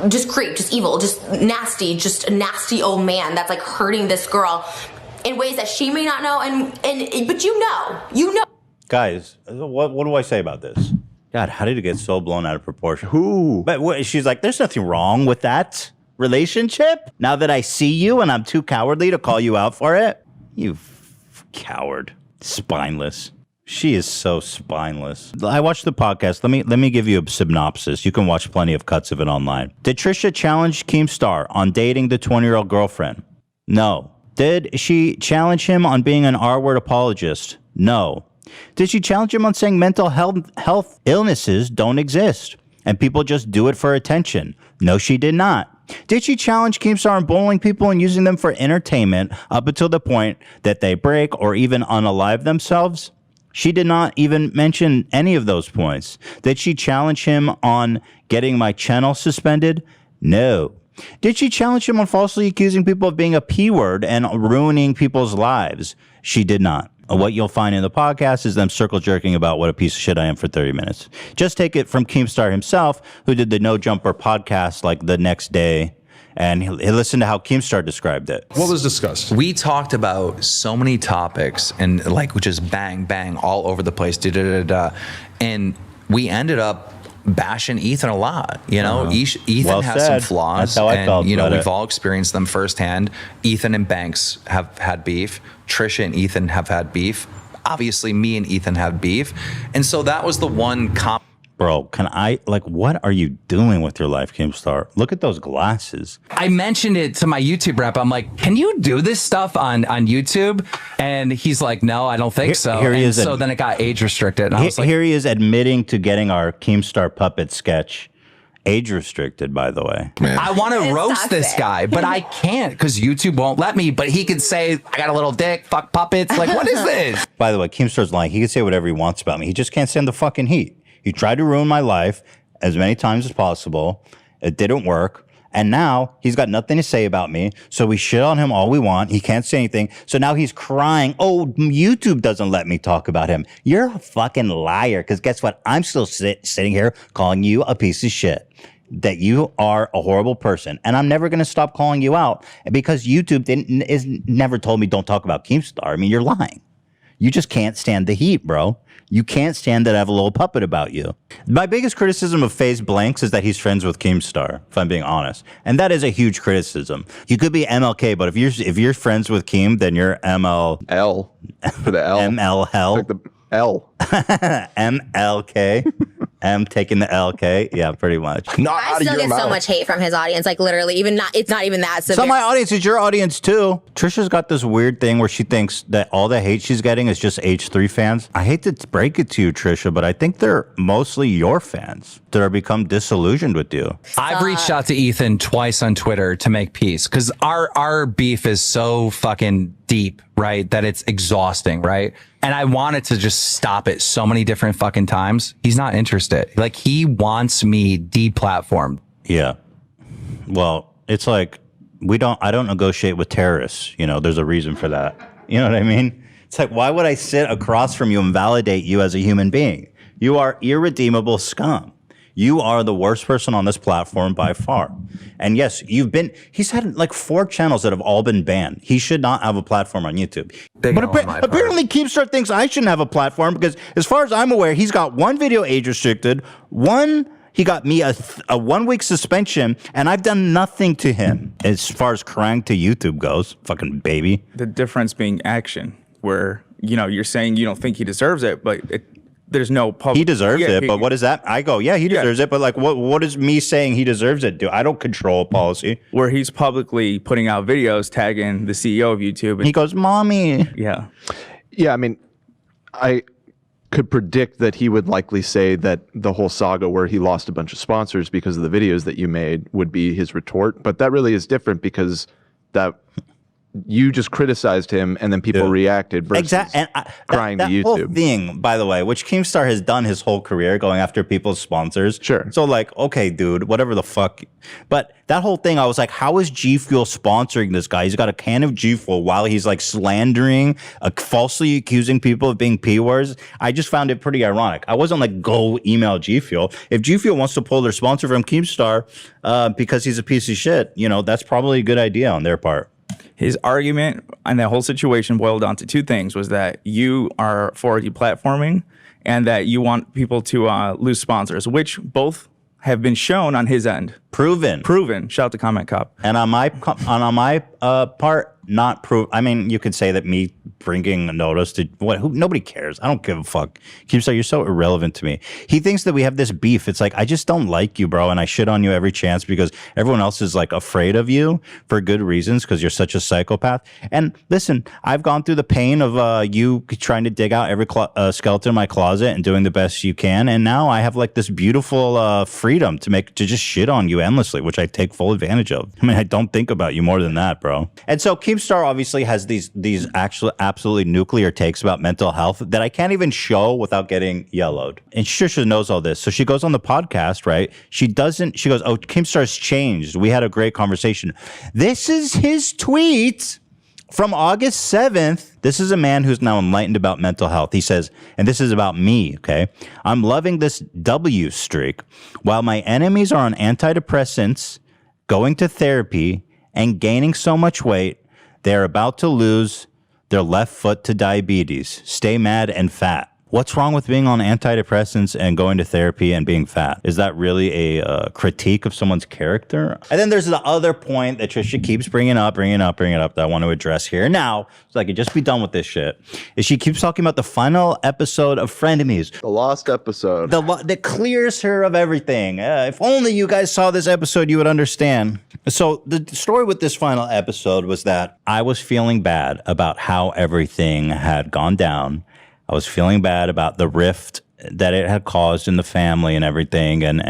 just creep, just evil, just nasty, just a nasty old man that's like hurting this girl in ways that she may not know, but you know. Guys, what do I say about this? God, how did it get so blown out of proportion? Who? But she's like, there's nothing wrong with that relationship. Now that I see you and I'm too cowardly to call you out for it. You coward. Spineless. She is so spineless. I watched the podcast. Let me give you a synopsis. You can watch plenty of cuts of it online. Did Trisha challenge Keemstar on dating the 20-year-old girlfriend? No. Did she challenge him on being an R-word apologist? No. Did she challenge him on saying mental health illnesses don't exist and people just do it for attention? No, she did not. Did she challenge Keemstar on bullying people and using them for entertainment up until the point that they break or even unalive themselves? She did not even mention any of those points. Did she challenge him on getting my channel suspended? No. Did she challenge him on falsely accusing people of being a P-word and ruining people's lives? She did not. What you'll find in the podcast is them circle jerking about what a piece of shit I am for 30 minutes. Just take it from Keemstar himself, who did the No Jumper podcast like the next day, and he listened to how Keemstar described it. What was discussed? We talked about so many topics and like just bang, bang all over the place, and we ended up bashing Ethan a lot. You know, Ethan Well has said. some flaws, That's how I felt and about we've it. all experienced them firsthand. Ethan and Banks have had beef. Trisha and Ethan have had beef. Obviously, me and Ethan have beef, and so that was the one Bro, can I, what are you doing with your life, Keemstar? Look at those glasses. I mentioned it to my YouTube rep. I'm like, can you do this stuff on YouTube? And he's like, no, I don't think so. Here he and is so then it got age restricted. And I was like, Here he is admitting to getting our Keemstar puppet sketch age restricted, by the way. I want to roast this guy, but I can't because YouTube won't let me. But he could say, I got a little dick, fuck puppets. Like, what is this? By the way, Keemstar's lying. He can say whatever he wants about me. He just can't stand the fucking heat. He tried to ruin my life as many times as possible. It didn't work. And now he's got nothing to say about me. So we shit on him all we want. He can't say anything. So now he's crying. Oh, YouTube doesn't let me talk about him. You're a fucking liar. Because guess what? I'm still sitting here calling you a piece of shit. That you are a horrible person. And I'm never going to stop calling you out. Because YouTube never told me don't talk about Keemstar. I mean, you're lying. You just can't stand the heat, bro. You can't stand that I have a little puppet about you. My biggest criticism of FaZe Blanks is that he's friends with Keemstar, if I'm being honest. And that is a huge criticism. You could be MLK, but if you're friends with Keem, then you're ML... L. For the L. ML hell. Like the L. MLK. M taking the LK. Yeah, pretty much. Not I still get so much hate from his audience. Like, literally, it's not even that severe. So my audience is your audience too. Trisha's got this weird thing where she thinks that all the hate she's getting is just H3 fans. I hate to break it to you, Trisha, but I think they're mostly your fans that are become disillusioned with you. I've reached out to Ethan twice on Twitter to make peace because our beef is so fucking deep, right? That it's exhausting, right? And I wanted to just stop it so many different fucking times. He's not interested. Like, he wants me deplatformed. Yeah. Well, it's like I don't negotiate with terrorists. You know, there's a reason for that. You know what I mean? It's like, why would I sit across from you and validate you as a human being? You are irredeemable scum. You are the worst person on this platform by far. And yes, he's had like 4 channels that have all been banned. He should not have a platform on YouTube. But apparently Keemstar thinks I shouldn't have a platform because as far as I'm aware, he's got 1 video age restricted, 1 He got me a 1 week suspension, and I've done nothing to him as far as crying to YouTube goes. Fucking baby. The difference being action, where you're saying you don't think he deserves it, but there's no public. He deserves it, but what is that? I go, yeah, he deserves it, but like, what is me saying he deserves it do? I don't control policy. Where he's publicly putting out videos tagging the CEO of YouTube. He goes, "Mommy." Yeah. Yeah, I mean, I could predict that he would likely say that the whole saga where he lost a bunch of sponsors because of the videos that you made would be his retort. But that really is different because that you just criticized him and then people reacted versus crying that to YouTube. Whole thing, by the way, which Keemstar has done his whole career going after people's sponsors. Sure. So like, okay, dude, whatever the fuck. But that whole thing, I was like, how is G Fuel sponsoring this guy? He's got a can of G Fuel while he's like slandering, falsely accusing people of being P words. I just found it pretty ironic. I wasn't like, go email G Fuel. If G Fuel wants to pull their sponsor from Keemstar because he's a piece of shit, that's probably a good idea on their part. His argument and that whole situation boiled down to two things: was that you are for deplatforming and that you want people to lose sponsors, which both have been shown on his end. Proven. Shout out to Comment Cop. And on my part, not prove. I mean, you could say that me bringing a notice to nobody cares. I don't give a fuck. Keemstar, you're so irrelevant to me. He thinks that we have this beef. It's like, I just don't like you, bro, and I shit on you every chance because everyone else is like afraid of you for good reasons because you're such a psychopath. And listen, I've gone through the pain of you trying to dig out every skeleton in my closet and doing the best you can, and now I have like this beautiful freedom to just shit on you endlessly, which I take full advantage of. I mean, I don't think about you more than that, bro. And so Keemstar obviously has these actual absolutely nuclear takes about mental health that I can't even show without getting yellowed. And Trisha knows all this. So she goes on the podcast, right? She goes, oh, Keemstar's changed. We had a great conversation. This is his tweet from August 7th. This is a man who's now enlightened about mental health. He says, and this is about me, okay? I'm loving this W streak. While my enemies are on antidepressants, going to therapy, and gaining so much weight, they're about to lose their left foot to diabetes. Stay mad and fat. What's wrong with being on antidepressants and going to therapy and being fat? Is that really a critique of someone's character? And then there's the other point that Trisha keeps bringing up that I want to address here now, so I can just be done with this shit, is she keeps talking about the final episode of Frenemies. The lost episode. That clears her of everything. If only you guys saw this episode, you would understand. So the story with this final episode was that I was feeling bad about how everything had gone down. I was feeling bad about the rift that it had caused in the family and everything, and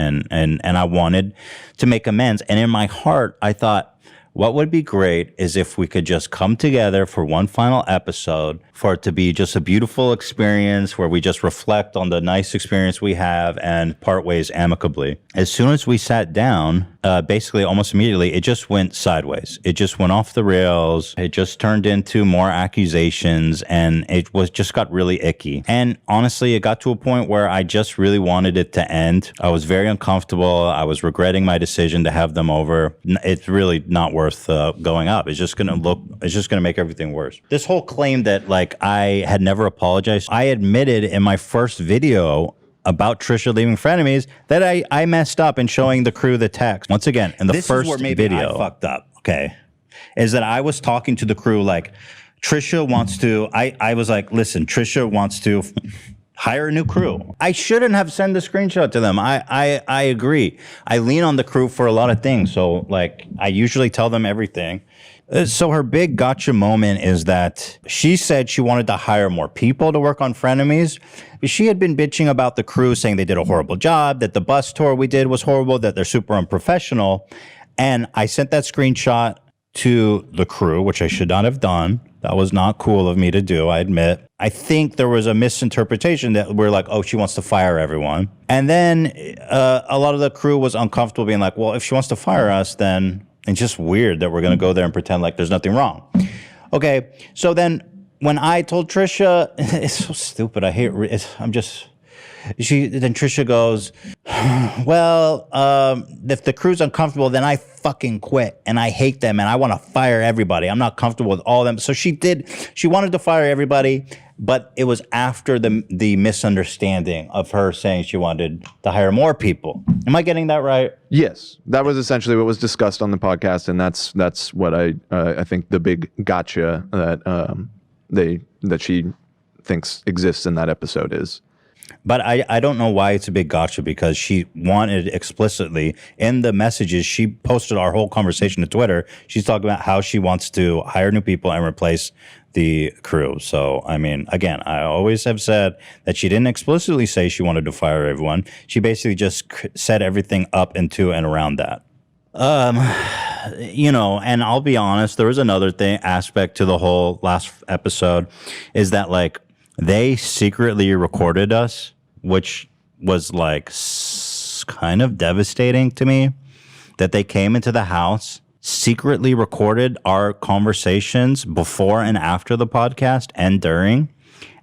I wanted to make amends. And in my heart, I thought, what would be great is if we could just come together for one final episode, for it to be just a beautiful experience where we just reflect on the nice experience we have and part ways amicably. As soon as we sat down, basically almost immediately, it just went sideways. It just went off the rails. It just turned into more accusations, and it just got really icky. And honestly, it got to a point where I just really wanted it to end. I was very uncomfortable. I was regretting my decision to have them over. It's really not worth going up. It's just going to make everything worse. This whole claim that like I had never apologized. I admitted in my first video about Trisha leaving Frenemies that I messed up in showing the crew the text. Once again, in the first video. This is where maybe I fucked up, okay? Is that I was talking to the crew like, Trisha wants to, I was like, listen, Trisha wants to hire a new crew. I shouldn't have sent the screenshot to them. I agree. I lean on the crew for a lot of things. So like, I usually tell them everything. So her big gotcha moment is that she said she wanted to hire more people to work on Frenemies. She had been bitching about the crew, saying they did a horrible job, that the bus tour we did was horrible, that they're super unprofessional. And I sent that screenshot to the crew, which I should not have done. That was not cool of me to do, I admit. I think there was a misinterpretation that we're like, oh, she wants to fire everyone. And then a lot of the crew was uncomfortable being like, well, if she wants to fire us, then it's just weird that we're going to go there and pretend like there's nothing wrong. Okay, so then when I told Trisha, it's so stupid. I hate then Trisha goes, well, if the crew's uncomfortable, then I fucking quit and I hate them and I want to fire everybody. I'm not comfortable with all of them. So she wanted to fire everybody, but it was after the misunderstanding of her saying she wanted to hire more people. Am I getting that right? Yes, that was essentially what was discussed on the podcast, and that's what I think the big gotcha that she thinks exists in that episode is. But I don't know why it's a big gotcha, because she wanted explicitly in the messages. She posted our whole conversation to Twitter. She's talking about how she wants to hire new people and replace the crew. So, I mean, again, I always have said that she didn't explicitly say she wanted to fire everyone. She basically just set everything up into and around that. You know, and I'll be honest, there was another aspect to the whole last episode, is that like they secretly recorded us, which was like kind of devastating to me, that they came into the house, secretly recorded our conversations before and after the podcast and during,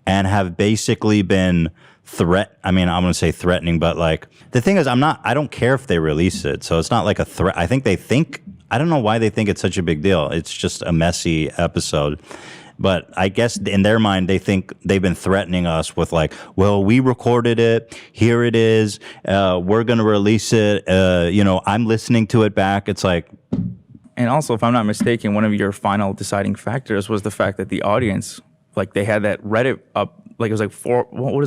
and have basically been I'm going to say threatening, but like the thing is, I don't care if they release it. So it's not like a threat. I don't know why they think it's such a big deal. It's just a messy episode. But I guess in their mind, they think they've been threatening us with like, well, we recorded it. Here it is. We're going to release it. I'm listening to it back. It's like. And also, if I'm not mistaken, one of your final deciding factors was the fact that the audience, like they had that Reddit up, like it was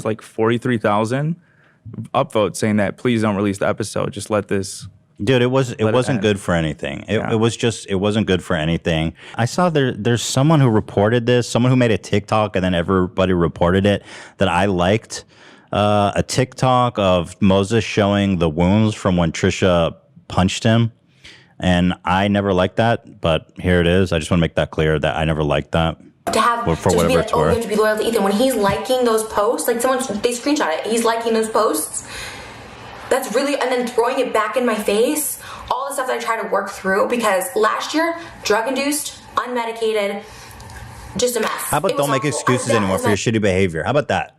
like 43,000 upvotes saying that please don't release the episode. Just let this. Dude, it wasn't good for anything. It wasn't good for anything. I saw there's someone who reported this, someone who made a TikTok and then everybody reported it that I liked. A TikTok of Moses showing the wounds from when Trisha punched him. And I never liked that, but here it is. I just want to make that clear that I never liked that. To have for just whatever be like, it's oh, worth. you have to be loyal to Ethan. When he's liking those posts, like they screenshot it, he's liking those posts. That's really, and then throwing it back in my face. All the stuff that I try to work through, because last year, drug-induced, unmedicated, just a mess. How about don't make excuses anymore for your shitty behavior? How about that?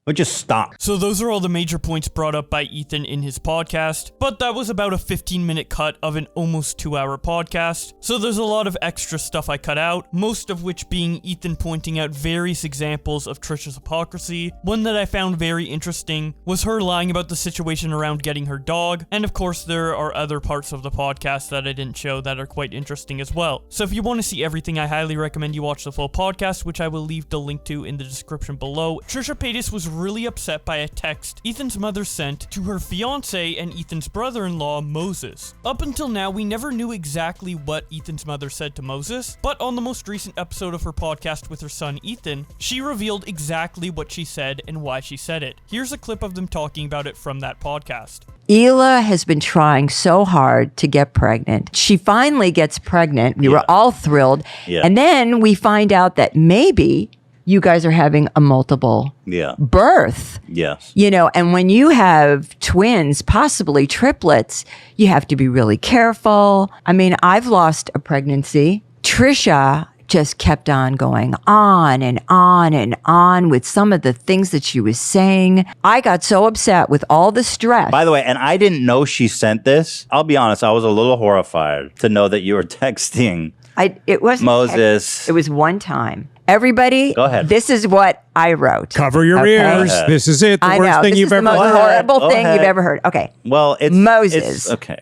Or just stop. So those are all the major points brought up by Ethan in his podcast, but that was about a 15-minute cut of an almost 2-hour podcast, so there's a lot of extra stuff I cut out, most of which being Ethan pointing out various examples of Trisha's hypocrisy. One that I found very interesting was her lying about the situation around getting her dog, and of course there are other parts of the podcast that I didn't show that are quite interesting as well. So if you want to see everything, I highly recommend you watch the full podcast, which I will leave the link to in the description below. Trisha Paytas was really upset by a text Ethan's mother sent to her fiance and Ethan's brother-in-law, Moses. Up until now, we never knew exactly what Ethan's mother said to Moses, but on the most recent episode of her podcast with her son Ethan, she revealed exactly what she said and why she said it. Here's a clip of them talking about it from that podcast. Hila has been trying so hard to get pregnant. She finally gets pregnant. We were all thrilled. Yeah. And then we find out that maybe you guys are having a multiple birth. Yes. You know, and when you have twins, possibly triplets, you have to be really careful. I mean, I've lost a pregnancy. Trisha just kept on going on and on and on with some of the things that she was saying. I got so upset with all the stress. By the way, and I didn't know she sent this. I'll be honest, I was a little horrified to know that you were texting It wasn't Moses. It was one time. Everybody, go ahead. This is what I wrote. Cover your ears. This is it. The worst thing you've ever heard. The most horrible thing you've ever heard. Okay. Well, it's Moses. Okay.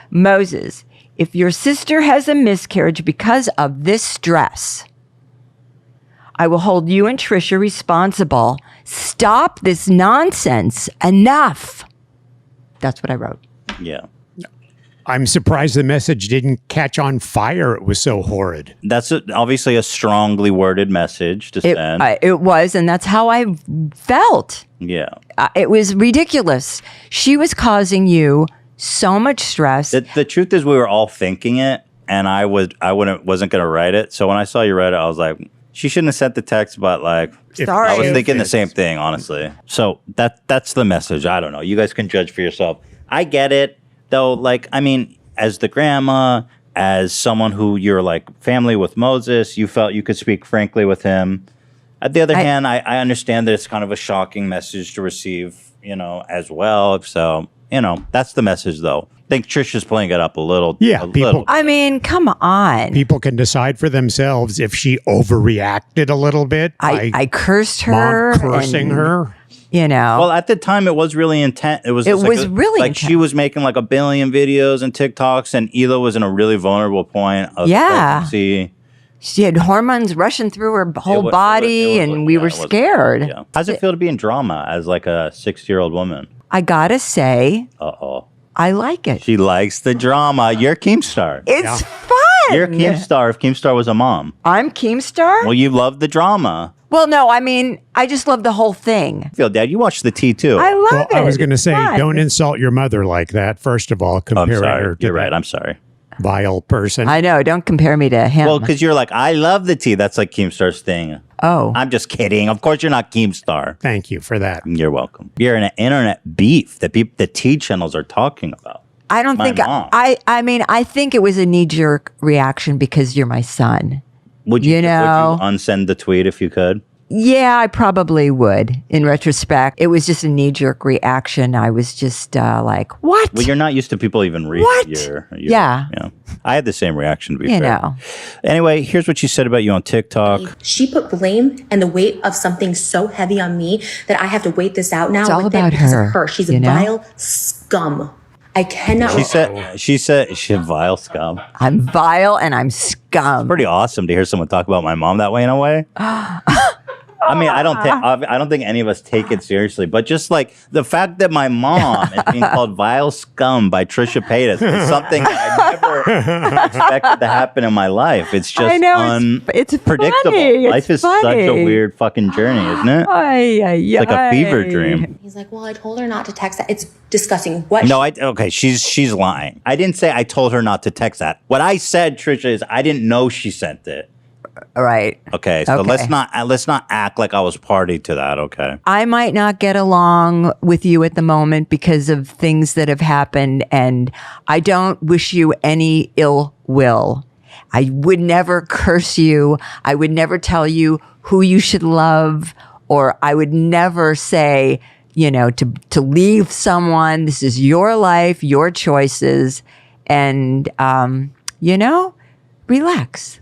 Moses, if your sister has a miscarriage because of this stress, I will hold you and Trisha responsible. Stop this nonsense. Enough. That's what I wrote. Yeah. I'm surprised the message didn't catch on fire. It was so horrid. That's obviously a strongly worded message to send. It was, and that's how I felt. Yeah. It was ridiculous. She was causing you so much stress. The truth is, we were all thinking it, and I wasn't going to write it. So when I saw you write it, I was like, she shouldn't have sent the text, but like, Sorry. I was thinking the same thing, honestly. So that's the message. I don't know. You guys can judge for yourself. I get it. Though, like, I mean, as the grandma, as someone who you're like family with Moses, you felt you could speak frankly with him. At the other hand, I understand that it's kind of a shocking message to receive, as well. So, that's the message, though. I think Trisha's playing it up a little. Yeah, little. I mean, come on. People can decide for themselves if she overreacted a little bit. I cursed her. Mom cursing her. Well, at the time, it was really intense. It was really like she was making like 1 billion videos and TikToks, and Hila was in a really vulnerable point of pregnancy. She had hormones rushing through her whole body, and we were scared. Yeah. How's it feel to be in drama as like a 60-year-old woman? I gotta say, I like it. She likes the drama. You're Keemstar. It's fun. You're Keemstar if Keemstar was a mom. I'm Keemstar? Well, you love the drama. Well, no, I mean, I just love the whole thing. Dad, you watch the T too. I love it. I was going to say, Fun. don't insult your mother like that. First of all, comparing her to You're right. I'm sorry. Vile person. I know. Don't compare me to him. Well, because you're like, I love the T. That's like Keemstar's thing. Oh. I'm just kidding. Of course, you're not Keemstar. Thank you for that. You're welcome. You're in an internet beef that the T channels are talking about. I don't think mom. I mean, I think it was a knee-jerk reaction because you're my son. Would you unsend the tweet if you could? Yeah, I probably would. In retrospect, it was just a knee-jerk reaction. I was just like, "What?" Well, you're not used to people even reading your Yeah. I had the same reaction. To be You fair. know. Anyway, here's what she said about you on TikTok. She put blame and the weight of something so heavy on me that I have to wait this out now. It's all with it about because her, of her. She's you a know? vile scum. I cannot. She said she's vile scum. I'm vile and I'm scum. It's pretty awesome to hear someone talk about my mom that way in a way. I mean, I don't think any of us take it seriously, but just like the fact that my mom is being called vile scum by Trisha Paytas is something that I never expected to happen in my life. It's just it's unpredictable. funny. Life is such a weird fucking journey, isn't it? It's like a fever dream. He's like, well, I told her not to text that. It's disgusting. What? No, okay, she's lying. I didn't say I told her not to text that. What I said, Trisha, is I didn't know she sent it. Right. Okay, so let's not act like I was party to that, okay? I might not get along with you at the moment because of things that have happened, and I don't wish you any ill will. I would never curse you. I would never tell you who you should love, or I would never say, to leave someone. This is your life, your choices, and, relax.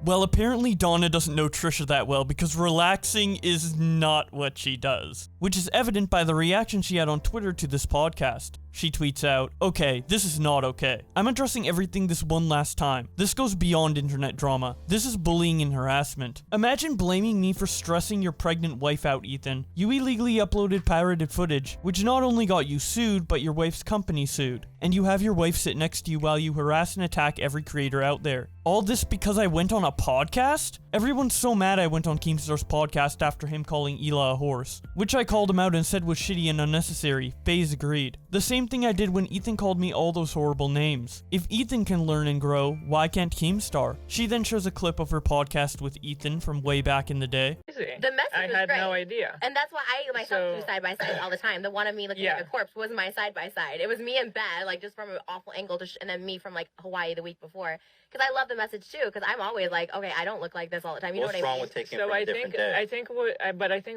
Well, apparently Donna doesn't know Trisha that well because relaxing is not what she does, which is evident by the reaction she had on Twitter to this podcast. She tweets out, "Okay, this is not okay. I'm addressing everything this one last time. This goes beyond internet drama. This is bullying and harassment. Imagine blaming me for stressing your pregnant wife out, Ethan. You illegally uploaded pirated footage, which not only got you sued, but your wife's company sued. And you have your wife sit next to you while you harass and attack every creator out there. All this because I went on a podcast? Everyone's so mad I went on Keemstar's podcast after him calling Hila a horse, which I called him out and said was shitty and unnecessary. Faze agreed. The same thing I did when Ethan called me all those horrible names. If Ethan can learn and grow, why can't Keemstar?" She then shows a clip of her podcast with Ethan from way back in the day. The message was great. No idea. And that's why I myself do side by side all the time. The one of me looking like a corpse was my side by side. It was me in bed, like just from an awful angle, and then me from like Hawaii the week before. Because I love the message too. Because I'm always like, okay, I don't look like this all the time. You know what I mean? What's wrong with taking it from a different day? I think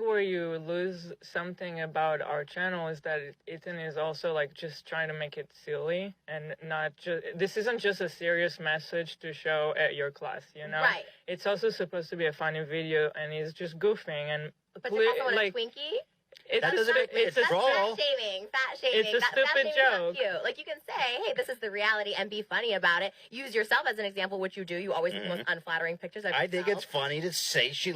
where you lose something about our channel is that Ethan is also like just trying to make it silly and not just. This isn't just a serious message to show at your class, Right. It's also supposed to be a funny video, and he's just goofing and. But to call someone a Twinkie. It's fat shaming. It's a stupid joke. Cute. Like you can say, hey, this is the reality, and be funny about it. Use yourself as an example, which you do. You always take the most unflattering pictures of yourself. I think it's funny to say she.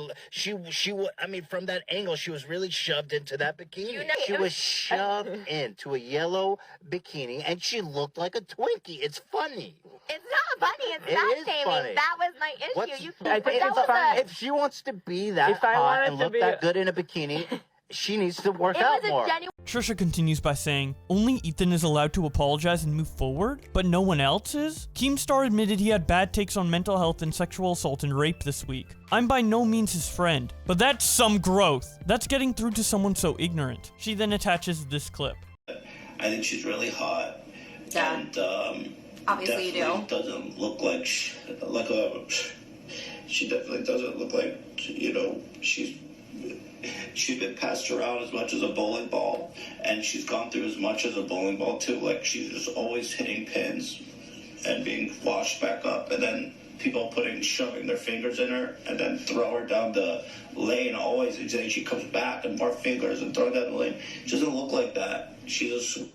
I mean, from that angle, she was really shoved into that bikini. She was shoved into a yellow bikini, and she looked like a Twinkie. It's funny. It's not funny. It's fat shaming. Funny. That was my issue. If she wants to be that hot and look that good in a bikini. She needs to work out more. Trisha continues by saying, "Only Ethan is allowed to apologize and move forward, but no one else is?" Keemstar admitted he had bad takes on mental health and sexual assault and rape this week. "I'm by no means his friend, but that's some growth. That's getting through to someone so ignorant." She then attaches this clip. I think she's really hot. Yeah. And obviously you do. Doesn't look like She definitely doesn't look like, she's been passed around as much as a bowling ball, and she's gone through as much as a bowling ball too. Like, she's just always hitting pins and being washed back up, and then people shoving their fingers in her and then throw her down the lane always, and then she comes back and more fingers and throw down the lane. She doesn't look like that. She's a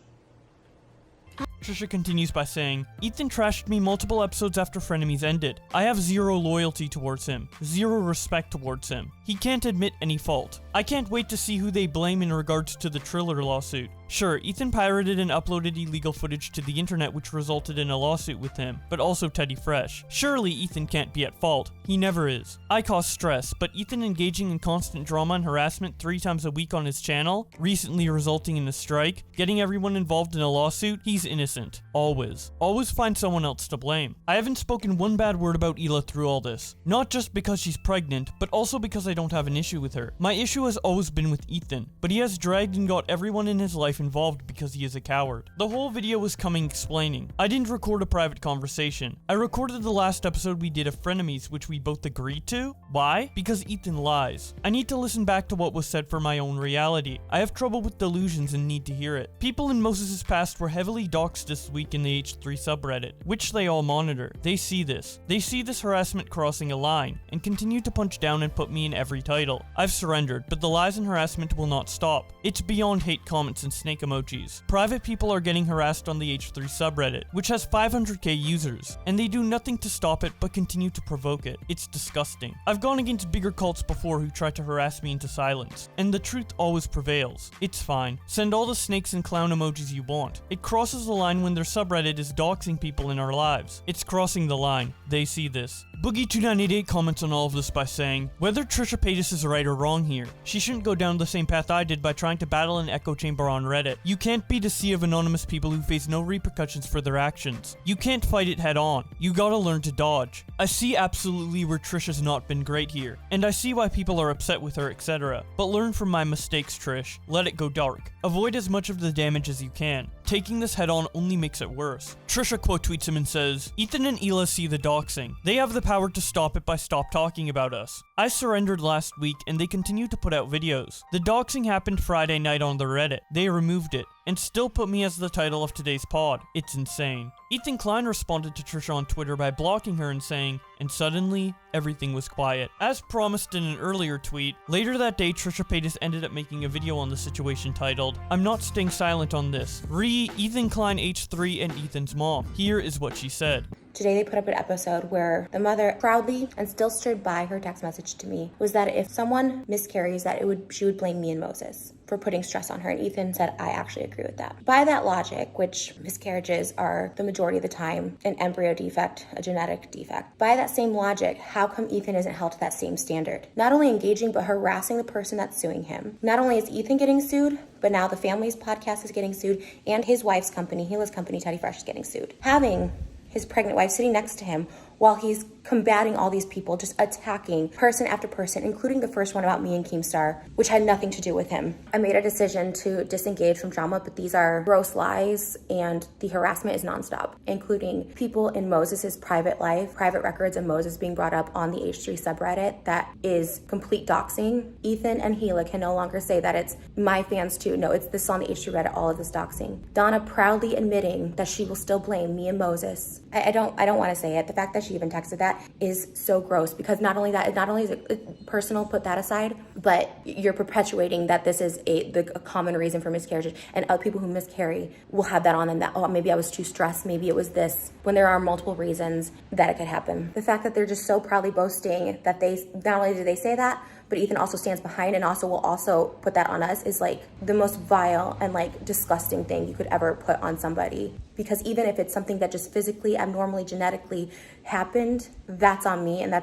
Trisha continues by saying, Ethan trashed me multiple episodes after Frenemies ended. I have zero loyalty towards him, zero respect towards him. He can't admit any fault. I can't wait to see who they blame in regards to the Triller lawsuit. Sure, Ethan pirated and uploaded illegal footage to the internet which resulted in a lawsuit with him, but also Teddy Fresh. Surely Ethan can't be at fault. He never is. I cause stress, but Ethan engaging in constant drama and harassment 3 times a week on his channel, recently resulting in a strike, getting everyone involved in a lawsuit, he's innocent. Always. Always find someone else to blame. I haven't spoken one bad word about Hila through all this. Not just because she's pregnant, but also because I don't have an issue with her. My issue has always been with Ethan, but he has dragged and got everyone in his life involved because he is a coward. The whole video was coming explaining. I didn't record a private conversation. I recorded the last episode we did of Frenemies, which we both agreed to. Why? Because Ethan lies. I need to listen back to what was said for my own reality. I have trouble with delusions and need to hear it. People in Moses' past were heavily doxxed this week in the H3 subreddit, which they all monitor. They see this. They see this harassment crossing a line, and continue to punch down and put me in every title. I've surrendered, but the lies and harassment will not stop. It's beyond hate comments and snake emojis. Private people are getting harassed on the H3 subreddit, which has 500k users, and they do nothing to stop it but continue to provoke it. It's disgusting. I've gone against bigger cults before who tried to harass me into silence, and the truth always prevails. It's fine. Send all the snakes and clown emojis you want. It crosses the line when their subreddit is doxing people in our lives. It's crossing the line. They see this. Boogie2988 comments on all of this by saying, whether Trisha Paytas is right or wrong here, she shouldn't go down the same path I did by trying to battle an echo chamber on Reddit. You can't beat a sea of anonymous people who face no repercussions for their actions. You can't fight it head on. You gotta learn to dodge. I see absolutely where Trisha's not been great here, and I see why people are upset with her, etc. But learn from my mistakes, Trish. Let it go dark. Avoid as much of the damage as you can. Taking this head on only makes it worse. Trisha quote tweets him and says, Ethan and Hila see the doxing. They have the power to stop it by stop talking about us. I surrendered last week and they continue to put out videos. The doxing happened Friday night on the Reddit. They removed it and still put me as the title of today's pod. It's insane. Ethan Klein responded to Trisha on Twitter by blocking her and saying, and suddenly, everything was quiet. As promised in an earlier tweet, later that day Trisha Paytas ended up making a video on the situation titled, I'm not staying silent on this. Re Ethan Klein H3 and Ethan's mom. Here is what she said. Today they put up an episode where the mother proudly and still stood by her text message to me was that if someone miscarries that she would blame me and Moses for putting stress on her. And Ethan said, I actually agree with that. By that logic, which miscarriages are the majority of the time an embryo defect, a genetic defect. By that same logic, how come Ethan isn't held to that same standard? Not only engaging, but harassing the person that's suing him. Not only is Ethan getting sued, but now the family's podcast is getting sued and his wife's company, Hila's company, Teddy Fresh, is getting sued. Having his pregnant wife sitting next to him while he's combating all these people, just attacking person after person, including the first one about me and Keemstar, which had nothing to do with him. I made a decision to disengage from drama, but these are gross lies and the harassment is nonstop, including people in Moses's private life, private records of Moses being brought up on the H3 subreddit. That is complete doxing. Ethan and Hila can no longer say that it's my fans too. No, it's this on the H3 Reddit, all of this doxing. Donna proudly admitting that she will still blame me and Moses. I don't want to say it. The fact that she even texted that is so gross, because not only is it personal, put that aside, but you're perpetuating that this is a common reason for miscarriages, and other people who miscarry will have that on them, that, oh, maybe I was too stressed, maybe it was this, when there are multiple reasons that it could happen. The fact that they're just so proudly boasting that they, not only do they say that, but Ethan also stands behind and also will also put that on us is like the most vile and like disgusting thing you could ever put on somebody. Because even if it's something that just physically, abnormally, genetically happened, that's on me, and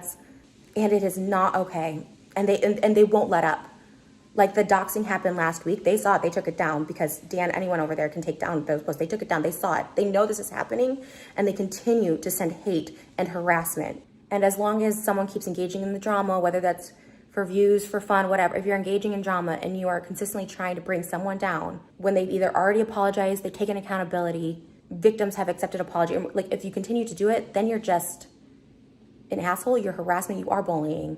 it is not okay. And they won't let up. Like the doxing happened last week. They saw it, they took it down, because Dan, anyone over there can take down those posts. They took it down, they saw it. They know this is happening, and they continue to send hate and harassment. And as long as someone keeps engaging in the drama, whether that's for views, for fun, whatever, if you're engaging in drama and you are consistently trying to bring someone down, when they've either already apologized, they've taken accountability, victims have accepted apology, like if you continue to do it, then you're just an asshole, you're harassment, you are bullying.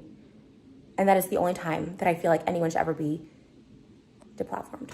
And that is the only time that I feel like anyone should ever be deplatformed.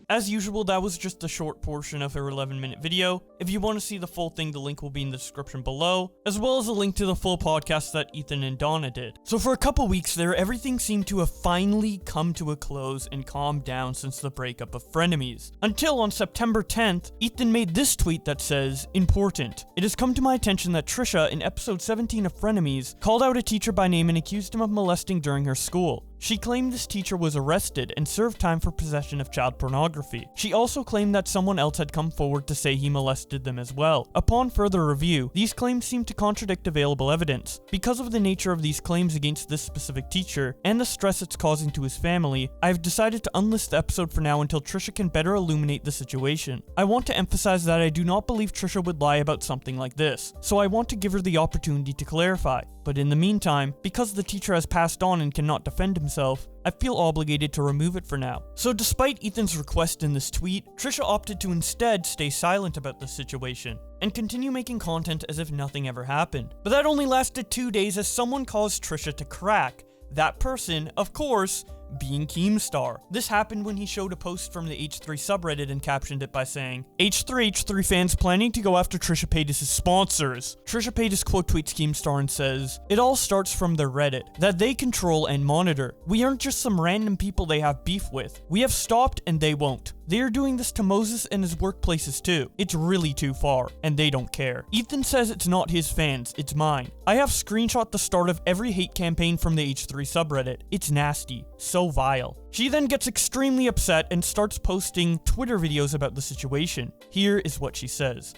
As usual, that was just a short portion of her 11-minute video. If you want to see the full thing, the link will be in the description below, as well as a link to the full podcast that Ethan and Donna did. So for a couple weeks there, everything seemed to have finally come to a close and calmed down since the breakup of Frenemies. Until on September 10th, Ethan made this tweet that says, "Important. It has come to my attention that Trisha, in episode 17 of Frenemies, called out a teacher by name and accused him of molesting during her school. She claimed this teacher was arrested and served time for possession of child pornography. She also claimed that someone else had come forward to say he molested them as well. Upon further review, these claims seem to contradict available evidence. Because of the nature of these claims against this specific teacher, and the stress it's causing to his family, I have decided to unlist the episode for now until Trisha can better illuminate the situation. I want to emphasize that I do not believe Trisha would lie about something like this, so I want to give her the opportunity to clarify. But in the meantime, because the teacher has passed on and cannot defend himself, I feel obligated to remove it for now." So despite Ethan's request in this tweet, Trisha opted to instead stay silent about the situation and continue making content as if nothing ever happened. But that only lasted 2 days as someone caused Trisha to crack. That person, of course, being Keemstar. This happened when he showed a post from the H3 subreddit and captioned it by saying, H3 fans planning to go after Trisha Paytas' sponsors. Trisha Paytas quote tweets Keemstar and says, "It all starts from their Reddit, that they control and monitor. We aren't just some random people they have beef with. We have stopped and they won't. They are doing this to Moses and his workplaces too. It's really too far, and they don't care. Ethan says it's not his fans, it's mine. I have screenshot the start of every hate campaign from the H3 subreddit. It's nasty. So vile." She then gets extremely upset and starts posting Twitter videos about the situation. Here is what she says.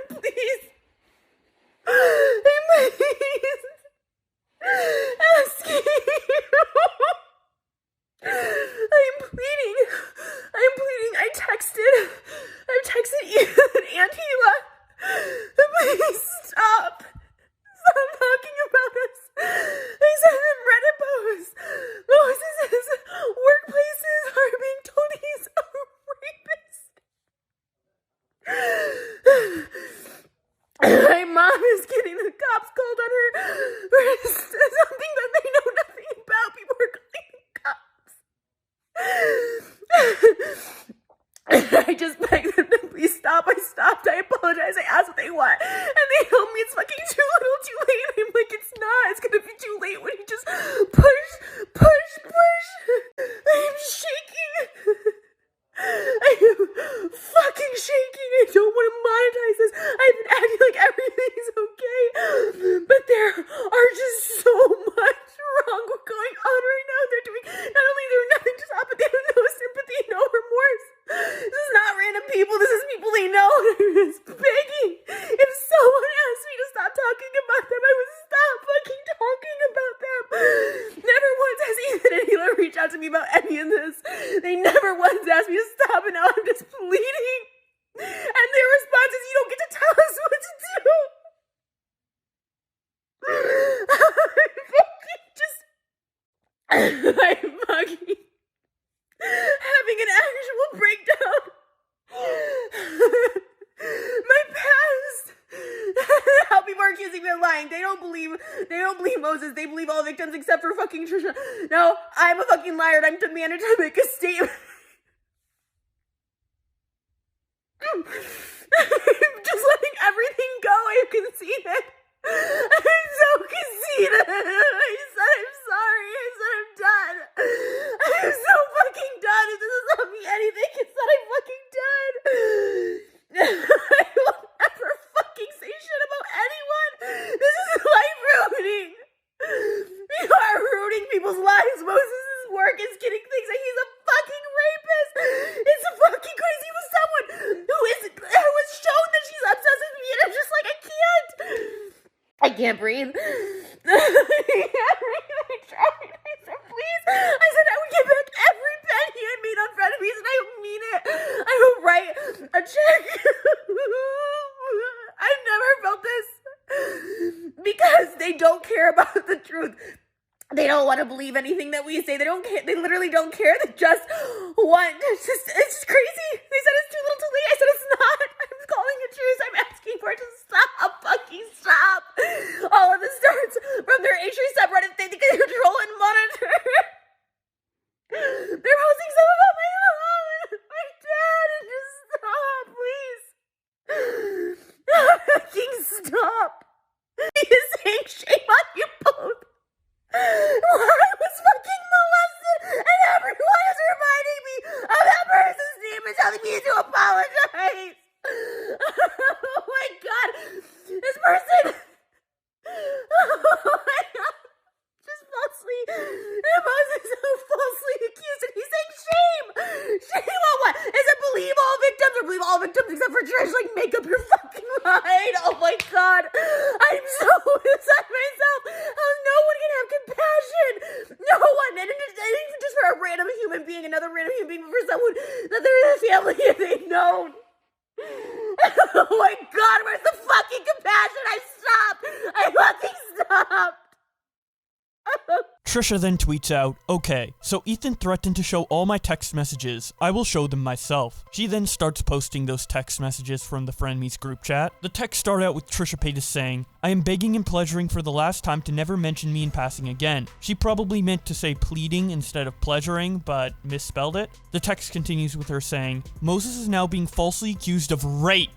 Please. Please. Asking you. I'm pleading. I've texted Ethan and Hila. Please stop. Stop talking about us. I sent him Reddit posts. Moses' workplaces are being told he's a rapist. My mom is getting the cops called on her for something that they know nothing about. People are calling the cops. I just begged them to please stop. I stopped. I apologized. I asked what they want. And they told me it's fucking too little too late. And I'm like, it's not. It's going to be too late when you just push. I'm shaking. I am fucking shaking. I don't want to monetize this. I've been acting like everything's okay. But there are just so much wrong going on right now. They're doing, not only they're nothing to stop it, they have no sympathy, no remorse. This is not random people. This is people they know. I'm just begging. If someone asked me to stop talking about them, I would stop fucking talking about them. Never once has Ethan and Hila reached out to me about any of this. They never once asked me to stop, and now I'm just pleading. And their response is, you don't get to tell us what to do. I'm fucking having an actual breakdown. My past. How people are accusing me of lying. They don't believe Moses. They believe all victims except for fucking Trisha. No, I'm a fucking liar and I'm demanded to make a statement. I'm just letting everything go. I conceded. I'm so conceited. I said I'm sorry. I said I'm done. I'm so fucking done. It doesn't tell me anything. It said I'm fucking done. I will never fucking say shit about anyone. This is life ruining. You are ruining people's lives. Moses' work is getting things like he's a fucking rapist. It's fucking crazy with someone who was shown that she's obsessed with me, and I'm just like, I can't breathe. I tried. I said, please. I said I would give back every penny I made on Frenemies, and I mean it. I will write a check. I've never felt this. Because they don't care about the truth. They don't want to believe anything that we say. They don't care. They literally don't care. They just want. It's just crazy. They said it's too little too late. I said it's not. I'm calling a truce. I'm asking for it to stop. Fucking stop. All of this starts from their H3 subreddit thing to control and monitor. They're posting stuff about my mom and my dad, and just stop, please. Fucking stop. He is saying shame on you both. I was fucking molested, and everyone is reminding me of that person's name and telling me to apologize. Oh my god, this person. Oh my god, just falsely. Moses is so falsely accused, and he's saying shame. Shame on what? Is it believe all victims or believe all victims except for Trish? Like, make up your fucking mind. Oh my god, I'm so beside myself. How no one can have compassion. No one, and even just for a random human being, another random human being, for someone that they're in a family and they've known. Oh my god, where's the fucking compassion? I stopped. I fucking stopped. Trisha then tweets out, okay, so Ethan threatened to show all my text messages. I will show them myself. She then starts posting those text messages from the Frenemies group chat. The texts start out with Trisha Paytas saying, I am begging and pleasuring for the last time to never mention me in passing again. She probably meant to say pleading instead of pleasuring, but misspelled it. The text continues with her saying, Moses is now being falsely accused of rape.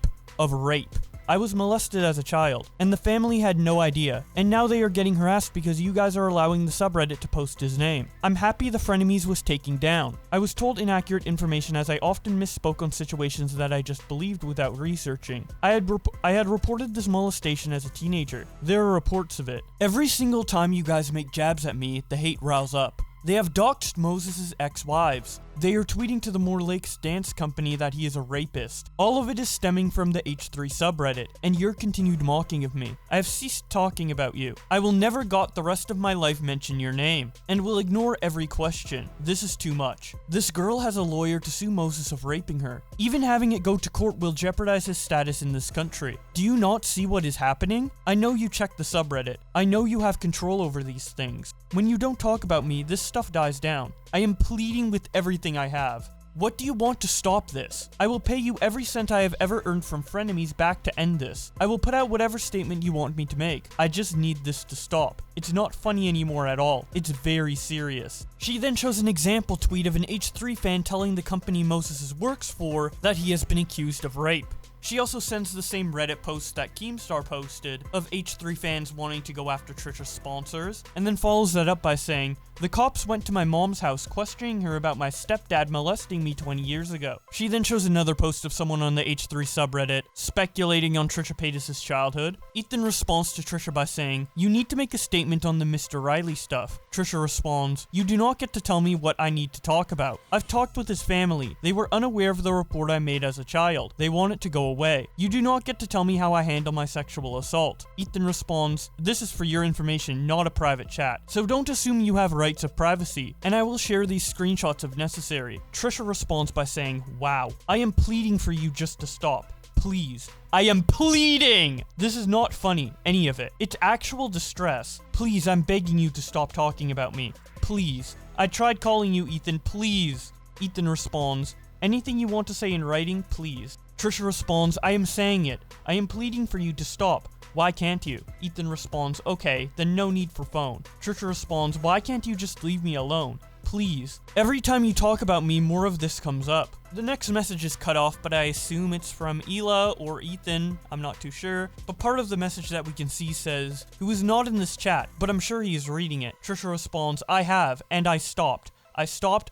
I was molested as a child, and the family had no idea, and now they are getting harassed because you guys are allowing the subreddit to post his name. I'm happy the Frenemies was taken down. I was told inaccurate information as I often misspoke on situations that I just believed without researching. I had reported this molestation as a teenager. There are reports of it. Every single time you guys make jabs at me, the hate riles up. They have doxed Moses' ex-wives. They are tweeting to the Moore Lakes dance company that he is a rapist. All of it is stemming from the H3 subreddit, and your continued mocking of me. I have ceased talking about you. I will never got the rest of my life mention your name, and will ignore every question. This is too much. This girl has a lawyer to sue Moses of raping her. Even having it go to court will jeopardize his status in this country. Do you not see what is happening? I know you check the subreddit. I know you have control over these things. When you don't talk about me, this stuff dies down. I am pleading with everything I have. What do you want to stop this? I will pay you every cent I have ever earned from Frenemies back to end this. I will put out whatever statement you want me to make. I just need this to stop. It's not funny anymore at all. It's very serious. She then shows an example tweet of an H3 fan telling the company Moses works for that he has been accused of rape. She also sends the same Reddit post that Keemstar posted of H3 fans wanting to go after Trisha's sponsors, and then follows that up by saying, the cops went to my mom's house questioning her about my stepdad molesting me 20 years ago. She then shows another post of someone on the H3 subreddit speculating on Trisha Paytas' childhood. Ethan responds to Trisha by saying, you need to make a statement on the Mr. Riley stuff. Trisha responds, you do not get to tell me what I need to talk about. I've talked with his family. They were unaware of the report I made as a child. They want it to go away. You do not get to tell me how I handle my sexual assault. Ethan responds, this is for your information, not a private chat. So don't assume you have rights of privacy, and I will share these screenshots if necessary. Trisha responds by saying, wow, I am pleading for you just to stop. Please. I am pleading! This is not funny, any of it. It's actual distress. Please, I'm begging you to stop talking about me. Please. I tried calling you, Ethan, please. Ethan responds, anything you want to say in writing, please. Trisha responds, I am saying it. I am pleading for you to stop. Why can't you? Ethan responds, okay, then no need for phone. Trisha responds, why can't you just leave me alone? Please. Every time you talk about me, more of this comes up. The next message is cut off, but I assume it's from Ela or Ethan, I'm not too sure. But part of the message that we can see says, who is not in this chat, but I'm sure he is reading it. Trisha responds, I have, and I stopped. I stopped.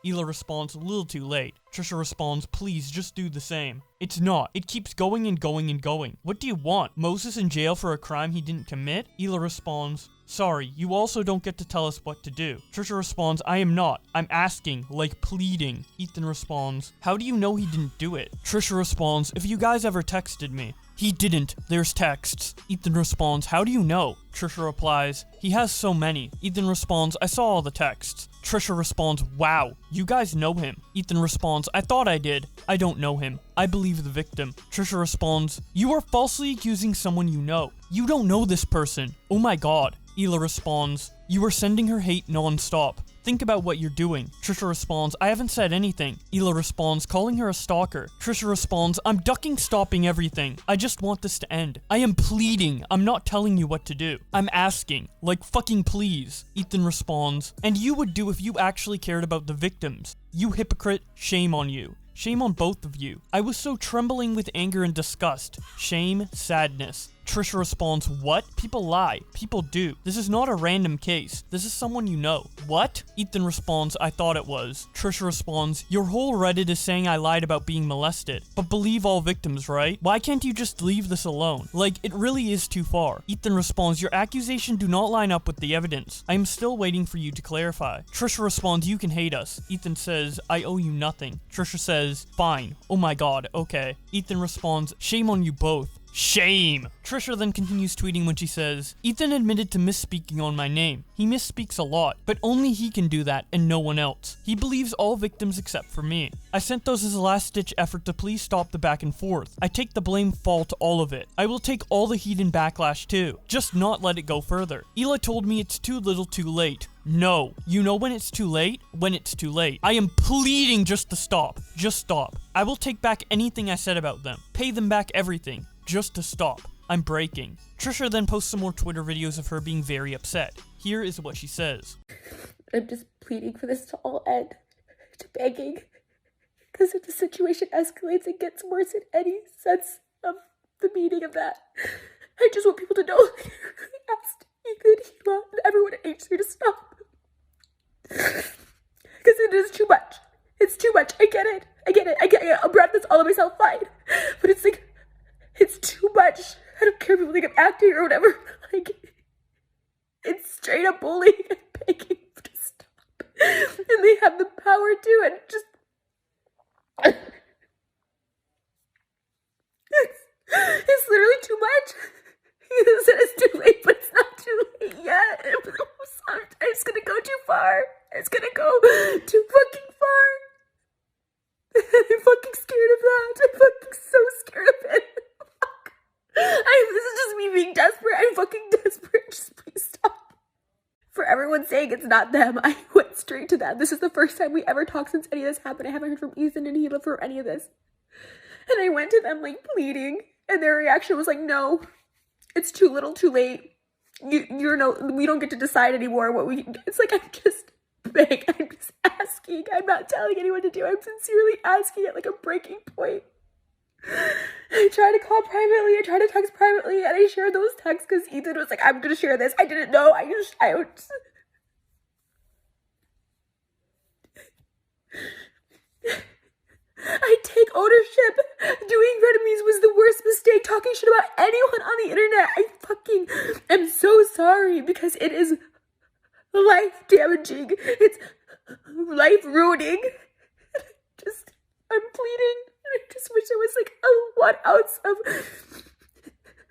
Ela responds, a little too late. Trisha responds, please, just do the same. It's not. It keeps going and going and going. What do you want? Moses in jail for a crime he didn't commit? Ela responds, sorry, you also don't get to tell us what to do. Trisha responds, I am not. I'm asking, like pleading. Ethan responds, how do you know he didn't do it? Trisha responds, if you guys ever texted me. He didn't. There's texts. Ethan responds, how do you know? Trisha replies, he has so many. Ethan responds, I saw all the texts. Trisha responds, wow, you guys know him. Ethan responds, I thought I did. I don't know him. I believe the victim. Trisha responds, you are falsely accusing someone you know. You don't know this person. Oh my god. Ela responds, you are sending her hate non-stop. Think about what you're doing. Trisha responds, I haven't said anything. Hila responds, calling her a stalker. Trisha responds, I'm ducking stopping everything. I just want this to end. I am pleading. I'm not telling you what to do. I'm asking. Like fucking please. Ethan responds, and you would do if you actually cared about the victims. You hypocrite, shame on you. Shame on both of you. I was so trembling with anger and disgust. Shame, sadness. Trisha responds, what? People lie. People do. This is not a random case. This is someone you know. What? Ethan responds, I thought it was. Trisha responds, your whole Reddit is saying I lied about being molested. But believe all victims, right? Why can't you just leave this alone? Like, it really is too far. Ethan responds, your accusation do not line up with the evidence. I am still waiting for you to clarify. Trisha responds, you can hate us. Ethan says, I owe you nothing. Trisha says, fine. Oh my god, okay. Ethan responds, shame on you both. Shame! Trisha then continues tweeting when she says, Ethan admitted to misspeaking on my name. He misspeaks a lot, but only he can do that and no one else. He believes all victims except for me. I sent those as a last-ditch effort to please stop the back and forth. I take the blame fault all of it. I will take all the heat and backlash too. Just not let it go further. Hila told me it's too little too late. No. You know when it's too late? When it's too late. I am pleading just to stop. Just stop. I will take back anything I said about them. Pay them back everything. Just to stop. I'm breaking. Trisha then posts some more Twitter videos of her being very upset. Here is what she says. I'm just pleading for this to all end. To begging. Because if the situation escalates and gets worse in any sense of the meaning of that, I just want people to know I asked Ethan, Hila, and everyone at H3 to stop. Because it is too much. It's too much. I get it. I'll wrap this all on myself, fine. But it's like, it's too much. I don't care if people think I'm acting or whatever. Like, it's straight up bullying and begging to stop. And they have the power to, and just... It's literally too much. He said it's too late, but it's not too late yet. It's gonna go too far. It's gonna go too fucking far. I'm fucking scared of that. I'm fucking so scared of it. This is just me being desperate. I'm fucking desperate. Just please stop. For everyone saying it's not them, I went straight to them. This is the first time we ever talked since any of this happened. I haven't heard from Ethan and Hila for any of this. And I went to them like pleading, and their reaction was like, no, it's too little too late. We don't get to decide anymore what we... It's like, I'm just begging. I'm just asking. I'm not telling anyone to do. I'm sincerely asking at like a breaking point. I tried to call privately, I tried to text privately, and I shared those texts because Ethan was like, I'm gonna share this. I didn't know. I take ownership. Doing Frenemies was the worst mistake. Talking shit about anyone on the internet. I fucking am so sorry because it is life damaging. It's life ruining. I'm pleading. I just wish there was like a 1 ounce of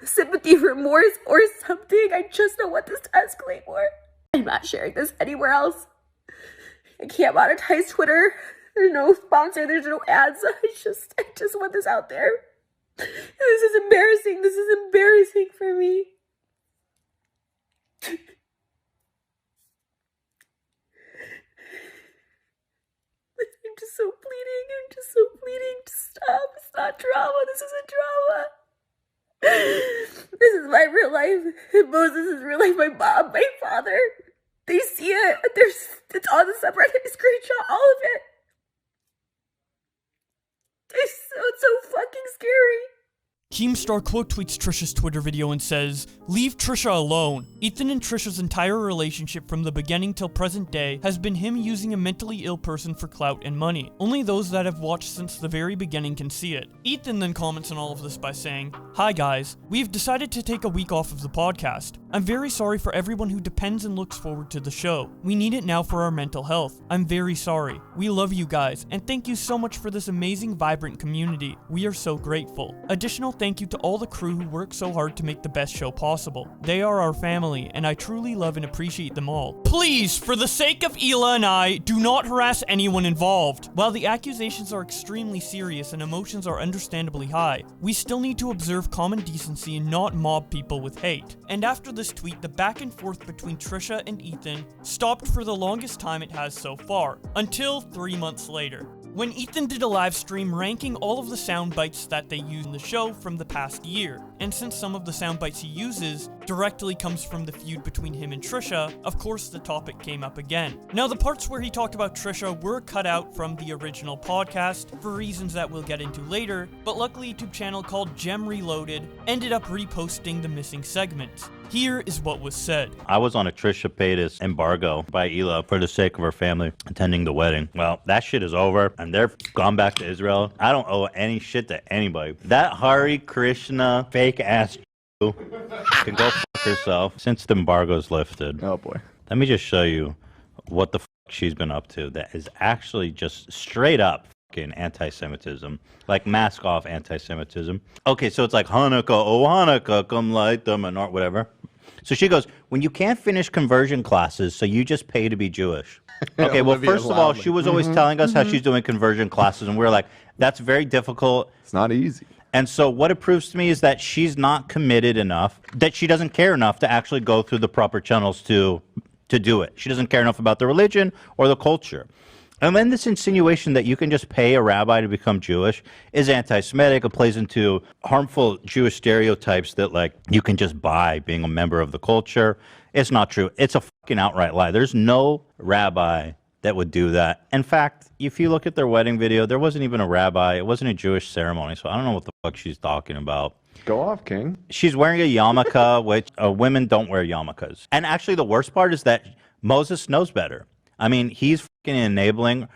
sympathy, remorse, or something. I just don't want this to escalate more. I'm not sharing this anywhere else. I can't monetize Twitter. There's no sponsor. There's no ads. I just want this out there. This is embarrassing. This is embarrassing for me. I'm just so pleading to stop. It's not drama. This isn't drama. This is my real life. Moses is real life. My mom, my father. They see it. It's on the subreddit. I screenshot all of it. It's so fucking scary. Keemstar quote tweets Trisha's Twitter video and says, leave Trisha alone. Ethan and Trisha's entire relationship from the beginning till present day has been him using a mentally ill person for clout and money. Only those that have watched since the very beginning can see it. Ethan then comments on all of this by saying, hi guys, we've decided to take a week off of the podcast. I'm very sorry for everyone who depends and looks forward to the show. We need it now for our mental health. I'm very sorry. We love you guys, and thank you so much for this amazing, vibrant community. We are so grateful. Additional thank you to all the crew who work so hard to make the best show possible. They are our family, and I truly love and appreciate them all. Please, for the sake of Hila and I, do not harass anyone involved. While the accusations are extremely serious and emotions are understandably high, we still need to observe common decency and not mob people with hate. And after this this tweet, the back and forth between Trisha and Ethan stopped for the longest time it has so far, until 3 months later, when Ethan did a live stream ranking all of the sound bites that they use in the show from the past year. And since some of the sound bites he uses directly comes from the feud between him and Trisha, of course the topic came up again. Now, the parts where he talked about Trisha were cut out from the original podcast for reasons that we'll get into later, but luckily a YouTube channel called Gem Reloaded ended up reposting the missing segments. Here is what was said. I was on a Trisha Paytas embargo by Hila for the sake of her family attending the wedding. Well, that shit is over, and they're gone back to Israel. I don't owe any shit to anybody. That Hare Krishna fake-ass can go fuck herself since the embargo's lifted. Oh, boy. Let me just show you what the fuck she's been up to that is actually just straight up fucking anti-Semitism. Like, mask off anti-Semitism. Okay, so it's like Hanukkah, oh Hanukkah, come light them, and whatever. So she goes, when you can't finish conversion classes, so you just pay to be Jewish. Okay, well, first of all, she was always telling us how she's doing conversion classes, and we're like, that's very difficult. It's not easy. And so what it proves to me is that she's not committed enough, that she doesn't care enough to actually go through the proper channels to do it. She doesn't care enough about the religion or the culture. And then this insinuation that you can just pay a rabbi to become Jewish is anti-Semitic. It plays into harmful Jewish stereotypes that, like, you can just buy being a member of the culture. It's not true. It's a fucking outright lie. There's no rabbi that would do that. In fact, if you look at their wedding video, there wasn't even a rabbi. It wasn't a Jewish ceremony, so I don't know what the fuck she's talking about. Go off, King. She's wearing a yarmulke, which women don't wear yarmulkes. And actually, the worst part is that Moses knows better. I mean, he's fucking enabling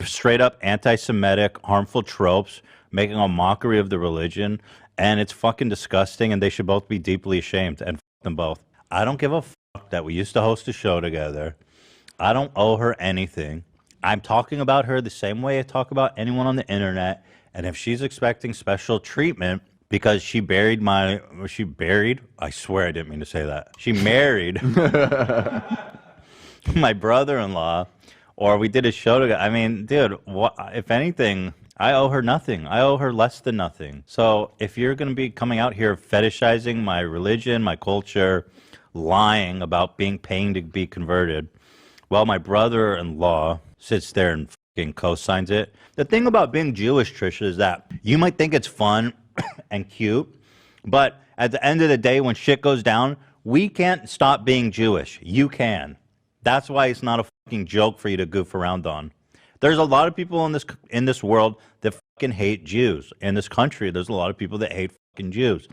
straight up anti-Semitic, harmful tropes, making a mockery of the religion, and it's fucking disgusting, and they should both be deeply ashamed, and fuck them both. I don't give a fuck that we used to host a show together. I don't owe her anything. I'm talking about her the same way I talk about anyone on the internet, and if she's expecting special treatment because she buried, I swear I didn't mean to say that. She married my brother-in-law, or we did a show together. I mean, dude, if anything, I owe her nothing. I owe her less than nothing. So if you're going to be coming out here fetishizing my religion, my culture, lying about paying to be converted, well, my brother-in-law sits there and fucking co-signs it. The thing about being Jewish, Trisha, is that you might think it's fun and cute, but at the end of the day, when shit goes down, we can't stop being Jewish. You can. That's why it's not a fucking joke for you to goof around on. There's a lot of people in this world that fucking hate Jews. In this country, there's a lot of people that hate fucking Jews.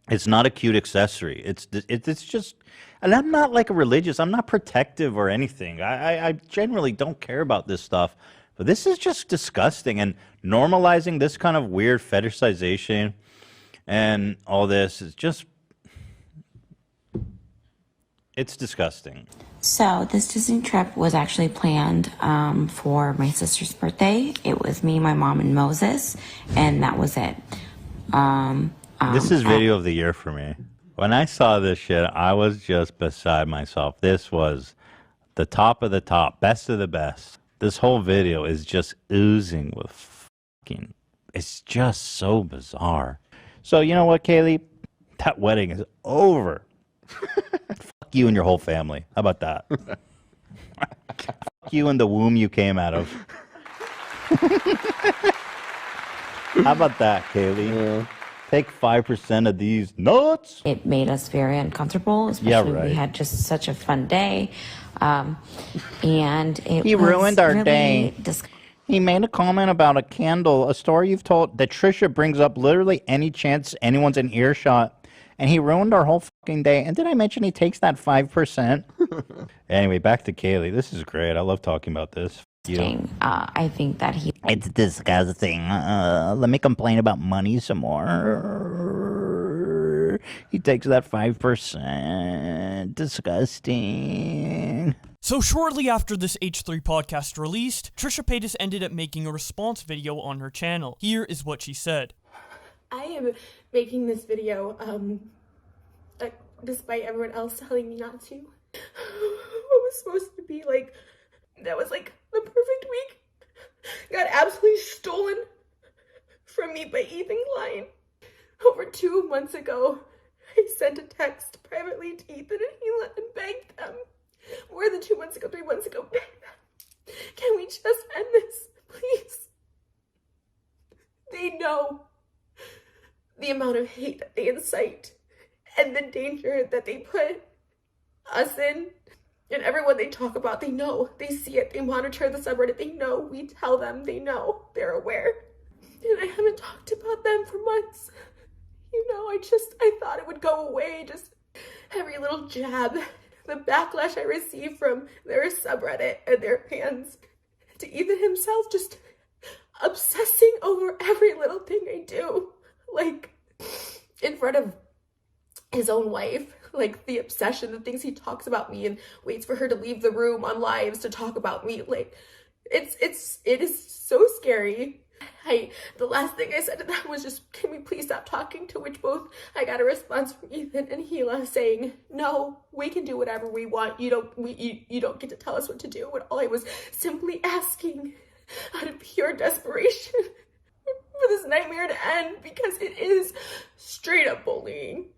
It's not a cute accessory. It's just, and I'm not like a religious. I'm not protective or anything. I generally don't care about this stuff. But this is just disgusting, and normalizing this kind of weird fetishization and all this is just, it's disgusting. So this Disney trip was actually planned for my sister's birthday. It was me, my mom, and Moses, and that was it. This is video of the year for me. When I saw this shit, I was just beside myself. This was the top of the top, best of the best. This whole video is just oozing with fucking, it's just so bizarre. So you know what, Kaylee? That wedding is over. Fuck you and your whole family. How about that? Fuck you and the womb you came out of. How about that, Kaylee? Yeah. Take 5% of these nuts. It made us very uncomfortable, especially we had just such a fun day. And he ruined our really day. He made a comment about a candle, a story you've told that Trisha brings up literally any chance anyone's in earshot, and he ruined our whole fucking day. And did I mention he takes that 5%? Anyway, back to Kaylee. This is great. I love talking about this. I think that it's disgusting. Let me complain about money some more. He takes that 5%. Disgusting. So shortly after this H3 podcast released, Trisha Paytas ended up making a response video on her channel. Here is what she said. I am making this video, despite everyone else telling me not to. What was supposed to be that was the perfect week got absolutely stolen from me by Ethan Klein. Over 2 months ago, I sent a text privately desperately to Ethan and Hila and begged them more than 2 months ago, 3 months ago, begged them, can we just end this, please? They know the amount of hate that they incite and the danger that they put us in. And everyone they talk about, they know, they see it, they monitor the subreddit, they know, we tell them, they know, they're aware. And I haven't talked about them for months. You know, I thought it would go away, just every little jab, the backlash I received from their subreddit and their fans, to Ethan himself just obsessing over every little thing I do, like in front of his own wife, like the obsession, the things he talks about me and waits for her to leave the room on lives to talk about me. Like it is so scary. The last thing I said to them was just, can we please stop talking? To which both I got a response from Ethan and Hila saying, no, we can do whatever we want. You don't get to tell us what to do. And all I was simply asking out of pure desperation for this nightmare to end, because it is straight up bullying.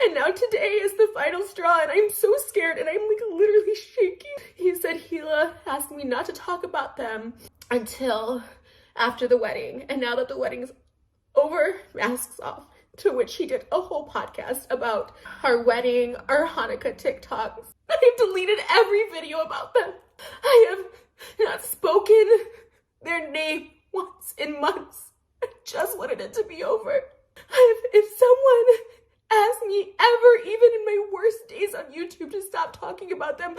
And now today is the final straw, and I'm so scared, and I'm like literally shaking. He said Hila asked me not to talk about them until after the wedding, and now that the wedding's over, masks off. To which he did a whole podcast about our wedding, our Hanukkah TikToks. I've deleted every video about them. I have not spoken their name once in months. I just wanted it to be over. If someone asked me ever, even in my worst days on YouTube, to stop talking about them,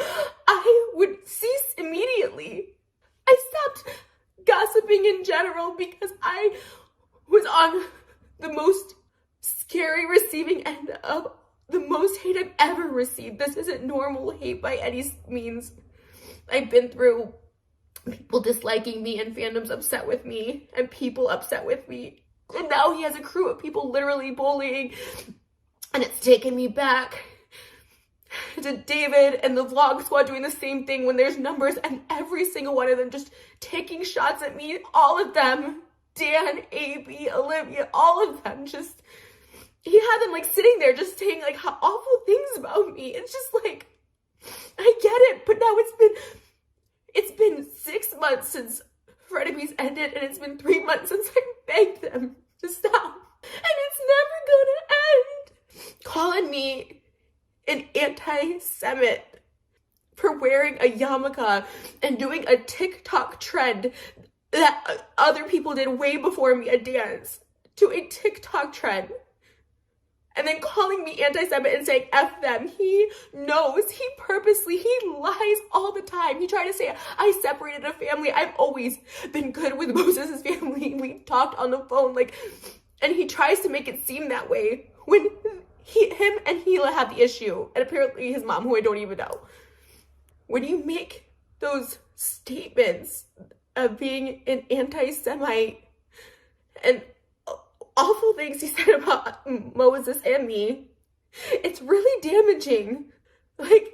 I would cease immediately. I stopped gossiping in general because I was on the most scary receiving end of the most hate I've ever received. This isn't normal hate by any means. I've been through people disliking me and fandoms upset with me and people upset with me. And now he has a crew of people literally bullying, and it's taken me back to David and the vlog squad doing the same thing when there's numbers, and every single one of them just taking shots at me. All of them, Dan, AB, Olivia, all of them just, he had them like sitting there just saying like how awful things about me. It's just like, I get it, but now it's been 6 months since Frenemies ended, and it's been 3 months since I begged them to stop, and it's never gonna end. Calling me an anti-Semite for wearing a yarmulke and doing a TikTok trend that other people did way before me, a dance to a TikTok trend, and then calling me anti-Semite and saying F them. He knows, he lies all the time. He tried to say I separated a family. I've always been good with Moses' family. We talked on the phone, like, and he tries to make it seem that way when him and Hila had the issue, and apparently his mom, who I don't even know. When you make those statements of being an anti-Semite and awful things he said about Moses and me, it's really damaging. Like,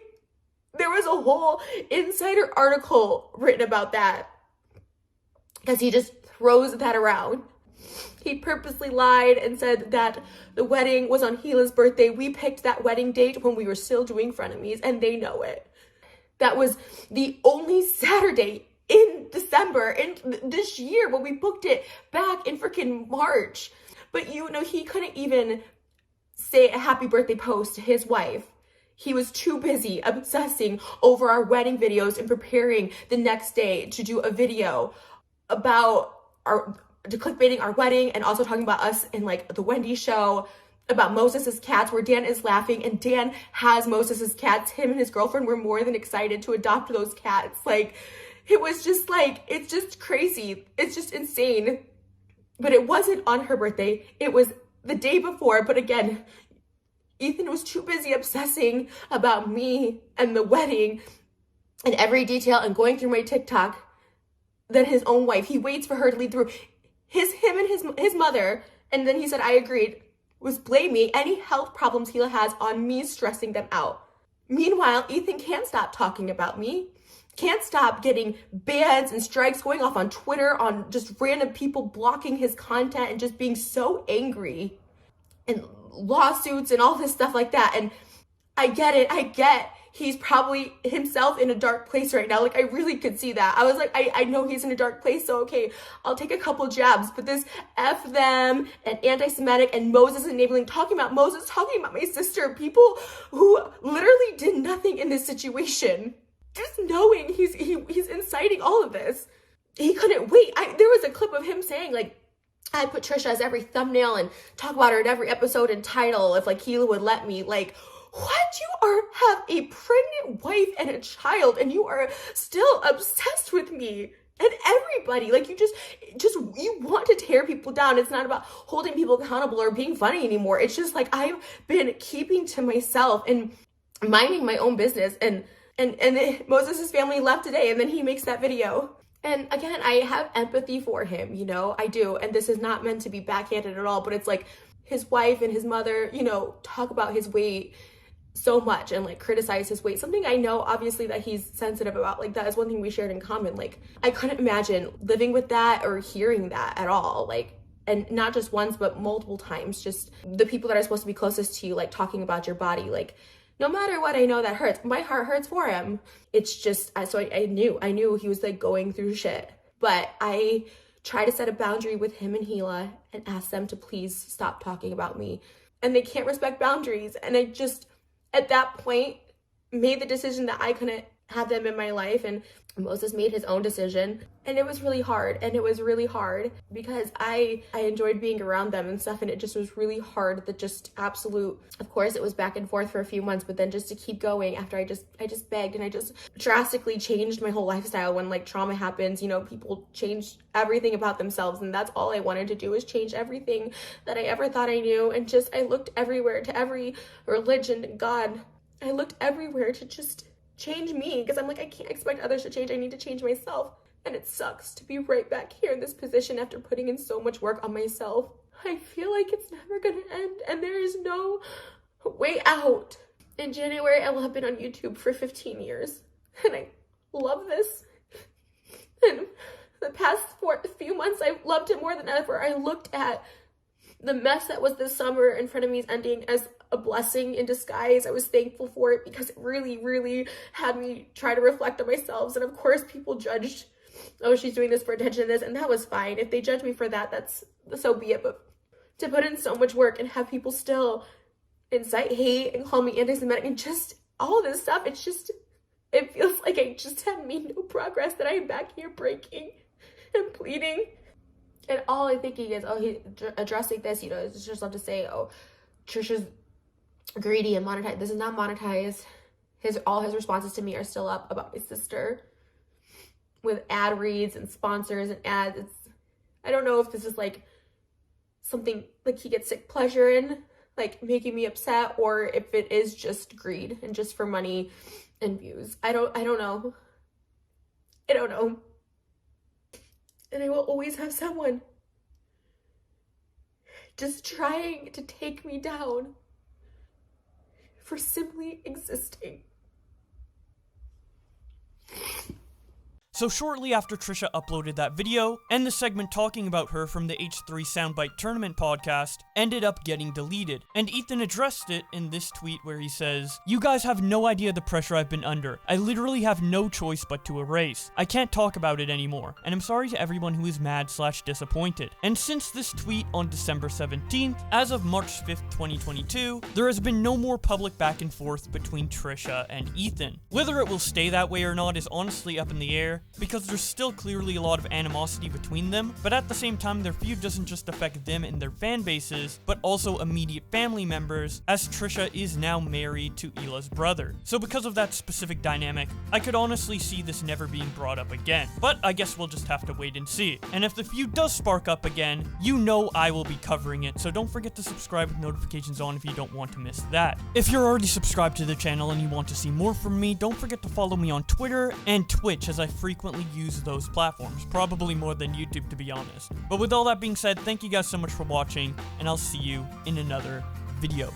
there was a whole insider article written about that because he just throws that around. He purposely lied and said that the wedding was on Hila's birthday. We picked that wedding date when we were still doing Frenemies, and they know it. That was the only Saturday in December in this year when we booked it back in freaking March. But you know, he couldn't even say a happy birthday post to his wife. He was too busy obsessing over our wedding videos and preparing the next day to do a video about clickbaiting our wedding, and also talking about us in like the Wendy show about Moses's cats, where Dan is laughing, and Dan has Moses's cats. Him and his girlfriend were more than excited to adopt those cats. Like, it was just like, it's just crazy. It's just insane. But it wasn't on her birthday. It was the day before. But again, Ethan was too busy obsessing about me and the wedding and every detail and going through my TikTok than his own wife. He waits for her to lead through. Him and his mother, and then he said, I agreed, was blaming any health problems Hila has on me stressing them out. Meanwhile, Ethan can't stop talking about me, can't stop getting bans and strikes going off on Twitter, on just random people blocking his content and just being so angry, and lawsuits and all this stuff like that. And I get it. I get he's probably himself in a dark place right now. Like, I really could see that. I was like, I know he's in a dark place, so okay, I'll take a couple jabs. But this F them and anti-Semitic and Moses enabling, talking about my sister, people who literally did nothing in this situation. Just knowing he's inciting all of this. He couldn't wait. There was a clip of him saying, like, I'd put Trisha as every thumbnail and talk about her in every episode and title if, like, Hila would let me. Like, what? You have a pregnant wife and a child and you are still obsessed with me and everybody. Like, you want to tear people down. It's not about holding people accountable or being funny anymore. It's just like, I've been keeping to myself and minding my own business. And Moses' family left today, and then he makes that video. And again, I have empathy for him, you know, I do. And this is not meant to be backhanded at all, but it's like his wife and his mother, you know, talk about his weight so much and like criticize his weight. Something I know obviously that he's sensitive about. Like, that is one thing we shared in common. Like, I couldn't imagine living with that or hearing that at all. Like, and not just once, but multiple times. Just the people that are supposed to be closest to you, like, talking about your body. Like, no matter what, I know that hurts. My heart hurts for him. It's just, so I knew he was like going through shit. But I try to set a boundary with him and Hila and ask them to please stop talking about me. And they can't respect boundaries. And I just, at that point, made the decision that I couldn't have them in my life. And Moses made his own decision. And it was really hard. And it was really hard because I enjoyed being around them and stuff. And it just was really hard. That just absolute, of course, it was back and forth for a few months. But then just to keep going after I just begged, and I just drastically changed my whole lifestyle. When like trauma happens, you know, people change everything about themselves. And that's all I wanted to do, is change everything that I ever thought I knew. And just, I looked everywhere, to every religion, God. I looked everywhere to just change me, because I'm like, I can't expect others to change. I need to change myself. And it sucks to be right back here in this position after putting in so much work on myself. I feel like it's never gonna end and there is no way out. In January, I will have been on YouTube for 15 years and I love this. And the past few months, I've loved it more than ever. I looked at the mess that was this summer and Frenemies ending as a blessing in disguise. I was thankful for it because it really, really had me try to reflect on myself. And of course, people judged, oh, she's doing this for attention, and that was fine. If they judge me for that, that's so be it. But to put in so much work and have people still incite hate and call me anti-Semitic and just all this stuff, it's just, it feels like I just have made no progress, that I am back here breaking and pleading. And all I'm thinking is, oh, he's addressing this, you know, it's just love to say, oh, Trisha's greedy and monetized. This is not monetized. All his responses to me are still up about my sister with ad reads and sponsors and ads. I don't know if this is like something like he gets sick pleasure in, like making me upset, or if it is just greed and just for money and views. I don't know. I don't know. And I will always have someone just trying to take me down for simply existing. So shortly after Trisha uploaded that video, and the segment talking about her from the H3 Soundbite Tournament podcast ended up getting deleted. And Ethan addressed it in this tweet where he says, "You guys have no idea the pressure I've been under. I literally have no choice but to erase. I can't talk about it anymore. And I'm sorry to everyone who is mad/disappointed." And since this tweet on December 17th, as of March 5th, 2022, there has been no more public back and forth between Trisha and Ethan. Whether it will stay that way or not is honestly up in the air, because there's still clearly a lot of animosity between them, but at the same time their feud doesn't just affect them and their fan bases, but also immediate family members, as Trisha is now married to Hila's brother. So because of that specific dynamic, I could honestly see this never being brought up again, but I guess we'll just have to wait and see. And if the feud does spark up again, you know I will be covering it, so don't forget to subscribe with notifications on if you don't want to miss that. If you're already subscribed to the channel and you want to see more from me, don't forget to follow me on Twitter and Twitch, as I frequently use those platforms, probably more than YouTube to be honest. But with all that being said, thank you guys so much for watching, and I'll see you in another video.